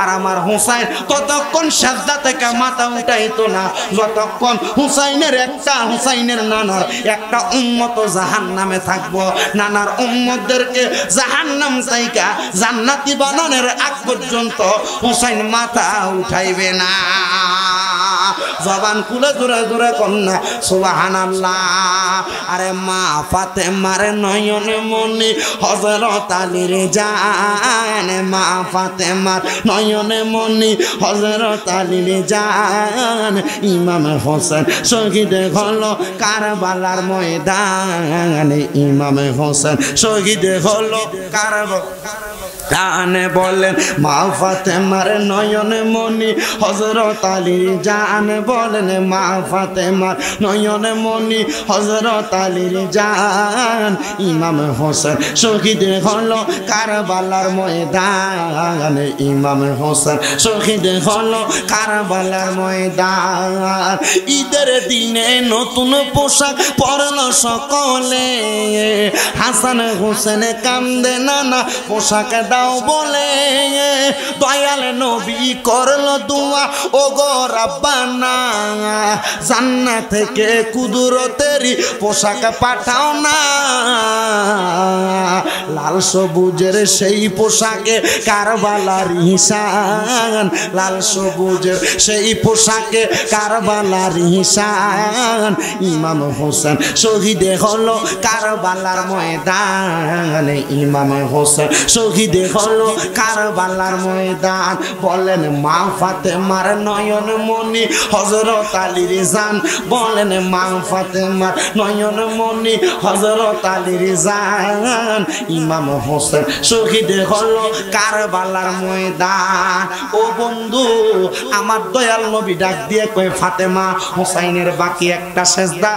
আর আমার হুসাইন ততক্ষণ সেজদা থেকে মাথা উঠাইতো না যতক্ষণ হুসাইনের নানার একটা উম্মত জাহান্নামে থাকবো নানার উম্মতদেরকে জাহান্নাম থেকে জান্নাতি বানানোর আগ পর্যন্ত হুসাইন মাথা উঠাইবে না জবান খুলে জোরে জোরে কন্যা সুবহানাল্লাহ আরে মা ফাতেমার নয়নে মনি হযরত আলীর জান মা ফাতেমার নয়নে মনি হযরত আলীর জান ইমাম হোসেন শহীদ হলো কারবালার ময়দানে ইমাম হোসেন শহীদ হলো কারবালানে বলেন মা ফাতেমার নয়নে মনি হযরত আলীর জান বলেন মা ফাতেমার নয়নে মনি হযরত আলীর জান ইমাম হোসেন শহীদ হলো কারবালার ময়দানে ইমাম হোসেন শহীদ হলো কারবালার ময়দান ঈদের দিনে নতুন পোশাক পরল সকলে হাসান হোসেন কান্দে নানা পোশাক দাও বলে দয়াল নবী করলো দোয়া ও গো রাব্বানা জান্নাত থেকে কুদরতেরই পোশাক পাঠাও না লা লাল সবুজের সেই পোশাকে কারবালার নিশান, লাল সবুজের সেই পোশাকে কারবালার নিশান। ইমাম হোসেন শহীদে হলো কারবালার ময়দানে, ইমাম হোসেন শহীদে হলো কারবালার ময়দান। বলেন মা ফাতেমার নয়ন মনি হযরত আলীর জান, বলেন মা ফাতেমার নয়ন মনি হযরত আলীর জান। ইমাম হোসেন শহীদে হলো কারবালার ময়দান। ও বন্ধু আমার দয়াল নবী ডাক দিয়ে কয় ফাতেমা হোসাইনের বাকি একটা সেজদা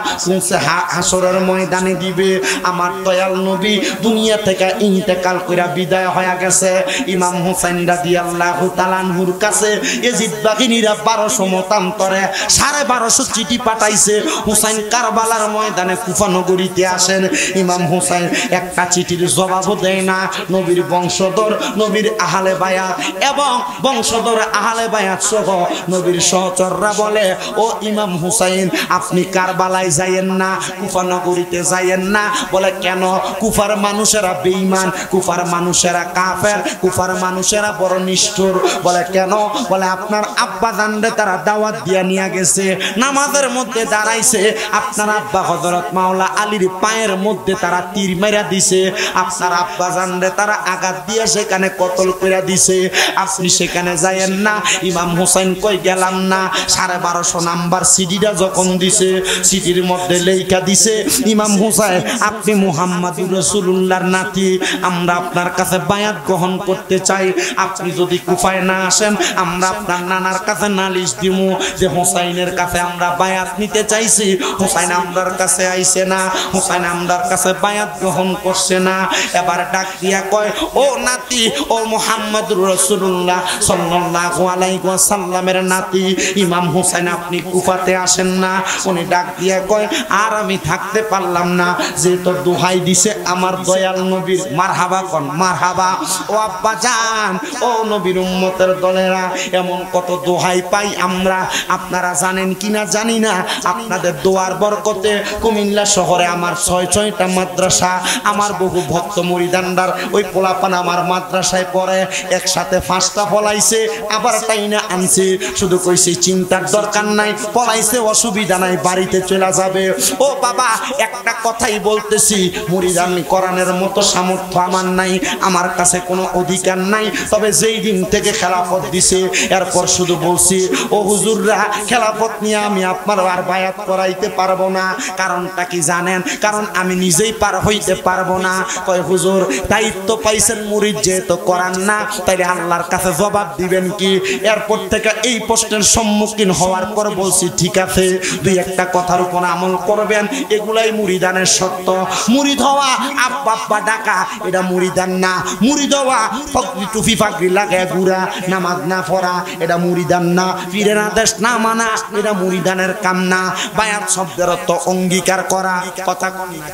হাসরের ময়দানে দিবে। আমার দয়াল নবী দুনিয়া থেকে ইন্তেকাল কইরা বিদায় হয়ে গেছে। ইমাম হোসেন রাদিয়াল্লাহু তাআলা আনহুর কাছে ইয়াজিদ বাহিনীরা 1200 মতান্তরে 1250 চিঠি পাঠাইছে হোসেন কারবালার ময়দানে কুফা নগরীতে আসেন। ইমাম হোসেন একটা চিঠির জবাবও দেয় না। নবীর বংশধর, নবীর আহলে বায়াত এবং বংশধর আহলে বায়াত সহ নবীর সহচররা বলে ও ইমাম হুসাইন আপনি কারবালায় যাইয়েন না, কুফা নগরীতে যাইয়েন না। বলে কেন? কুফার মানুষেরা বেঈমান, কুফার মানুষেরা কাফের, কুফার মানুষেরা বড় নিষ্ঠুর। বলে কেন? বলে আপনার আব্বা জানরে তারা দাওয়াত দিয়া নিয়ে গেছে, নামাজের মধ্যে দাঁড়াইছে, আপনার আব্বা হযরত মাওলা আলীর পায়ের মধ্যে তারা তীর মেরা দিছে, আপনার আব্বা জানরে তারা আঘাত দিয়ে সেখানে কতল করে দিছে, আপনি সেখানে যাইয়েন না। ইমাম হোসেন কই গেলাম না। 1250 নাম্বার সিডিটা যখন দিছে সিডির মধ্যে লেখা দিছে ইমাম হোসেন আপনি মুহাম্মাদুর রাসূলুল্লাহর নাতি, আমরা আপনার কাছে বায়াত গ্রহণ করতে চাই। আপনি যদি কুফায় না আসেন আমরা আপনার নানার কাছে নালিশ দিমু যে হোসাইনের কাছে আমরা বায়াত নিতে চাইছি, হোসাইন আমরার কাছে আইছে না, হোসাইন আমরার কাছে বায়াত গ্রহণ করছে না। এবার ডাক দিয়া কয় ও নাতি, ও মুহাম্মাদুর রাসূলুল্লাহ সাল্লাল্লাহু আলাইহি ওয়াসাল্লামের নাতি ইমাম হোসেন আপনি কুফাতে আসেন না। উনি ডাক দিয়া কয় আর আমি থাকতে পারলাম না, যে তো দোহাই দিছে আমার দয়াল নবীর। মারহাবা কোন মারহাবা। ও আব্বা জান, ও নবীর উম্মতের দলেরা, এমন কত দোহাই পাই আমরা, আপনারা জানেন কিনা জানি না। আপনাদের দোয়ার বরকতে কুমিল্লা শহরে আমার 6টা মাদ্রাসা, আমার বহু ভক্ত মুরিদানদার ওই পোলাপান আমার মাদ্রাসায় পড়ে, একসাথে 5টা পলাইছে, আবার তাই না আনছে। শুধু কইছে চিন্তার দরকার নাই, পলাইছে অসুবিধা নাই, বাড়িতে চলে যাবে। ও বাবা একটা কথাই বলতেছি, মুরিদান কোরআনের মতো সামর্থ্য আমার নাই, আমার কাছে কোনো অধিকার নাই। তবে যেই দিন থেকে খেলাফত দিছে এরপর শুধু বলছি ও হুজুররা খেলাফত নিয়ে আমি আপনার আর বায়াত করাইতে পারবো না। কারণটা কি জানেন? কারণ আমি নিজেই পার হইতে পারবো না। কয় হুজুর দায়িত্ব পাইছেন মুরিদ যেহেতু করান না, তাইলে আল্লাহর কাছে জবাব দিবেন কি? এরপর থেকে এই প্রশ্নের সম্মুখীন হওয়ার পর বলছি ঠিক আছে, দুই একটা কথার উপর আমল করবেন, এগুলাই মুরিদানের শর্ত। মুরিদ হওয়া আব্বা ডাকা এটা মুরিদান না, মুরিদ হওয়া ফকরি টুপি ফাকরি লাগায় ঘুরা নামাজ না পড়া এটা মুরিদান না, পীরের আদেশ না মানা এটা মুরিদানের কাম না। বায়াত শব্দের অর্থ অঙ্গীকার করা, কথা কন না,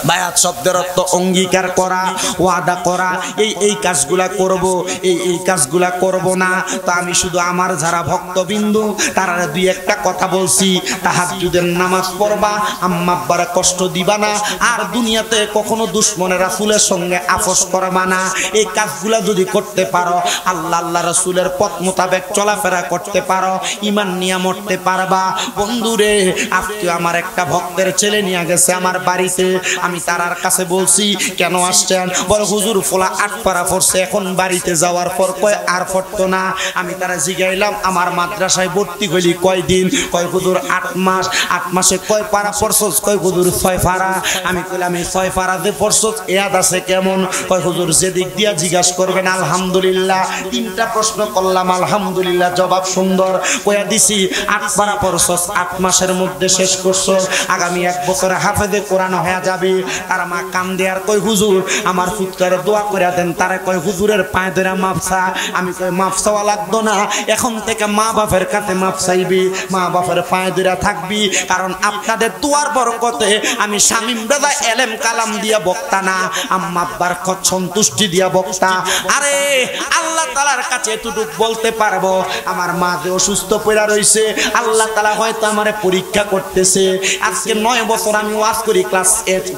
বায়াত শব্দের অর্থ অঙ্গীকার করা, ওয়াদা করা, এই কাজগুলা করব, এই কাজগুলা করব না। তো আমি শুধু আমার যারা ভক্তবিন্দু তারা দুই একটা কথা বলছি, তাহাজ্জুদের নামাজ পড়বা, আম্মা আব্বারে কষ্ট দিবা না, আর দুনিয়াতে কখনো দুশমনের রাসূলের সঙ্গে আপোস করবা না। এই কাজগুলা যদি করতে পারো, আল্লাহ রাসূলের পথ মোতাবেক চলাফেরা করতে পারো, ঈমান নিয়ে মরতে পারবা। বন্ধুরে আজকে আমার একটা ভক্তের ছেলে নিয়ে গেছে আমার বাড়িতে, আমি তারার কাছে বলছি কেন আসছেন? বলে হুজুর ফোলা 8 পারা পড়ছে, এখন বাড়িতে যাওয়ার পর কয় আর পড়তো না। আমি তারা জিগাইলাম আমার মাদ্রাসায় ভর্তি হইলি কয়দিন? কয় হুজুর 8 মাস। 8 মাসে কয় পারা পড়ছস? কয় হুজুর 6 পারা। আমি কইলাম এই 6 পারা যে পড়ছস ইয়াদ আছে কেমন? কয় হুজুর যেদিক দিয়া জিজ্ঞাসা করবেন আলহামদুলিল্লাহ। 3টা প্রশ্ন করলাম, আলহামদুলিল্লাহ জবাব সুন্দর কইয়া দিছি। 8 পারা পড়ছস, 8 মাসের মধ্যে শেষ করছস, আগামী 1 বছরে হাফেজে কোরআন হয়ে যাবে। তার মা কান্দে আর কয় হুজুর আমার পুত্রের দোয়া করে দেন। তারে কয় হুজুরের পায়ে ধরে মাপ চা। আমি কই মাপ চাওয়া লাগতো না, এখন থেকে মা বাপের কাছে মাপ চাইবি, মা বাপের পায়ে ধরে থাকবি। কারণ আপনাদের দোয়ার বরকতে আমি শামীম দাদা এলেম কালাম দিয়া বক্তা না, আম্মা আব্বার সন্তুষ্টি দিয়া বক্তা। আরে আল্লাহ তাআলার কাছে এতটুকু বলতে পারবো, আমার মা যে অসুস্থ পড়া রইছে, আল্লাহ তাআলা হয়তো আমারে পরীক্ষা করতেছে। আজকে 9 বছর আমি ওয়াজ করি, ক্লাস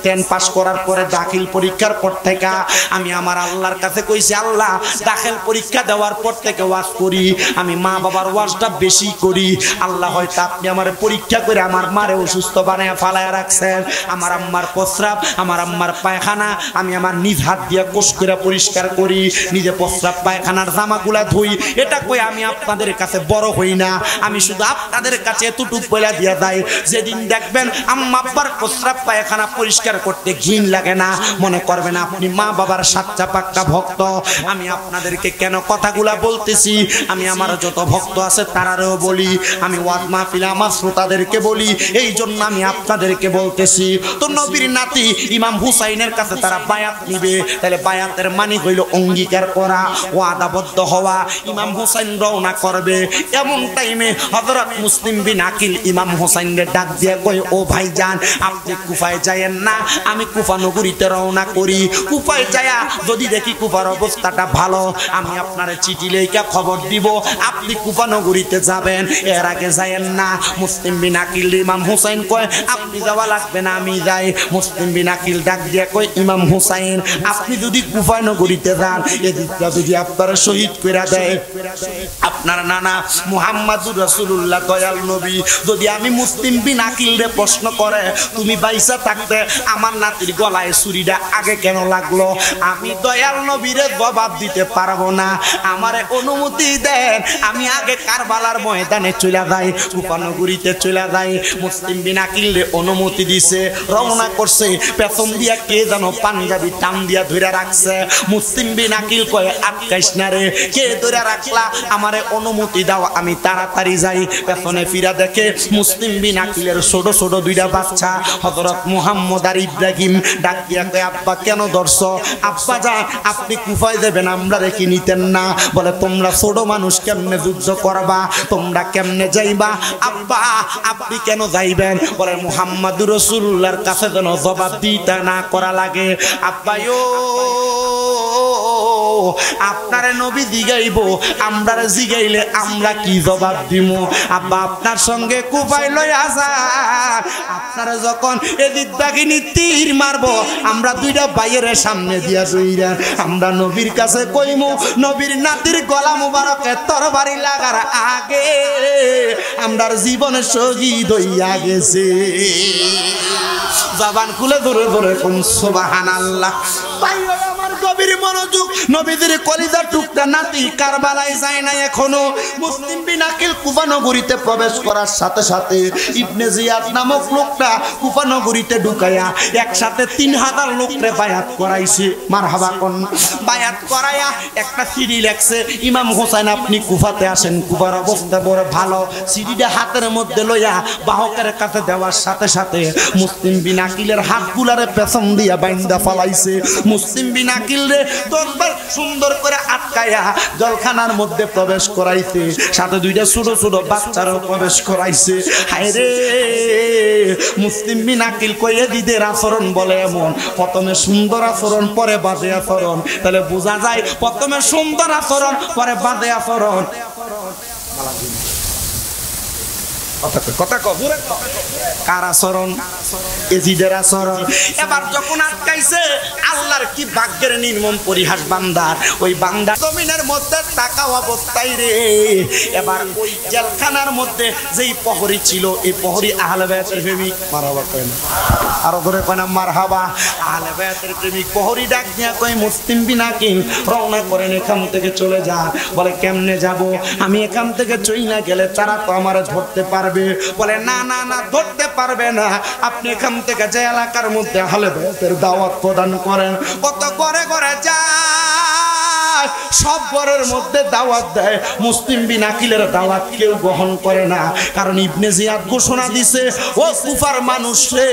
10 পাস করার পরে দাখিল পরীক্ষার পর থেকে আমি আমার আল্লাহর কাছে কইছি, আল্লাহ দাখিল পরীক্ষা দেওয়ার পর থেকে ওয়াজ করি, আমি মা বাবার ওয়াজটা বেশি করি। আল্লাহ হয়তো আপনি আমার পরীক্ষা করে আমার মারে অসুস্থ বানায় ফালায় রাখছেন। আমার আম্মার প্রস্রাব, আমার আম্মার পায়খানা আমি আমার নিজ হাত দিয়ে কোষ করে পরিষ্কার করি, নিজে প্রস্রাব পায়খানার জামাগুলা ধুই। এটা কই আমি আপনাদের কাছে বড় হই না, আমি শুধু আপনাদের কাছে এতটুক বলে দিয়ে যাই, যেদিন দেখবেন আম্মা আব্বার প্রস্রাব পায়খানা পরিষ্কার করতে ঘিন লাগে না, মনে করবেন আপনি মা বাবার সাচ্চা পাক্কা ভক্ত। আমি আপনাদেরকে কেন কথাগুলা বলতেছি, আমি আমার যত ভক্ত আছে তারারও বলি, আমি ওয়াজ মাহফিলে আমার শ্রোতাদেরকে বলি, এই জন্য আমি আপনাদেরকে বলতেছি। তো নবীর নাতি ইমাম হুসাইনের কাছে তারা বায়াত নিবে, তাহলে বায়াতের মানে হইল অঙ্গীকার করা, ওয়াদাবদ্ধ হওয়া। ইমাম হুসাইন রওনা করবে, এমন টাইমে হযরত মুসলিম বিন আকিল ইমাম হুসাইনের ডাক দিয়ে কই, ও ভাইজান আপনি কুফায় যায়েন না, আমি কুফা নগরীতে রওনা করি। কুফায় যায়া যদি দেখি কুফার অবস্থাটা ভালো, আমি আপনার চিঠি লেখা খবর দিব, আপনি কুফা নগরীতে যাবেন, এর আগে যায়েন না। মুসলিম বিন আকিল ইমাম হুসাইন কয়, আপনি যাওয়া লাগবে না, আমি যাই। মুসলিম বিন আকিল ডাক দিয়ে কয়, ইমাম হুসাইন আপনি যদি কুফা নগরীতে যান, এদিকটা যদি আপনারা শহীদ করে দেয় আপনার নানা মুহাম্মাদুর রাসূলুল্লাহ দয়াল নবী, যদি আমি মুসলিম বিন আকিল রে প্রশ্ন করে, তুমি বাইসা থাকতে আমার নাতির গলায় ছুরিটা আগে কেন লাগলো, আমি দয়াল নবীরে জবাব দিতে পারবো না, আমারে অনুমতি দেন, আমি আগে কারবালার ময়দানে চলে যাই, কুফা নগরীতে চলে যাই। মুসলিম বিন আকিল রে অনুমতি দিছে, রওনা করছে। পেছন দিয়া কে যেন পাঞ্জাবি টান দিয়া ধরে রাখছে। মুসলিম বিন আকিল কয়, আটকাইস না রে, কে ধরে রাখলা, আমারে অনুমতি দাও, আমি তাড়াতাড়ি যাই। পেছনে ফিরা দেখে মুসলিম বিন আকিলের ছোট ছোট দুইটা বাচ্চা হযরত মুহাম্মদ আর ইব্রাহিম। ডাক দিয়া কয়, আব্বা কেন ধরছ? আব্বা যান আপনি কুফায় যাবেন, আমরা রেখে নিতেন না। বলে, তোমরা ছোট মানুষ কেমনে যুদ্ধ করবা, তোমরা কেমনে যাইবা? আব্বা আপনি কেন যাইবেন? বলে, মুহাম্মাদুর রাসূলুল্লাহর কাছে যেন জবাব দিতে না করা লাগে। আব্বায়ো আপনারে নবী জিগাইবো, আমরারে জিগাইলে আমরা কি জবাব দিব? আব্বা আপনার সঙ্গে কুফায় লইয়া যান, আপনারা যখন এদিক বাগিনী তীর মারবো, আমরা দুইটা বাইয়ের সামনে দিয়া দইরা আমরা নবীর কাছে কইমু, নবীর নাতির গলা মুবারকে তরবারি লাগার আগে আমরার জীবনে শহীদ হইয়া গেছে। জবান খুলে ধরে ধরে কোন সুবহানাল্লাহ। ভাই আমার গভীর মনোযোগ, নবীদের কলিজার টুকরা নাতি কারবালায় যায় না এখনো। মুসলিম বিন আকিল কুফা নগরীতে প্রবেশ করার সাথে সাথে ইবনে জিয়াদ নামক লোকটা কুফা নগরীতে ঢুকায়া একসাথে 3000 লোকরে বায়াত করাইছে। মারহাবা কোন বায়াত করায়া একটা সিঁড়ি লেখছে, ইমাম হোসেন আপনি কুফাতে আসেন, কুফার অবস্থা বড় ভালো। সিঁড়িটা হাতের মধ্যে লইয়া বাহকের কাছে দেওয়ার সাথে সাথে মুসলিম বিন আকিলের হাতগুলারে পেছন দিয়া বাইন্দা ফালাইছে। মুসলিম বিন আকিল রে দরবার সুন্দর করে আটকায়া জলখানার মধ্যে প্রবেশ করাইছে, সাথে দুইটা ছোট ছোট বাচ্চারও প্রবেশ করাইছে। হায় রে, মুসলিম বিন আকিল কয়ে দিদের আচরণ বলে এমন, প্রথমে সুন্দর আচরণ পরে বাজে আচরণ। তাহলে বোঝা যায় প্রথমে সুন্দর আচরণ পরে বাজে আচরণ। কথা কবুরে কার আচরণ? এজিদের আচরণ। এবার যখন আটকাইছে, আল্লাহর কি ভাগ্যের নির্মম পরিহাস বান্দার। ওই বান্দা জমিনের মধ্যে টাকা অবস্থায় রে, এবার ওই জেলখানার মধ্যে যেই প্রহরী ছিল, এই প্রহরী আহলে বায়াতের প্রেমিক। মারহাবা কয় না, আরো ধরে কয় না মারহাবা। আহলে বায়াতের প্রেমিক প্রহরী ডাক দিয়া কয়, মুসলিম বিন আকিল রওনা করেন, এখান থেকে চলে যান। বলে, কেমনে যাব? আমি এখান থেকে চইলা গেলে তারা তো আমারে ধরতে পারবে। বলে, না না না, ধরতে পারবে না, আপনি এখান থেকে যে এলাকার মধ্যে আহলে বায়াতের দাওয়াত প্রদান করেন। কত করে করে যায়, সব ঘরের মধ্যে দাওয়াত দেয়, মুসলিম বিন আকিলের দাওয়াত কেউ গ্রহণ করে না। কারণ ইবনে জিয়াদ ঘোষণা দিছে, ও কুফার মানুষ রে,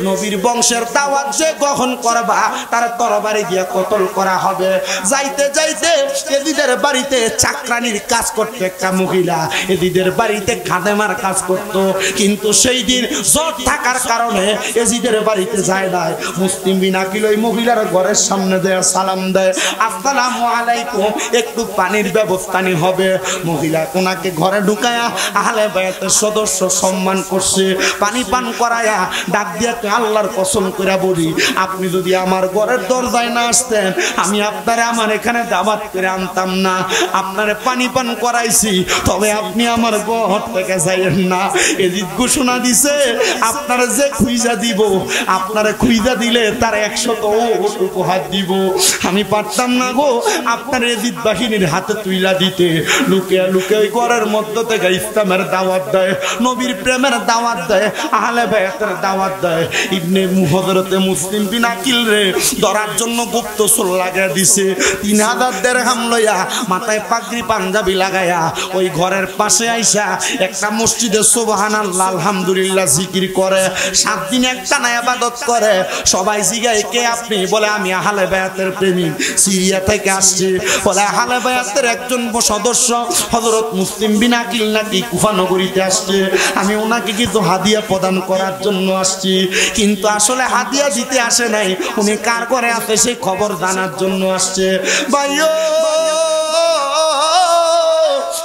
নবীর বংশের দাওয়াত যে গ্রহণ করবা তার তরবারি দিয়ে কতল করা হবে। যাইতে যাইতে এদিদের বাড়িতে চাকরানির কাজ করতে একটা মহিলা এদিদের বাড়িতে খাদেমার কাজ করত, কিন্তু সেই দিন জ্বর থাকার কারণে এজিদের বাড়িতে যায় নাই। মুসলিম বিন আকিল ওই মহিলার ঘরের সামনে দেয় সালাম দেয়, আসসালামু আসসালামু আলাইকুম, একটু পানির ব্যবস্থা নি হবে। মহিলা কোনাকে ঘরে ঢুকায়া আহলে বায়াতের সদস্য সম্মান করছে, পানি পান করায়া ডাক দিয়া আল্লাহর কসম করে বলি, আপনি যদি আমার ঘরের দরজায় না আসতেন আমি আপনারে আমার এখানে দাওয়াত করে আনতাম না। আপনারে পানি পান করাইছি, তবে আপনি আমার ঘর থেকে যাইয়েন না। এজিদ ঘোষণা দিছে, আপনারা যে খুইজা দিব, আপনারা খুইজা দিলে তার 100 ওট উপহার দিব। আমি পারতাম না গো আপনার এজিদ বাহিনীর হাতে তুইলা দিতে। লুকে লুকে ওই ঘরের মধ্য থেকে ইসলামের দাওয়াত দেয়, নবীর প্রেমের দাওয়াত দেয়, আহলে বায়াতের দাওয়াত দেয়। ইবনে হযরতে মুসলিম বিন আকিল রে ধরার জন্য গুপ্ত সোল লাগায় দিছে। 3000 দিরহাম লইয়া মাথায় পাগড়ি পাঞ্জাবি লাগায়া ওই ঘরের পাশে আইসা একটা মসজিদে সুবহানাল্লাহ আলহামদুলিল্লাহ জিকির করে, 7 দিন একটানা ইবাদত করে। সবাই জিগায় কে আপনি? বলে আমি আহলে বায়াতের প্রেমিক, সিরিয়া থেকে আসছি। বলে আহলে বায়াতের একজন সদস্য হযরত মুসলিম বিন আকিল নাকি কুফা নগরীতে আসছে, আমি ওনাকে কিছু হাদিয়া প্রদান করার জন্য আসছি। কিন্তু আসলে হাদিয়া দিতে আসে নাই, উনি কার ঘরে আছে সেই খবর জানার জন্য আসছে। ভাইও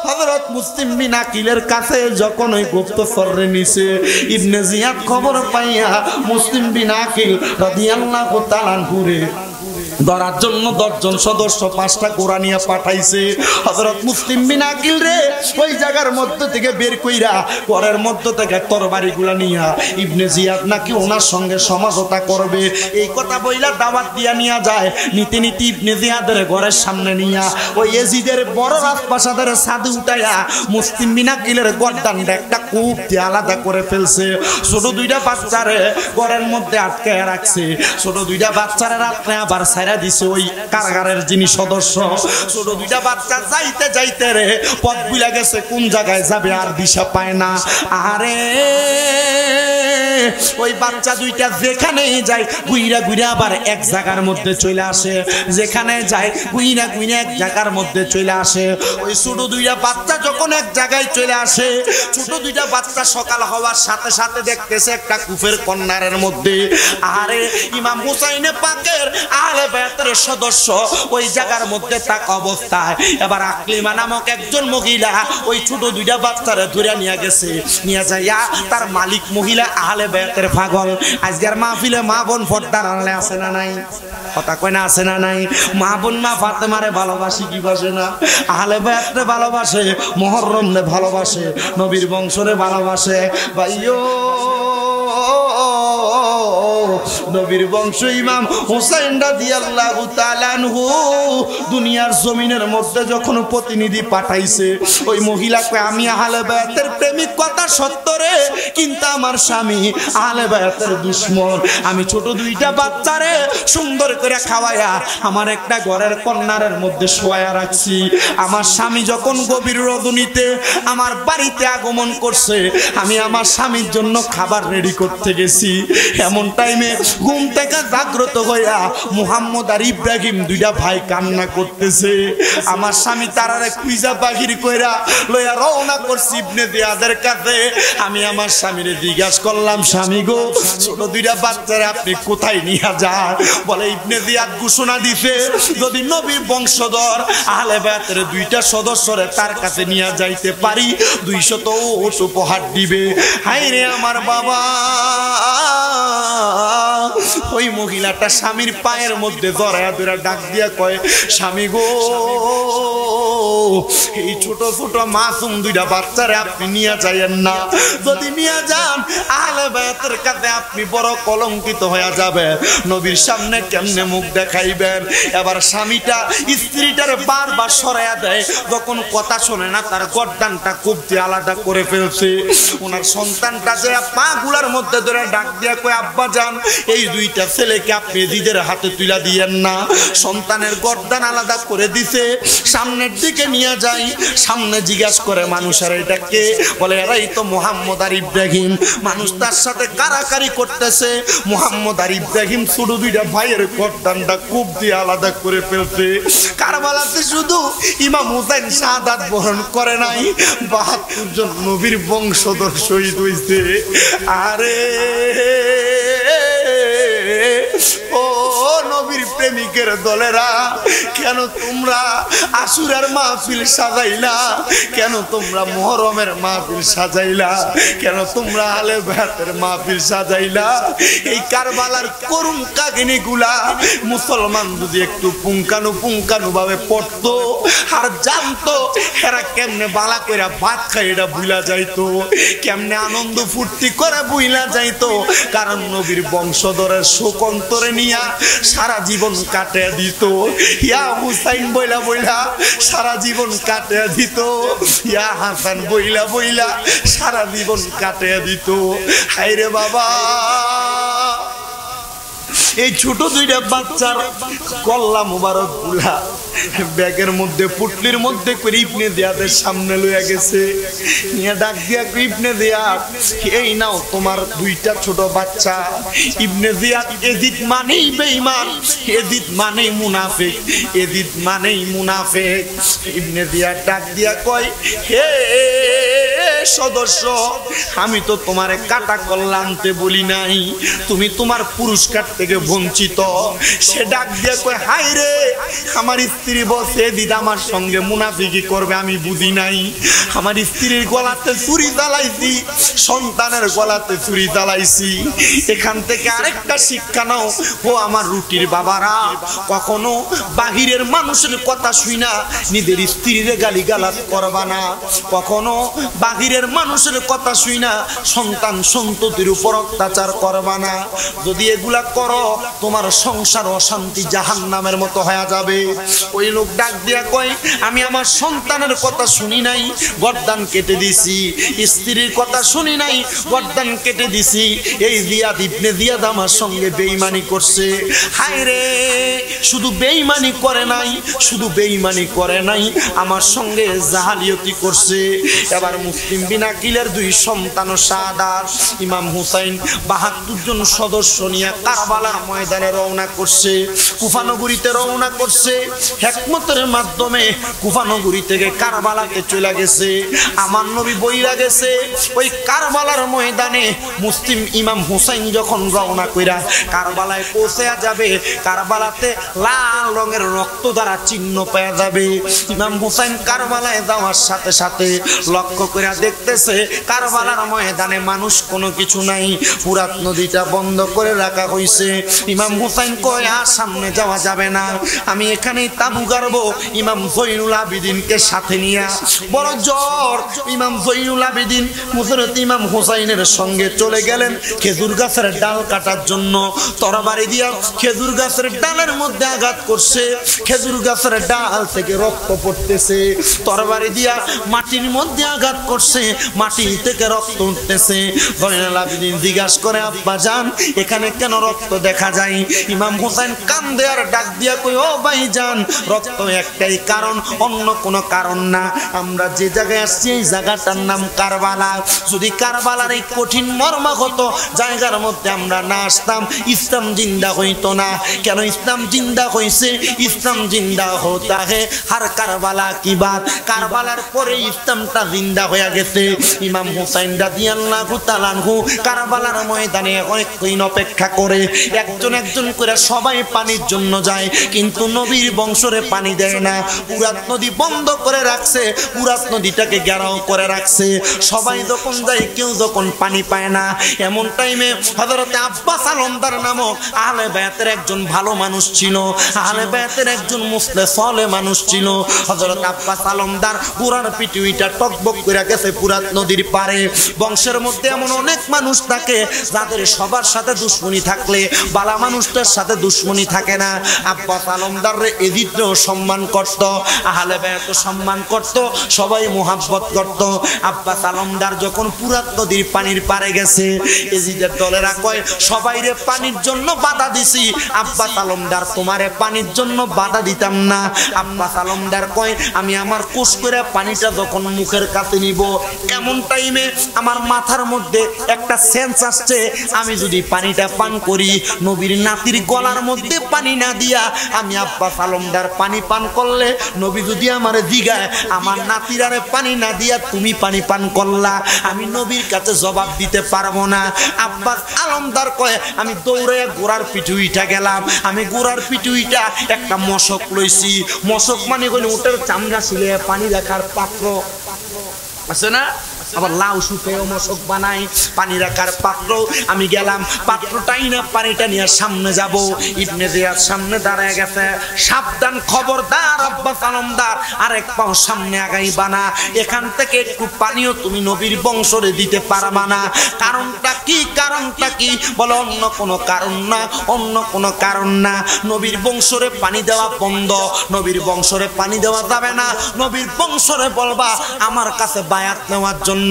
হযরত মুসলিম বিন আকিলের কাছে যখন ওই গুপ্তচররে নিছে, ইবনে জিয়াদ খবর পাইয়া মুসলিম বিন আকিল রাদিয়াল্লাহু তাআলা আনহু ধরার জন্য 10 জন সদস্য 5টা ঘোড়া নিয়ে পাঠাইছে। হযরত মুসলিম বিন আকিল রে ওই জায়গার মধ্যে থেকে বের কইরা ঘরের মধ্যে থেকে তরবারিগুলা নিয়া ইবনে জিয়াদ নাকি ওনার সঙ্গে সমঝোতা করবে এই কথা বইলা দাওয়াত দিয়া নিয়া যায়। নীতি নীতি ইবনে জিয়াদের ঘরের সামনে নিয়া ওই এজিদের বড় রাজপ্রাসাদের ছাদে উঠাইয়া মুসলিম বিন আকিলের গর্দানটা একটা কূপ দিয়ে আলাদা করে ফেলছে। ছোট 2টা বাচ্চারে ঘরের মধ্যে আটকায় রাখছে। ছোট 2টা বাচ্চারে রাত্রে আবার ছাইরা দিছে ওই কারাগারের যিনি সদস্য। ছোট 2টা বাচ্চা যাইতে যাইতে রে পথ ভুলে গেছে, কোন জায়গায় যাবে আর দিশা পায় না। আরে ওই বাচ্চা 2টা যেখানেই যায় গুইরা গুইরা আবার এক জায়গার মধ্যে চলে আসে, যেখানে যায় গুইরা গুইরা এক জায়গার মধ্যে চলে আসে। ওই ছোট 2টা বাচ্চা যখন এক জায়গায় চলে আসে, ছোট 2টা বাচ্চা সকাল হওয়ার সাথে সাথে দেখতেছে একটা কূপের কর্নারের মধ্যে আরে ইমাম হুসাইনে পাকের আহলে বায়াতের সদস্য ওই জায়গার মধ্যে থাকা অবস্থায় এবার আকলিমা নামক একজন মহিলা ওই ছোট 2টা বাচ্চারে ধরে নিয়ে গেছে। নিয়ে যাইয়া তার মালিক মহিলা আহলে বায়াতের পাগল। আজকের মাহফিলে মা বোন পর্দার আড়ালে আছে না নাই? কথা কয় না আছে না নাই? মা বোন মা ফাতেমারে ভালোবাসি কি বাসে না? আহলে বায়াতরে ভালোবাসে, মুহররমরে ভালোবাসে, নবীর বংশরে ভালোবাসে। ভাইও নবীর বংশ ইমাম হুসাইন রাদিয়াল্লাহু তাআলা আনহু দুনিয়ার জমিনের মধ্যে যখন প্রতিনিধি পাঠাইছে, ওই মহিলাকে আমি আহলে বায়াতের প্রেমিক কথা সত্য রে, কিন্তু আমার স্বামী আহলে বায়াতের দুশমন। আমি ছোট 2টা বাচ্চারে সুন্দর করে খাওয়ায়া আমার একটা ঘরের কর্নারের মধ্যে শোয়া রাখছি। আমার স্বামী যখন গভীর রজনীতে আমার বাড়িতে আগমন করছে, আমি আমার স্বামীর জন্য খাবার রেডি করতে গেছি। এমন টাইমে ঘুম থেকে জাগ্রত হইয়া মুহাম্মদ আর ইব্রাহিম 2টা ভাই কান্না করতেছে। আমার স্বামী তারারে খুঁজা বাহির কইরা লইয়া রওনা করছি ইবনে জিয়াদের কাছে। আমি আমার স্বামীরে জিজ্ঞাসা করলাম, স্বামী গো ছোট 2টা বাচ্চারা আপনি কোথায় নিয়ে যান? বলে ইবনে জিয়াদ ঘোষণা দিছে যদি নবীর বংশধর আহলে বায়াতের 2টা সদস্যরে তার কাছে নিয়ে যাইতে পারি 200 ওট উপহার দিবে। হায় রে আমার বাবা, ওই মহিলাটা স্বামীর পায়ের মধ্যে জড়ায়া ধরে ডাক দিয়া কয়, স্বামী গো এই ছোট ছোট মাসুম 2টা বাচ্চারে আপনি নিয়ে যাইয়েন না। যদি নিয়ে যান আহলে বায়াতের কাছে আপনি বড় কলঙ্কিত হয়ে যাবে, নবীর সামনে কেমনে মুখ দেখাইবেন? এবার স্বামীটা স্ত্রীটারে বারবার সরাইয়া দেয়, যখন কথা শোনে না তার গর্দানটা খুব আলাদা করে ফেলছে। ওনার সন্তানটা যে পা গুলার মধ্যে ধরে ডাক দিয়া কয়, আব্বা যান এই 2টা ছেলেকে আপনি দিদের হাতে তুলা দিয়েন না। সন্তানের গর্দান আলাদা করে দিছে, সামনের দিকে নিয়ে যাই। সামনে জিজ্ঞাসা করে মানুষের এটা কে? বলে এরাই তো মুহাম্মদ আর ইব্রাহিম। মানুষ তার সাথে কারাকারি করতেছে। মুহাম্মদ আর ইব্রাহিম ছোট 2টা ভাইয়ের গর্দানটা খুব দিয়ে আলাদা করে ফেলছে। কারবালাতে শুধু ইমাম হুসাইন শাহাদাত বরণ করে নাই, 72 জন নবীর বংশধর শহীদ হইছে। আরে ও নবীর প্রেমিকের দলেরা, কেন তোমরা আশুরার মাহফিল সাজাইলা? কেন তোমরা মুহররমের মাহফিল সাজাইলা? কেন তোমরা আহলে বায়াতের মাহফিল সাজাইলা? এই কারবালার করুণ কাহিনীগুলা মুসলমান যদি একটু পুঙ্খানু ভাবে পড়তো আর জানতো এরা কেমনে বালা কইরা ভাত খাই এটা ভুলা যাইতো, কেমনে আনন্দ ফুর্তি করে ভুলা যাইতো। কারণ নবীর বংশধরের শোক অন্তরে নিয়া সারা জীবন কাটিয়ে দিত। ইয়া হুসাইন বইলা বইলা সারা জীবন কাটিয়ে দিত, ইয়া হাসান বইলা বইলা সারা জীবন কাটিয়ে দিত। হায়রে বাবা, এই ছোট দুইটা বাচ্চার কল্লা মুবারক গুলা ব্যাগের মধ্যে পুটলির মধ্যে করে ইবনে জিয়াদের সামনে লইয়া গেছে। নিয়ে ডাক দিয়া ইবনে জিয়াদ, এই নাও তোমার দুইটা ছোট বাচ্চা। ইবনে জিয়াদ এজিদ মানেই বেঈমান, এজিদ মানেই মুনাফিক, এজিদ মানেই মুনাফিক। ইবনে জিয়াদ ডাক দিয়া কয়, হে সদস্য, আমি তো তোমারে কাটা কল্লা আনতে বলি নাই, তুমি তোমার পুরস্কার থেকে বঞ্চিত। সে ডাক দিয়ে কয়, হাই রে, আমার স্ত্রী বসে দিদা আমার সঙ্গে মুনাফিকি করবে আমি বুঝি নাই। আমার স্ত্রীর গলাতে ছুরি জ্বালাইছি, সন্তানের গলাতে ছুরি জ্বালাইছি। এখান থেকে আরেকটা শিক্ষা নাও, ও আমার রুটির বাবারা, কখনো বাহিরের মানুষের কথা শুই না নিজের স্ত্রীর গালিগালাজ করবা না। কখনো বাহিরের মানুষের কথা শুই না সন্তান সন্ততির উপর অত্যাচার করবা না। যদি এগুলা করো তোমার সংসার অশান্তি জাহান্নামের মতো হয়ে যাবে। ওই লোক ডাক দিয়া কয়, আমি আমার সন্তানের কথা শুনি নাই, গর্দান কেটে দিছি। স্ত্রীর কথা শুনি নাই, গর্দান কেটে দিছি। এই জিয়াদ ইবনে জিয়াদ আমার সঙ্গে বেঈমানি করছে। হায় রে, শুধু বেঈমানি করে নাই, শুধু বেঈমানি করে নাই, আমার সঙ্গে জাহালিয়তি করছে। এবার মুসলিম বিন আকিলের দুই সন্তান শাহাদাত ইমাম হুসাইন ৭২ জন সদস্য নিয়ে কারবালার ময়দানে রওনা করছে, কুফা নগরীতে রওনা করছে। হিকমতের মাধ্যমে কুফা নগরী থেকে কারবালাতে চলে গেছে। আমার নবী বইরা গেছে ওই কারবালার ময়দানে মুসলিম ইমাম হুসাইন যখন রওনা কইরা কারবালায় পৌঁছে যাবে, কারবালাতে লাল রঙের রক্ত দ্বারা চিহ্ন পাওয়া যাবে। ইমাম হুসাইন কারবালায় যাওয়ার সাথে সাথে লক্ষ্য করে দেখতেছে কারবালার ময়দানে মানুষ কোনো কিছু নাই, ফুরাত নদীটা বন্ধ করে রাখা হয়েছে। ইমাম হুসাইন কয়, আর সামনে যাওয়া যাবে না, আমি এখানেই তাবু গাড়বো। ইমাম জয়নুল আবেদিনকে সাথে নিয়ে বড় জ্বর ইমাম জয়নুল আবেদিন হযরত ইমাম হুসাইনের সঙ্গে চলে গেলেন খেজুর গাছের ডাল কাটার জন্য। তরবারি দিয়া খেজুর গাছের ডালের মধ্যে আঘাত করছে, খেজুর গাছের ডাল থেকে রক্ত পড়তেছে। তরবারি দিয়া মাটির মধ্যে আঘাত করছে, মাটি থেকে রক্ত উঠতেছে। জয়নুল আবেদিন জিজ্ঞাসা করে, আব্বা জান, এখানে কেন রক্ত দেখা যায়? ইমাম হুসাইন কান্দে আর ডাক দিয়া কই, ও ভাইজান, রক্ত একটাই কারণ, অন্য কোনো কারণ না। আমরা যে জায়গায় আসছি এই জায়গাটার নাম কারবালা। যদি কারবালার এই কঠিন মর্মাহত জায়গার মধ্যে আমরা না আসতাম, ইসলাম জিন্দা হইতো না। কেন ইসলাম জিন্দা হইছে? ইসলাম জিন্দা হতা হে হার কারবালা কি বাত, কারবালার পরে ইসলামটা জিন্দা হয়ে গেছে। ইমাম হুসাইন রাদিয়াল্লাহু তাআলা আনহু কারবালার ময়দানে অনেকক্ষণ অপেক্ষা করে, একজন একজন করে সবাই পানির জন্য যায়, কিন্তু নবীর বংশরে পানি দেয় না। ফুরাত নদী বন্ধ করে রাখছে, ফুরাত নদীটাকে ঘেরাও করে রাখছে। সবাই যখন যায়, কেউ যখন পানি পায় না, এমন টাইমে হযরতে আব্বাস আলমদার নামক আহলে বায়াতের একজন ভালো মানুষ ছিল, আহলে বায়াতের একজন মুসলিম সালেহ মানুষ ছিল। হযরত আব্বাস আলমদার পুরার পৃথিবীটা টকবক করে গেছে ফুরাত নদীর পারে। বংশের মধ্যে এমন অনেক মানুষ থাকে যাদের সবার সাথে দুশ্মনী থাকলে বালা মানুষটার সাথে দুশ্মনী থাকে না। আব্বাস আলমদার এজিদও সম্মান করত, আহলে বায়াত সম্মান করত, সবাই মুহাব্বত করত। আব্বাস আলমদার যখন ফুরাত নদীর পানির পারে গেছে, এজিদের দলেরা কয়, সবাই রে পানির জন্য বাধা দিছি, আব্বাস আলমদার তোমারে পানির জন্য বাধা দিতাম না। আব্বাস আলমদার কয়, আমি আমার কোষ করে পানিটা যখন মুখের কাছে নিব, এমন টাইমে আমার মাথার মধ্যে একটা সেন্স আসছে, আমি যদি পানিটা পান করি, নবীর নাতির গলার মধ্যে পানি না দিয়া আমি আব্বাস আলমদার পানি পান করলে নবী যদি আমারে জিগায় আমার নাতিরারে পানি না দিয়া তুমি পানি পান করলা, আমি নবীর কাছে জবাব দিতে পারবো না। আব্বাস আলমদার কয় আমি দৌড়ে গোড়ার পিঠে উঠা গেলাম। আমি গোড়ার পিঠে উঠা একটা মশক লইছি। মশক মানে কইলে উটের চামড়া ছিলে পানি রাখার পাত্র আছে না, আবার লাউ শুকেও মশক বানাই, পানি রাখার পাত্র। আমি গেলাম, পাত্রটাই না পানিটা নিয়ে সামনে যাব। ইবনে জিয়াদ সামনে দাঁড়ায় গেছে, সাবধান, খবরদার আব্বাস আলমদার আরেক পাও সামনে আগাইবা না, এখান থেকে একটু পানিও তুমি নবীর বংশরে দিতে পারবা না। কারণটা কি? কারণটা কি? বলে অন্য কোনো কারণ না, অন্য কোনো কারণ না। নবীর বংশরে পানি দেওয়া বন্ধ, নবীর বংশরে পানি দেওয়া যাবে না। নবীর বংশরে বলবা আমার কাছে বায়াত নেওয়ার জন্য।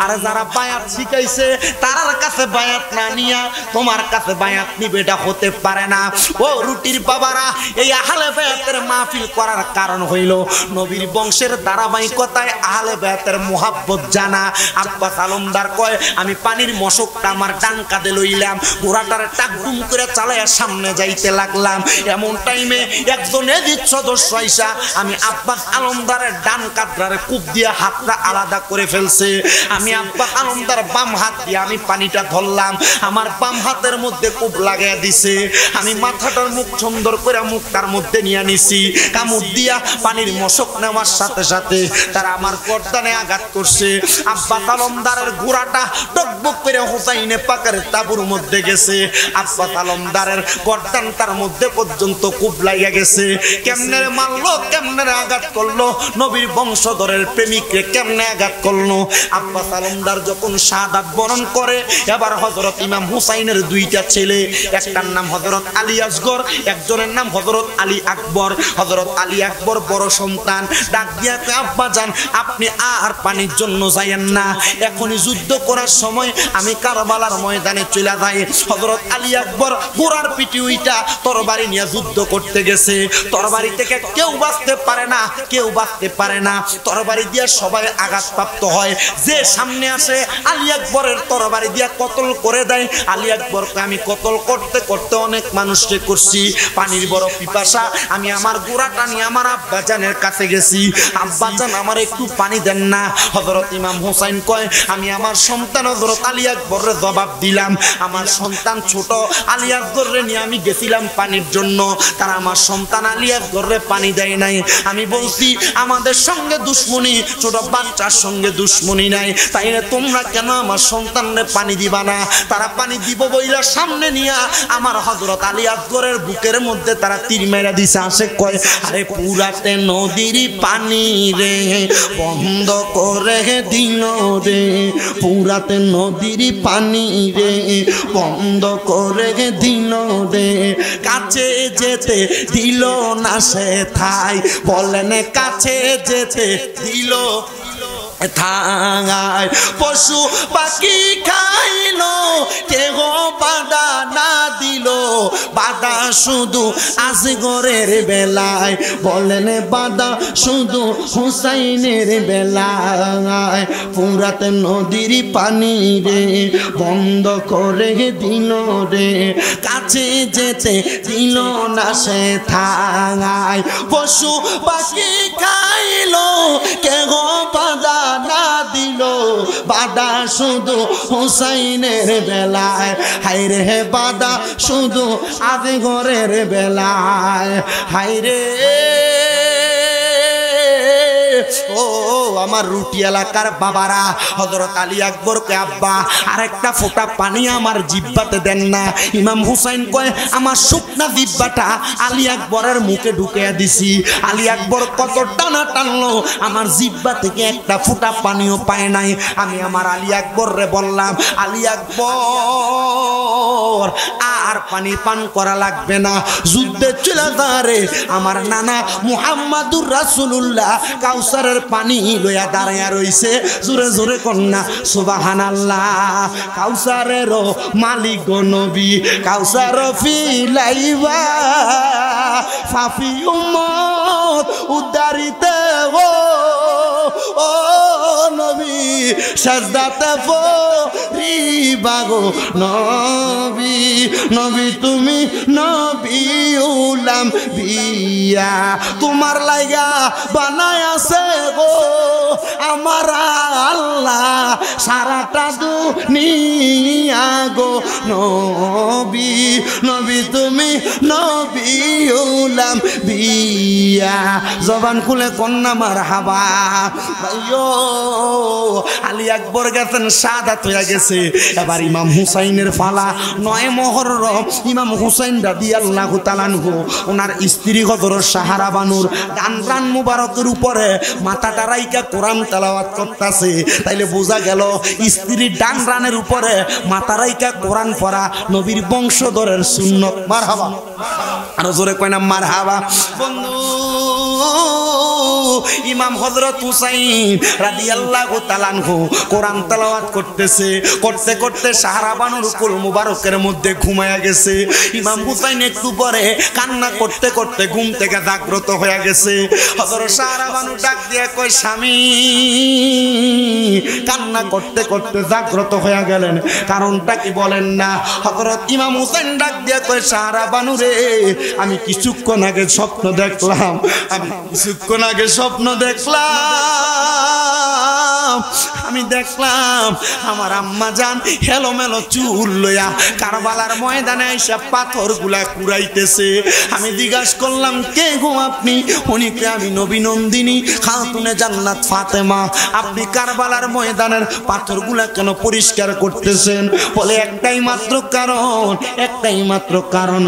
আর যারা বায়াত শিখাইছে তার কাছে বায়াত না নিয়া তোমার কাছে বায়াত নিবে, এটা হতে পারে না। ও রুটির বাবারা, এই আহলে বায়াতের মাহফিল করার কারণ হইল নবীর বংশের ধারাবাহিকতায় আহলে বায়াতের মুহাব্বত জানা। আব্বাস আলমদার কয় আমি পানির মশকটা আমার ডান কাঁধে লইলাম, ঘোড়াটার টাকডুম করে চালাইয়া সামনে যাইতে লাগলাম। এমন টাইমে একজন এদিক সদস্য আইসা আমি আব্বাস আলমদারের ডান কাঁধটারে কূপ দিয়ে হাতটা আলাদা করে ফেলছে। আমি আব্বাস আলমদার বাম হাত দিয়ে আমি পানিটা ধরলাম, আমার বাম হাতের মধ্যে কূপ লাগাইয়া দিছে। আমি মাথাটার মুখ সুন্দর করে মুখটার মধ্যে নিয়ে নিছি, কামড় দিয়া পানির মশক নেওয়ার সাথে সাথে তারা আমার গর্দানে আঘাত করছে। আব্বাস আলমদারের ঘোড়াটা টকবক করে হোসাইনে পাকের তাঁবুর মধ্যে গেছে। আব্বাস আলমদারের গর্দানটার মধ্যে পর্যন্ত কূপ লাগিয়া গেছে। কেমনে মারলো, কেমনে আঘাত করলো, নবীর বংশধরের প্রেমিককে কেমনে আঘাত করলো। আব্বাস আলমদার যখন শাহাদাত বরণ করে, এবার হযরত ইমাম হুসাইনের দুইটা ছেলে, একটার নাম হযরত আলী আসগর, একজনের নাম হযরত আলী আকবর। হযরত আলী আকবর বড় সন্তান, ডাক দিয়া কয় আব্বা জান আপনি আর পানির জন্য যাইয়েন না, এখনই যুদ্ধ করার সময়, আমি কারবালার ময়দানে চলে যাই। হযরত আলী আকবর ঘোড়ার পিঠে উইটা তরবারি নিয়ে যুদ্ধ করতে গেছে। তরবারি থেকে কেউ বাঁচতে পারে না, কেউ বাঁচতে পারে না, তরবারি দিয়া সবাই আঘাতপ্রাপ্ত হয়। যে সামনে আসে আলী আকবরের তরবারি দিয়া কতল করে দেয়। আলী আকবরকে আমি কতল করতে করতে অনেক মানুষকে করছি, পানির বড় পিপাসা। আমি আমার ঘোড়াটা নিয়ে আমার আব্বাজানের কাছে গেছি, আব্বাজান আমার একটু পানি দেন না। হযরত ইমাম হুসাইন কয় আমি আমার সন্তান হযরত আলী আকবরের জবাব দিলাম, আমার সন্তান ছোট আলী আকবরের নিয়ে আমি গেছিলাম পানির জন্য, তারা আমার সন্তান আলী আকবরের পানি দেয় নাই। আমি বলছি আমাদের সঙ্গে দুশ্মনী, ছোট বাচ্চার সঙ্গে দুশ্মনী নাই, তাই না তোমরা কেন আমার সন্তানরে পানি দিবা না? তারা পানি দিব বইলা সামনে নিয়া আমার হযরত আলী আকবরের বুকের মধ্যে তারা তীর মেরা দিছে। আসে কয় আরে পুরাতে নদীর পানি রে বন্ধ করে দিল রে, পুরাতে নদীর পানি রে বন্ধ করে দিল রে, কাছে যেতে দিল না সে ঠাই, বলেন কাছে যেতে দিল থাঙায়, পশু পাখি খাইলো কেহ বাধা না দিল, বাধা শুধু আসগরের বেলায়, বলেন বাধা শুধু হুসাইনের বেলায়, পুরাতে নদীর পানি রে বন্ধ করে দিল রে, কাছে যেতে দিল না সে থাঙায়, পশু পাখি খাইলো কেহ বাধা না দিল, বাধা শুধু হুসাইনের বেলায়, হায়রে বাধা শুধু আসগরের বেলায়, হায়রে ও আমার রুটি এলাকার বাবারা। হযরত আলী আকবর কয় আব্বা আরেকটা ফোঁটা পানি আমার জিহ্বাতে দেন না। ইমাম হুসাইন কয় আমার শুকনা জিহ্বাটা আলী আকবরের মুখে ঢুকিয়ে দিছি। আলী আকবর কত টানা টানলো, আমার জিহ্বা থেকে একটা ফোঁটা পানিও পায় নাই। আমি আমার আলী আকবর রে বললাম আলী আকবর আর পানি পান করা লাগবে না, যুদ্ধে চলে যারে আমার নানা মুহাম্মাদুর রাসূলুল্লাহ কাউসারের পানি লইয়া দাঁড়াইয়া রইছে। জোরে জোরে কন্যা সুবহানাল্লাহ। কাউসারের মালিক নবী, কাউসার ফিলাইবা ফাফি উম্মত উদ্ধারিতে ও নবী সাজদাতে পড়িবা গো নবী নবী তুমি নবী উলাম বিয়া তোমার লাগা বানায় আছে গো আমার আল্লাহ সারাটা দুনিয়া গো নবী নবী তুমি নবী উলাম বিয়া জবান খুলে কন্যা মারহাবা ভাইও আলী আকবর গেছেন শাহাদাত হয়ে গেছে এবার ইমাম হুসাইনের ফালা 9 মুহররম ইমাম হুসাইন রাদিয়াল্লাহু তাআলা আনহু ওনার স্ত্রী হযরত সাহারা বানুর ডান মুবারকের উপরে মাথাটা রাইকা কোরআন তেলাওয়াত করতেছে তাইলে বোঝা গেল স্ত্রীর ডান রানের উপরে মাথা রাইকা কোরআন পড়া নবীর বংশধরের সুন্নত মারহাবা আর জোরে কয় না মারহাবা বন্ধু ইমাম হযরত হুসাইন রাদিয়াল্লাহু তাআলা আনহু কোরআন তেলাওয়াত করতেছে করতে করতে সাহারা বানুর কুল মুবারকের মধ্যে ঘুমায়া গেছে ইমাম হুসাইন একটু পরে কান্না করতে করতে ঘুম থেকে জাগ্রত হয়ে গেছে হযরত সাহারা বানু ডাক দিয়ে কয় স্বামী কান্না করতে করতে জাগ্রত হয়ে গেলেন কারণটা কি বলেন না হযরত ইমাম হুসাইন ডাক দিয়ে কয় সাহারা বানু রে আমি কিছুক্ষণ আগে স্বপ্ন দেখলাম আমি দেখলাম আমার আম্মা জান হেলোমেলো চুল লইয়া কারবালার ময়দানে এসে পাথরগুলা কুড়াইতেছে আমি জিজ্ঞাসা করলাম কে গো আপনি উনিকে আমি নবী নন্দিনী খাতুনে জান্নাত ফাতেমা আপনি কারবালার ময়দানের পাথরগুলা কেন পরিষ্কার করতেছেন বলে একটাই মাত্র কারণ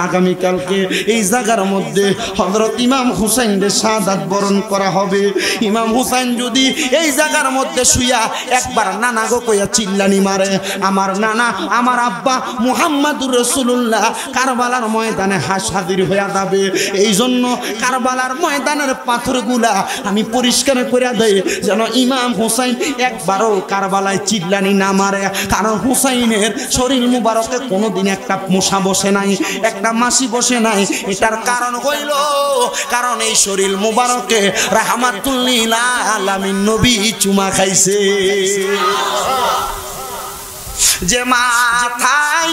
আগামীকালকে এই জায়গার মধ্যে হযরত ইমাম হুসাইনের শাহাদাত বরণ করা হবে ইমাম হুসাইন যদি এই জায়গার মধ্যে শুইয়া একবার নানা গো কইয়া চিল্লানি মারে আমার নানা আমার আব্বা মুহাম্মাদুর রাসূলুল্লাহ কারবালার ময়দানে হাজির হয়ে যাবে এই জন্য কারবালার ময়দানের পাথরগুলা আমি পরিষ্কার করে দেই যেন ইমাম হুসাইন একবারও কারবালায় চিল্লানি না মারে কারণ হুসাইনের শরীর মুবারকে কোনোদিন একটা মশা বসে নাই একটা মাছি বসে নাই এটার কারণ হইল কারণ এই শরীর মুবারকে রাহমাতুল লিল আলামিন নবী চুমা খাইছে যে মাথায়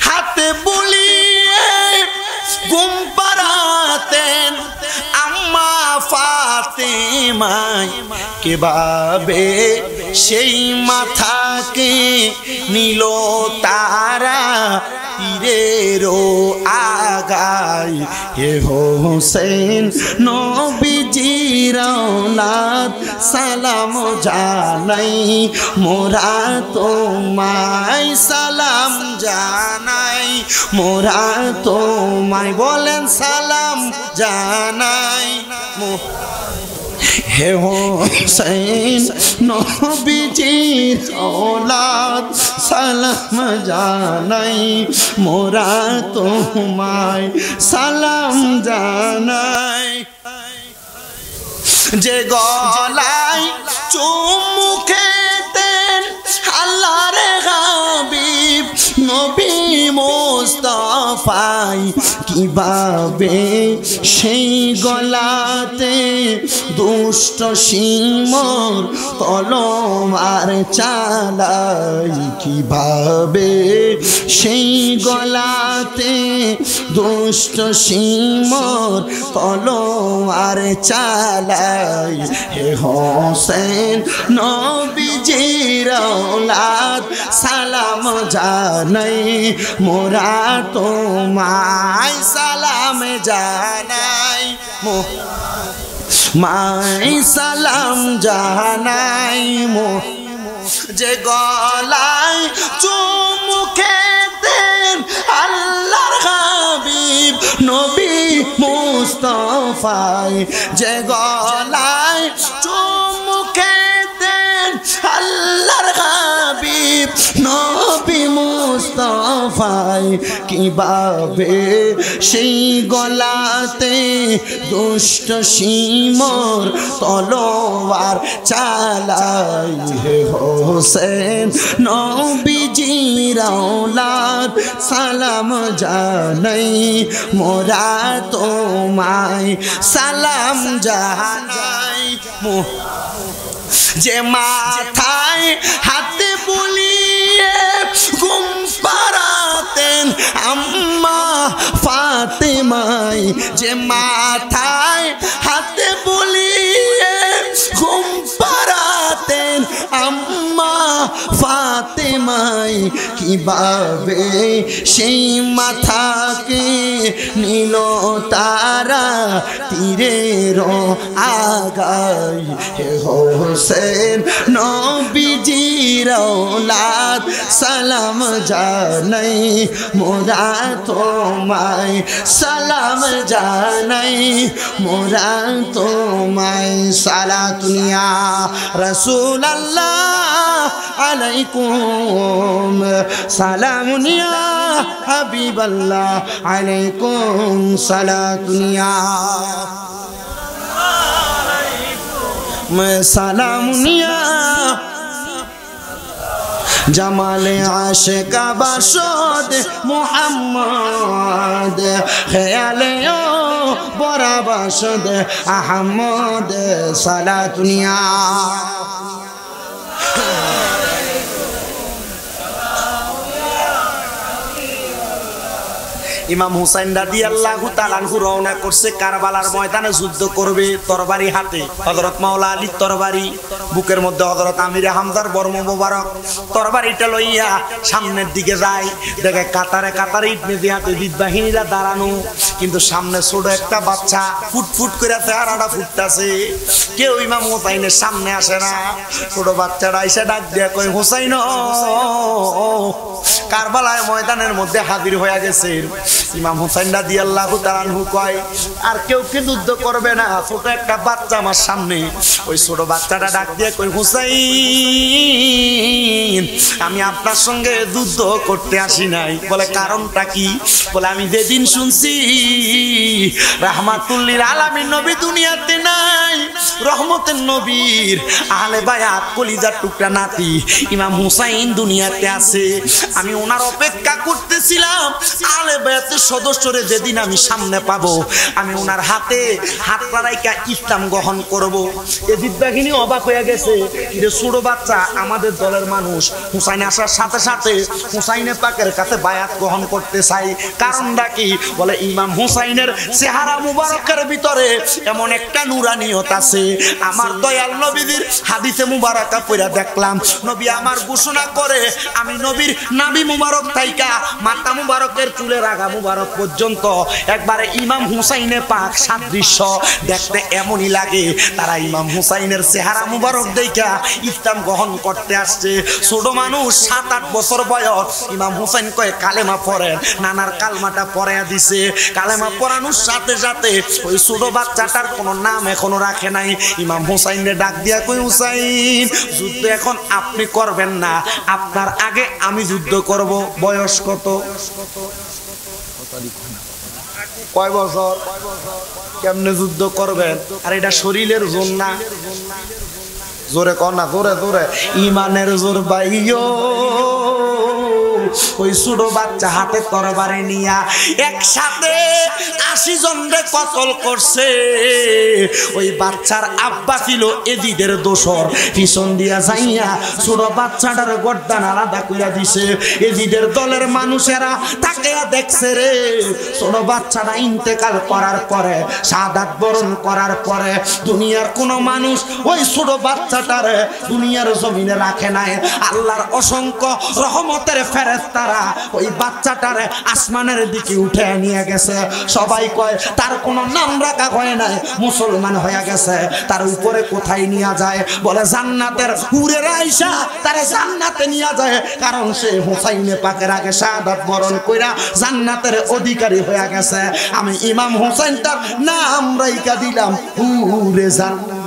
হাতে বুলিয়ে ঘুম পাড়াতেন আম্মা ফাতেমায় কিভাবে সেই মাথাকে নিল তারা তীরেরও আগায় হে হোসেন নবীজির আওলাদ সালাম জানাই মোরা তোমায় সালাম জানাই মোরা তোমায় বলেন সালাম জানাই হে হোসেন নবীজির আওলাদ সালাম জানাই মোরা তোমায় সালাম জানাই যে গলায় চুমু খেতেন আল্লাহর হাবিব নবী মুস্তাফাই কিভাবে সেই গলাতে দুষ্ট সিংহর তলোয়ার চালাই কিভাবে সেই গলাতে দুষ্ট সিংহর তলোয়ার চালাই হে হোসেন নবীজির আওলাদ সালাম জানাই মোরা তোমায় সালাম জানাই মাই সালাম জানাই যে গলায় চুমু খেতেন আল্লাহর হাবিব নবী মুস্তাফায় যে গলায় চুমু খেতেন আল্লাহর হাবিব নবী মুস্তাফায় কিভাবে সেই গলাতে দুষ্ট সিমর তলোয়ার চালাই হে হোসেন নবীজির আওলাদ সালাম জানাই মোরা তোমায় সালাম জানাই যে মাথায় হাতে বুলিয়ে ঘুম পাড়াতেন আম্মা ফাতেমাই, যে মাথায় হাতে বুলিয়ে ঘুম পাড়াতেন আম্মা ফাতেমাই, কিভাবে সেই মাথাকে নিল তারা তীরের আগায়। হে হোসেন নবীজির औलाद সালাম জানাই মোরা তোমায়, সালাম জানাই মোরা তোমায়। সালাতুনিয়া রাসূলুল্লাহ আলাইকুম, সালামুনিয়া হাবিবাল্লাহ আলাইকুম, সালাতুনিয়া সালামুনিয়া জামালে আশিকা বাসদ মুহাম্মদ, খেয়ালে বরা বাসদ আহমদ, সালাতুনিয়া ইমাম হুসাইন রাদিয়াল্লাহু তাআলা আনহু রওনা করছে কারবালার ময়দানে যুদ্ধ করবে তরবারি হাতে। হযরত মাওলা আলীর তরবারি বুকের মধ্যে, হযরত আমির হামজার বর্ম মোবারক তরবারিটা লইয়া সামনের দিকে যায়, দেখে কাতারে কাতারে ইবনে জিয়াদ বাহিনীরা দাঁড়ানো, কিন্তু সামনে ছোট একটা বাচ্চা ফুটফুট করে চেহারাটা ফুটতাছে। কেউ ইমাম হুসাইনের সামনে আসে না। ছোট বাচ্চাটা এসে ডাক দিয়ে কয়, হুসাইন কারবালার ময়দানের মধ্যে হাজির হয়ে গেছে। ইমাম হুসাইন রাদিয়াল্লাহু তাআলা আনহু কয়, আর কেউ কি যুদ্ধ করবে না? ছোট একটা বাচ্চা আমার সামনে। ওই ছোট বাচ্চাটা ডাক দিয়ে কই, হুসাইন আমি আপনার সঙ্গে যুদ্ধ করতে আসি নাই। বলে কারণটা কি? বলে আমি যেদিন শুনছি রাহমাতুল লিল আলামিন নবী দুনিয়াতে নাই, রহমতের নবীর আহলে বায়াত কলিজার টুকরা নাতি ইমাম হুসাইন দুনিয়াতে আছে, আমি ওনার অপেক্ষা করতেছিলাম। আহলে বায়াতের সদস্যরে যেদিন আমি সামনে পাবো, আমি ওনার হাতে হাত রাইখা ইসলাম গ্রহণ করব। এজিদ বাহিনী অবাক হয়ে গেছে, যে ছোট বাচ্চা আমাদের দলের মানুষ হুসাইন আসার সাথে সাথে হুসাইনের পাকের কাছে বায়াত গ্রহণ করতে চাই। কারণটা কি? বলে ইমাম হুসাইনের চেহারা মুবারকের ভিতরে এমন একটা নুরানিয়ত আছে, আমার দয়াল নবীর হাদিসে মুবারকা পড়া দেখলাম। নবী আমার ঘোষণা করে, আমি নবীর নাভি মুবারক থাইকা মাথা মুবারকের চুলের আগা মুবারক পর্যন্ত একবারে ইমাম হুসাইনের পাক সাদৃশ্য দেখতে এমনই লাগে। তারা ইমাম হুসাইনের চেহারা মুবারক দেখা ইসলাম গ্রহণ করতে আসছে। ছোট মানুষ 7-8 বছর বয়স। ইমাম হুসাইন কয়ে কালেমা পড়েন, নানার কালমাটা পড়াইয়া দিছে। কালেমা পড়ানোর সাথে সাথে ওই ছোট বাচ্চাটার কোনো নাম এখনো রাখে নাই। ইমাম হুসাইনের ডাক দিয়া কই, হুসাইন যুদ্ধ এখন আপনি করবেন না, আপনার আগে আমি যুদ্ধ করব। বয়স কত? কয় বছর? কেমনে যুদ্ধ করবেন? আর এটা শরীরের জোর না, জোরে কর না, জোরে জোরে ইমানের জোর বাইও। ওই ছোট বাচ্চা হাতে তরবারি নিয়া একসাথে 80 জনরে কতল করছে। ওই বাচ্চার আব্বা ছিল এজিদের দোসর, পিছন দিয়া যাইয়া ছোট বাচ্চাটার গর্দান আলাদা কইরা দিছে। এজিদের দলের মানুষেরা তাকে দেখছে রে। ছোট বাচ্চাটা ইন্তেকাল করার পরে, শাহাদাত বরণ করার পরে দুনিয়ার কোনো মানুষ ওই ছোট বাচ্চাটারে দুনিয়ার জমিনে রাখে নাই। আল্লাহর অসংখ্য রহমতের ফেরেশতারা ওই বাচ্চাটারে আসমানের দিকে উঠে নিয়ে গেছে। সবাই কয় তার কোনো নাম রাখা হয় নাই, মুসলমান হয়ে গেছে। তার উপরে কোথায় নিয়ে যায়? বলে জান্নাতের হুরের আয়েশা তারে জান্নাতে নিয়ে যায়, কারণ সে হুসাইনে পাকের আগে শাহাদাত বরণ কইরা জান্নাতের অধিকারী হয়ে গেছে। আমি ইমাম হুসাইন তার নাম রাইখা দিলাম হুরে জান্নাত।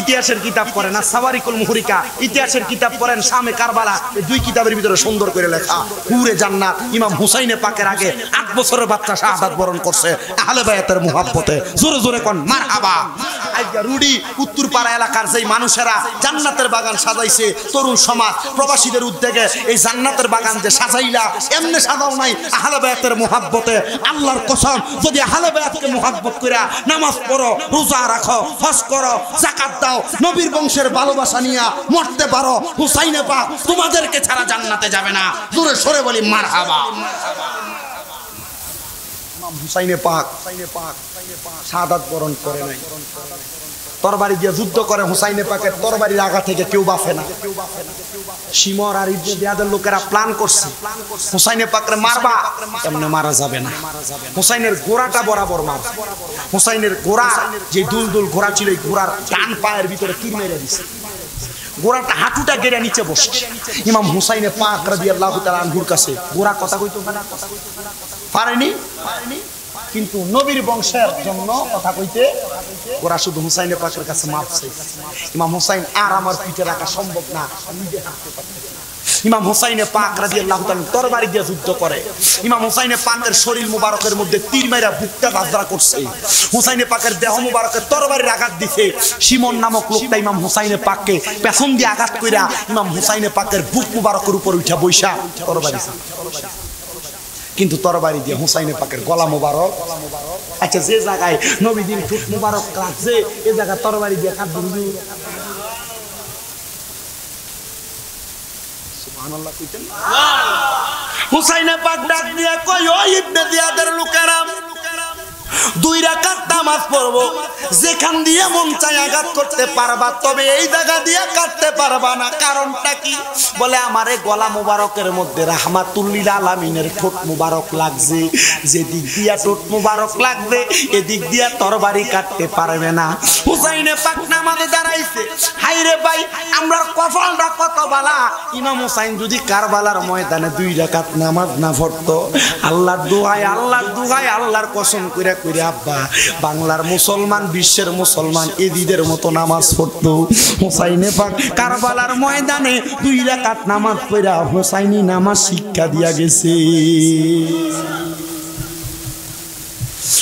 ইতিহাসের কিতাব পড়েন, আর সাওয়ারিকুল মুহরিকা ইতিহাসের কিতাব পড়েন, শামে কারবালা, এই 2 কিতাবের ভিতরে সুন্দর করে লেখা হুরে জান্নাত। ইমাম হুসাইনে পাকের আগে 8 বছরের বাচ্চা শাহাদাত বরণ করছে আহলে বায়াতের মুহাব্বতে। জোরে জোরে কোন মারহাবা। আজকে রুডি উত্তরপাড়া এলাকার যেই মানুষেরা জান্নাতের বাগান সাজাইছে, তরুণ সমাজ প্রবাসীদের উদ্যোগে এই জান্নাতের বাগান যে সাজাইলা, এমনি সাজাও নাই, আহলে বায়াতের মুহাব্বতে। আল্লাহর কসম, যদি আহলে বায়াতকে মুহাব্বত কইরা নামাজ পড়ো, রোজা রাখো, হজ করো, যাকাত দাও, নবীর বংশের ভালোবাসা নিয়ে মরতে পারো, হুসাইনে পাক তোমাদেরকে ছাড়া জান্নাতে যাবে না। জোরে সরে বলি মারহাবা। ইমাম হুসাইনে পাক শাহাদাত বরণ করে নাই, তরবারি দিয়ে যুদ্ধ করে। হুসাইনে পাকের তরবারির আগা থেকে কেউ বাঁচে না। শিমর আর ইবনে জিয়াদের লোকেরা প্ল্যান করছে হুসাইনে পাকরে মারবা, এমনি মারা যাবে না। হুসাইনের ঘোড়াটা বরাবর মার। হুসাইনের ঘোড়া যে দুলদুল ঘোড়া ছিল, এই ঘোড়ার ডান পায়ের ভিতরে তীর মেরে দিছে। ঘোড়াটা হাঁটুটা গেড়ে নিচে বসছে। ইমাম হুসাইনে পাক রাদিয়াল্লাহু তাআলা আনহুর কাছে ঘোড়া কথা কইতো পারেনি, কিন্তু নবীর বংশের জন্য কথা কইতে ওরা শুধু হুসাইনের পাকের কাছে মাপ চাইছে। ইমাম হুসাইন আর আমার পিঠে রাখা সম্ভব না, ইমাম হুসাইনে পাক রাদিয়াল্লাহু তাআলা তরবারি দিয়ে যুদ্ধ করে। ইমাম হুসাইনে পাকের শরীর মুবারকের মধ্যে তীর মাইরা বুকটা গাজরা করছে। হুসাইনে পাকের দেহ মুবারকে তরবারির আঘাত দিছে। শিমন নামক লোকটা ইমাম হুসাইনে পাককে পেছন দিয়ে আঘাত কইরা ইমাম হুসাইনে পাকের বুক মুবারকের উপর উঠা বৈশা তরবারি, কিন্তু তরবারি দিয়ে হুসাইনে পাকের গলা মুবারক। আচ্ছা, যে জায়গায় নবীজির ঠোঁট মুবারক লাগছে, এই জায়গা তরবারি দিয়ে কাট বন্ধু। সুবহানাল্লাহ কইতেন। হুসাইনে পাক ডাক দিয়া কই, ও ইবনে জিয়াদের লোকেরা, 2 রাকাত নামাজ পড়বো, যেখান দিয়ে মন চাই আঘাত করতে পারবা, তবে এই জায়গা দিয়ে কাটতে পারবা না। কারণটা কি? বলে আমারে গলা মুবারকের মধ্যে রাহমাতুল লিল আলামিনের ঠোঁট মুবারক লাগছে, যে দিক দিয়া ঠোঁট মুবারক লাগবে এদিক দিয়া তরবারি কাটতে পারবে না। হুসাইনে পাক নামাজে দাঁড়াইছে। হাইরে ভাই, আমরা কপালটা কত বালা। ইমাম হুসাইন যদি কারবালার ময়দানে 2 রাকাত নামাজ না পড়তো, আল্লাহর দোহাই, আল্লাহর দোহাই, আল্লাহর কসম কইরা কইরা আব্বা, বাংলার মুসলমান, বিশ্বের মুসলমান এদিদের মতো নামাজ পড়তো। হুসাইনে পাক কারবালার ময়দানে 2 রাকাত নামাজ পড়া হুসাইনি নামাজ শিক্ষা দিয়া গেছে।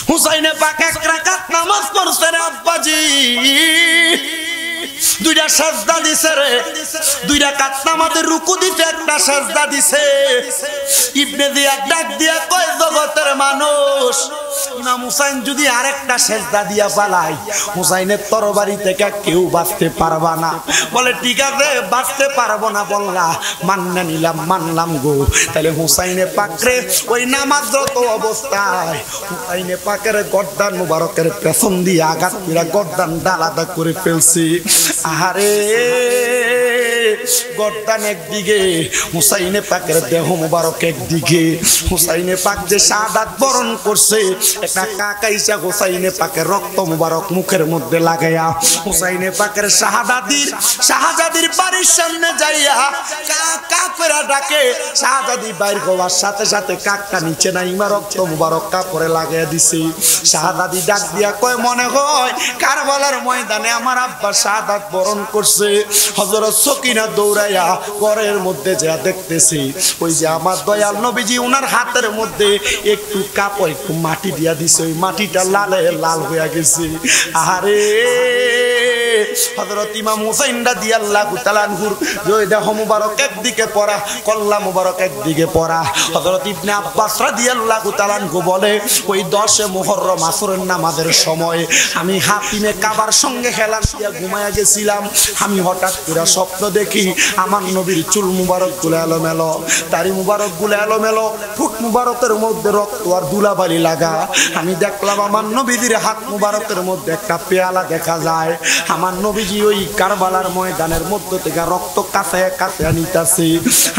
হুসাইনে পাক 1 রাকাত নামাজ পড়ছে রে আব্বাজি, 2টা সাজদা দিছে রে। 2 রাকাত নামাজের রুকু দিতে 1টা সাজদা দিছে। ইবনে জিয়াদ ডাক দিয়া কয়, জগতের মানুষ, ইমাম হুসাইন যদি আরেকটা সেজদা দিয়া পালাই, হুসাইনের তরবারি থেকে কেউ বাঁচতে পারবা না। বলে ঠিক আছে, বাঁচতে পারবো না বললা, মান্না নিলাম, মানলাম গো। তাহলে হুসাইনে পাকরে ওই নামাজরত অবস্থায় হুসাইনে পাকের গর্দান মুবারকের পেছন দিয়ে আঘাত করে গর্দানটা আলাদা করে ফেলছি। আহারে, গর্দান একদিকে, হুসাইনে পাকের দেহ মুবারক একদিকে। হুসাইনে পাক যে শাহাদাত বরণ করছে, একটা কাকাইসা হুসাইনে পাকের রক্ত মুবারক মুখের মধ্যে লাগাইয়া হুসাইনে পাকের শাহজাদির বাড়ির সামনে যাইয়া কাকা করে ডাকে। শাহজাদি বাইর হওয়ার সাথে সাথে কাকটা নিচে নাইমা রক্ত মুবারক কাপড়ে লাগাইয়া দিছে। শাহজাদি ডাক দিয়া কয়, মনে হয় কারবালার ময়দানে আমার আব্বা শাহাদাত বরণ করছে। হযরত সকিনা দৌড়াইয়া ঘরের মধ্যে যা দেখতেছি, ওই যে আমার দয়াল নবীজি উনার হাতের মধ্যে একটু কাপড়, একটু মাটি দিয়া দিছে। ওই মাটিটা লালে লাল হয়ে গেছে। আরে হযরত ইমাম হুসাইন রাদিয়াল্লাহু তাআলা আনহুর দেহ মুবারক একদিকে পড়া, কল্লা মুবারক একদিকে পড়া। হযরত ইবনে আব্বাস রাদিয়াল্লাহু তাআলা আনহু বলে, ওই 10 মুহররম আসরের নামাজের সময় আমি হাতিমে কাবার সঙ্গে খেলা দিয়া ঘুমায়া গেছিলাম। আমি হঠাৎ করে স্বপ্ন দেখি আমার নবীর চুল মুবারক গুলো এলোমেলো, দাড়ি মুবারক গুলো এলোমেলো, ঠোঁট মুবারকের মধ্যে রক্ত আর ধুলাবালি লাগা। আমি দেখলাম আমার নবীজির হাত মুবারকের মধ্যে একটা পেয়ালা দেখা যায়। আমার নবীজি ওই কারবালার ময়দানের মধ্য থেকে রক্ত কাছে কাছে নিতেছে।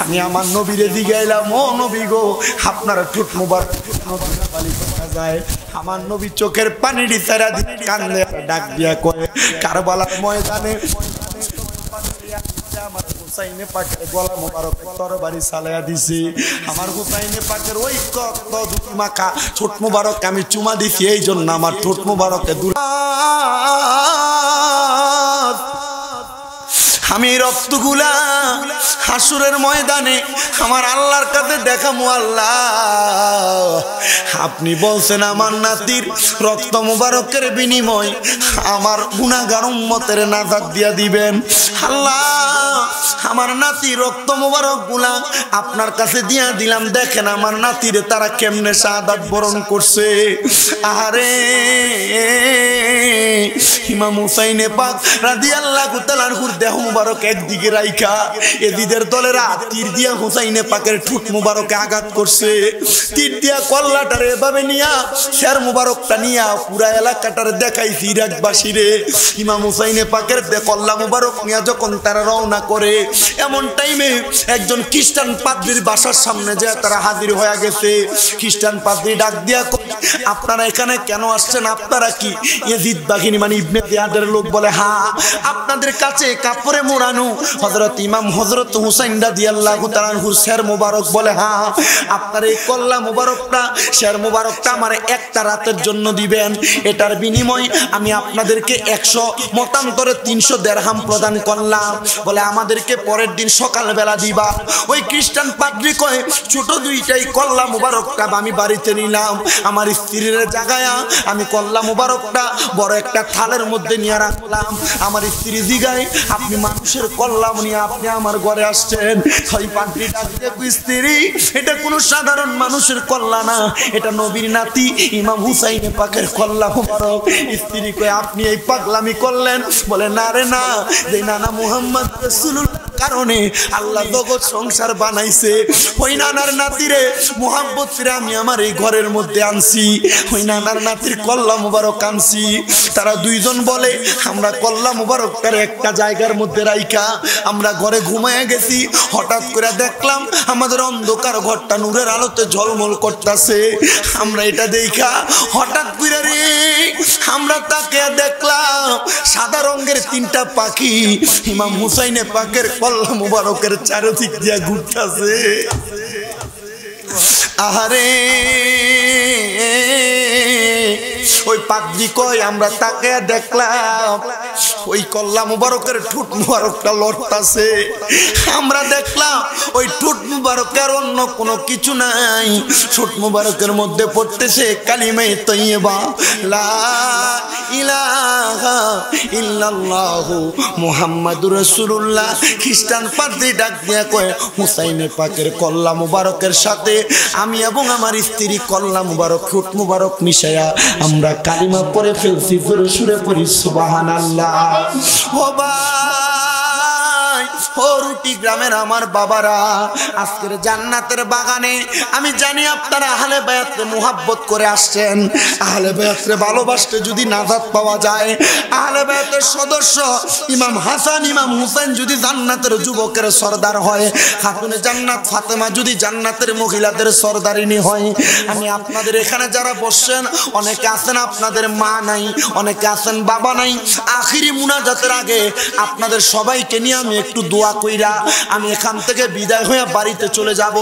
আমি আমার নবীরে জিগাইলাম, ও নবী গো, আপনার ঠোঁট মুবারক ধুলাবালি দেখা যায়। আমার নবী চোখের পানি দিছারা কান্দে ডাক দিয়া কয়, কারবালার ময়দানে আমার হুসাইনে পাকের গলা মুবারক তরবারি চালায়া দিছে। আমার হুসাইনে পাকের ওই রক্ত দুটি মাখা ঠোঁট মুবারক আমি চুমা দিছি, এই জন্য আমার ঠোঁট মুবারকে আমি এই রক্তগুলা হাসুরের ময়দানে আমার আল্লাহর কাছে দেখামু। আল্লাহ আপনি বলছেন আমার নাতির রক্ত মুবারকের বিনিময় আমার গুনাহগার উম্মতের নাজাত দিয়া দিবেন। আল্লাহ আমার নাতি রক্ত মুবারক গুলা আপনার কাছে দিয়া দিলাম, দেখেন আমার নাতির তারা কেমনে শাহাদাত বরণ করছে। আরে ইমাম হুসাইনে পাক রাদিয়াল্লাহু তাআলা আনহুর দেহ মুবারক একদিকে রাইখা এজিদের দলেরা তীর দিয়া হুসাইনে পাকের ঠোঁট মুবারকে আঘাত করছে। তীর দিয়া কল্লাটারে এভাবে নিয়া শের মুবারকটা নিয়া পুরা এলাকাটার দেখাইছি ইরাকবাসীরে। ইমাম হুসাইনে পাকের কল্লা মুবারক নিয়া যখন তারা রওনা করে, এমন টাইমে একজন খ্রিস্টান পাদ্রীর বাসার সামনে যায় তারা হাজির হয়ে গেছে। খ্রিস্টান পাদ্রী ডাক দিয়া আপনারা এখানে কেন আসছেন? আপনারা কি ইয়াজিদ বাহিনী মানে ইবনে জিয়াদের লোক? বলে হ্যাঁ, আপনাদের কাছে কাপড়ে মোড়ানো হযরত ইমাম হযরত হুসাইন রাদিয়াল্লাহু তাআলা আনহুর শের মুবারক। বলে হ্যাঁ, আপনার এই কল্লা মুবারকটা শের মুবারকটা আমার একটা রাতের জন্য দিবেন, এটার বিনিময় আমি আপনাদেরকে 100 মতান্তরে 300 দিরহাম প্রদান করলাম। বলে আমাদেরকে পরের দিন সকালবেলা দিবা। ওই খ্রিস্টান পাদ্রী কয় ছোট দুইটাই কল্লা মুবারকটা আমি বাড়িতে নিলাম, আমার স্ত্রীর জায়গায় আমি কল্লা মুবারকটা বড় একটা থালের মধ্যে নিয়ে রাখলাম। আমার স্ত্রী জিগায় আপনি মানুষের কল্লা নিয়ে আপনি আমার ঘরে আসছেন? ওই পাদ্রী ডাকতে স্ত্রী, এটা কোনো সাধারণ মানুষের কল্লা না, এটা নবীর নাতি ইমাম হুসাইন পাকের কল্লা মুবারক। স্ত্রী কয় আপনি এই পাগলামি করলেন? বলে না রে না, যে নানা মুহাম্মদ রাসূলুল্লাহ কারণে আল্লাহ জগৎ সংসার বানাইছে, ওই নানার নাতিরে মোহাব্বত ফিরে আমি আমার এই ঘরের মধ্যে আনছি, ওই নানার নাতির কল্লা মুবারক আনছি। তারা দুইজন বলে আমরা কল্লা মুবারকটার একটা জায়গার মধ্যে রাইখা আমরা ঘরে ঘুমায় গেছি। হঠাৎ করে দেখলাম আমাদের অন্ধকার ঘরটা নূরের আলোতে ঝলমল করতেছে। আমরা এটা দেখা হঠাৎ করে রে আমরা তাকে দেখলাম সাদা রঙের 3টা পাখি ইমাম হুসাইনে পাকের কল্লা মুবারকের চারদিক দিয়া ঘুরতেছে। আহারে ওই পাদ্রী কয় আমরা তাকে দেখলাম ওই কল্লা মুবারকের ঠোঁট মুবারকটা লড়তাছে। আমরা দেখলাম ওই ঠোঁট মুবারকের অন্য কোনো কিছু নাই, ঠোঁট মুবারকের মধ্যে পড়তেছে কালিমে তৈয়বা লা ইলাহা ইল্লাল্লাহু মুহাম্মাদুর রাসূলুল্লাহ। খ্রিস্টান পাদ্রী ডাক দিয়া কয় হুসাইনে পাকের কল্লা মুবারকের সাথে আমি এবং আমার স্ত্রী কল্লা মুবারক ঠোঁট মুবারক মিশায়া আমরা কালিমা পড়ে ফেলছি। জোরে সুরে পড়ি সুবহানাল্লাহ। ও ভাই ও রুটি গ্রামের আমার বাবারা, আজকের জান্নাতের বাগানে আমি জানি আপনারা আহলে বায়াতকে মুহাব্বত করে আসছেন। আহলে বায়াতকে ভালোবাসতে যদি নাজাত পাওয়া যায়, আহলে বায়াতের সদস্য ইমাম হাসান ইমাম হুসাইন যদি জান্নাতের যুবকের সরদার হয়, খাতুনে জান্নাত ফাতেমা যদি জান্নাতের মহিলাদের সরদারিনী হয়, আমি আপনাদের এখানে যারা বসছেন অনেকে আছেন আপনাদের মা নাই, অনেকে আছেন বাবা নাই। আখিরি মুনাজাতের আগে আপনাদের সবাইকে নিয়ে আমি একটু দোয়া কইরা আমি এখান থেকে বিদায় হয়ে বাড়িতে চলে যাব।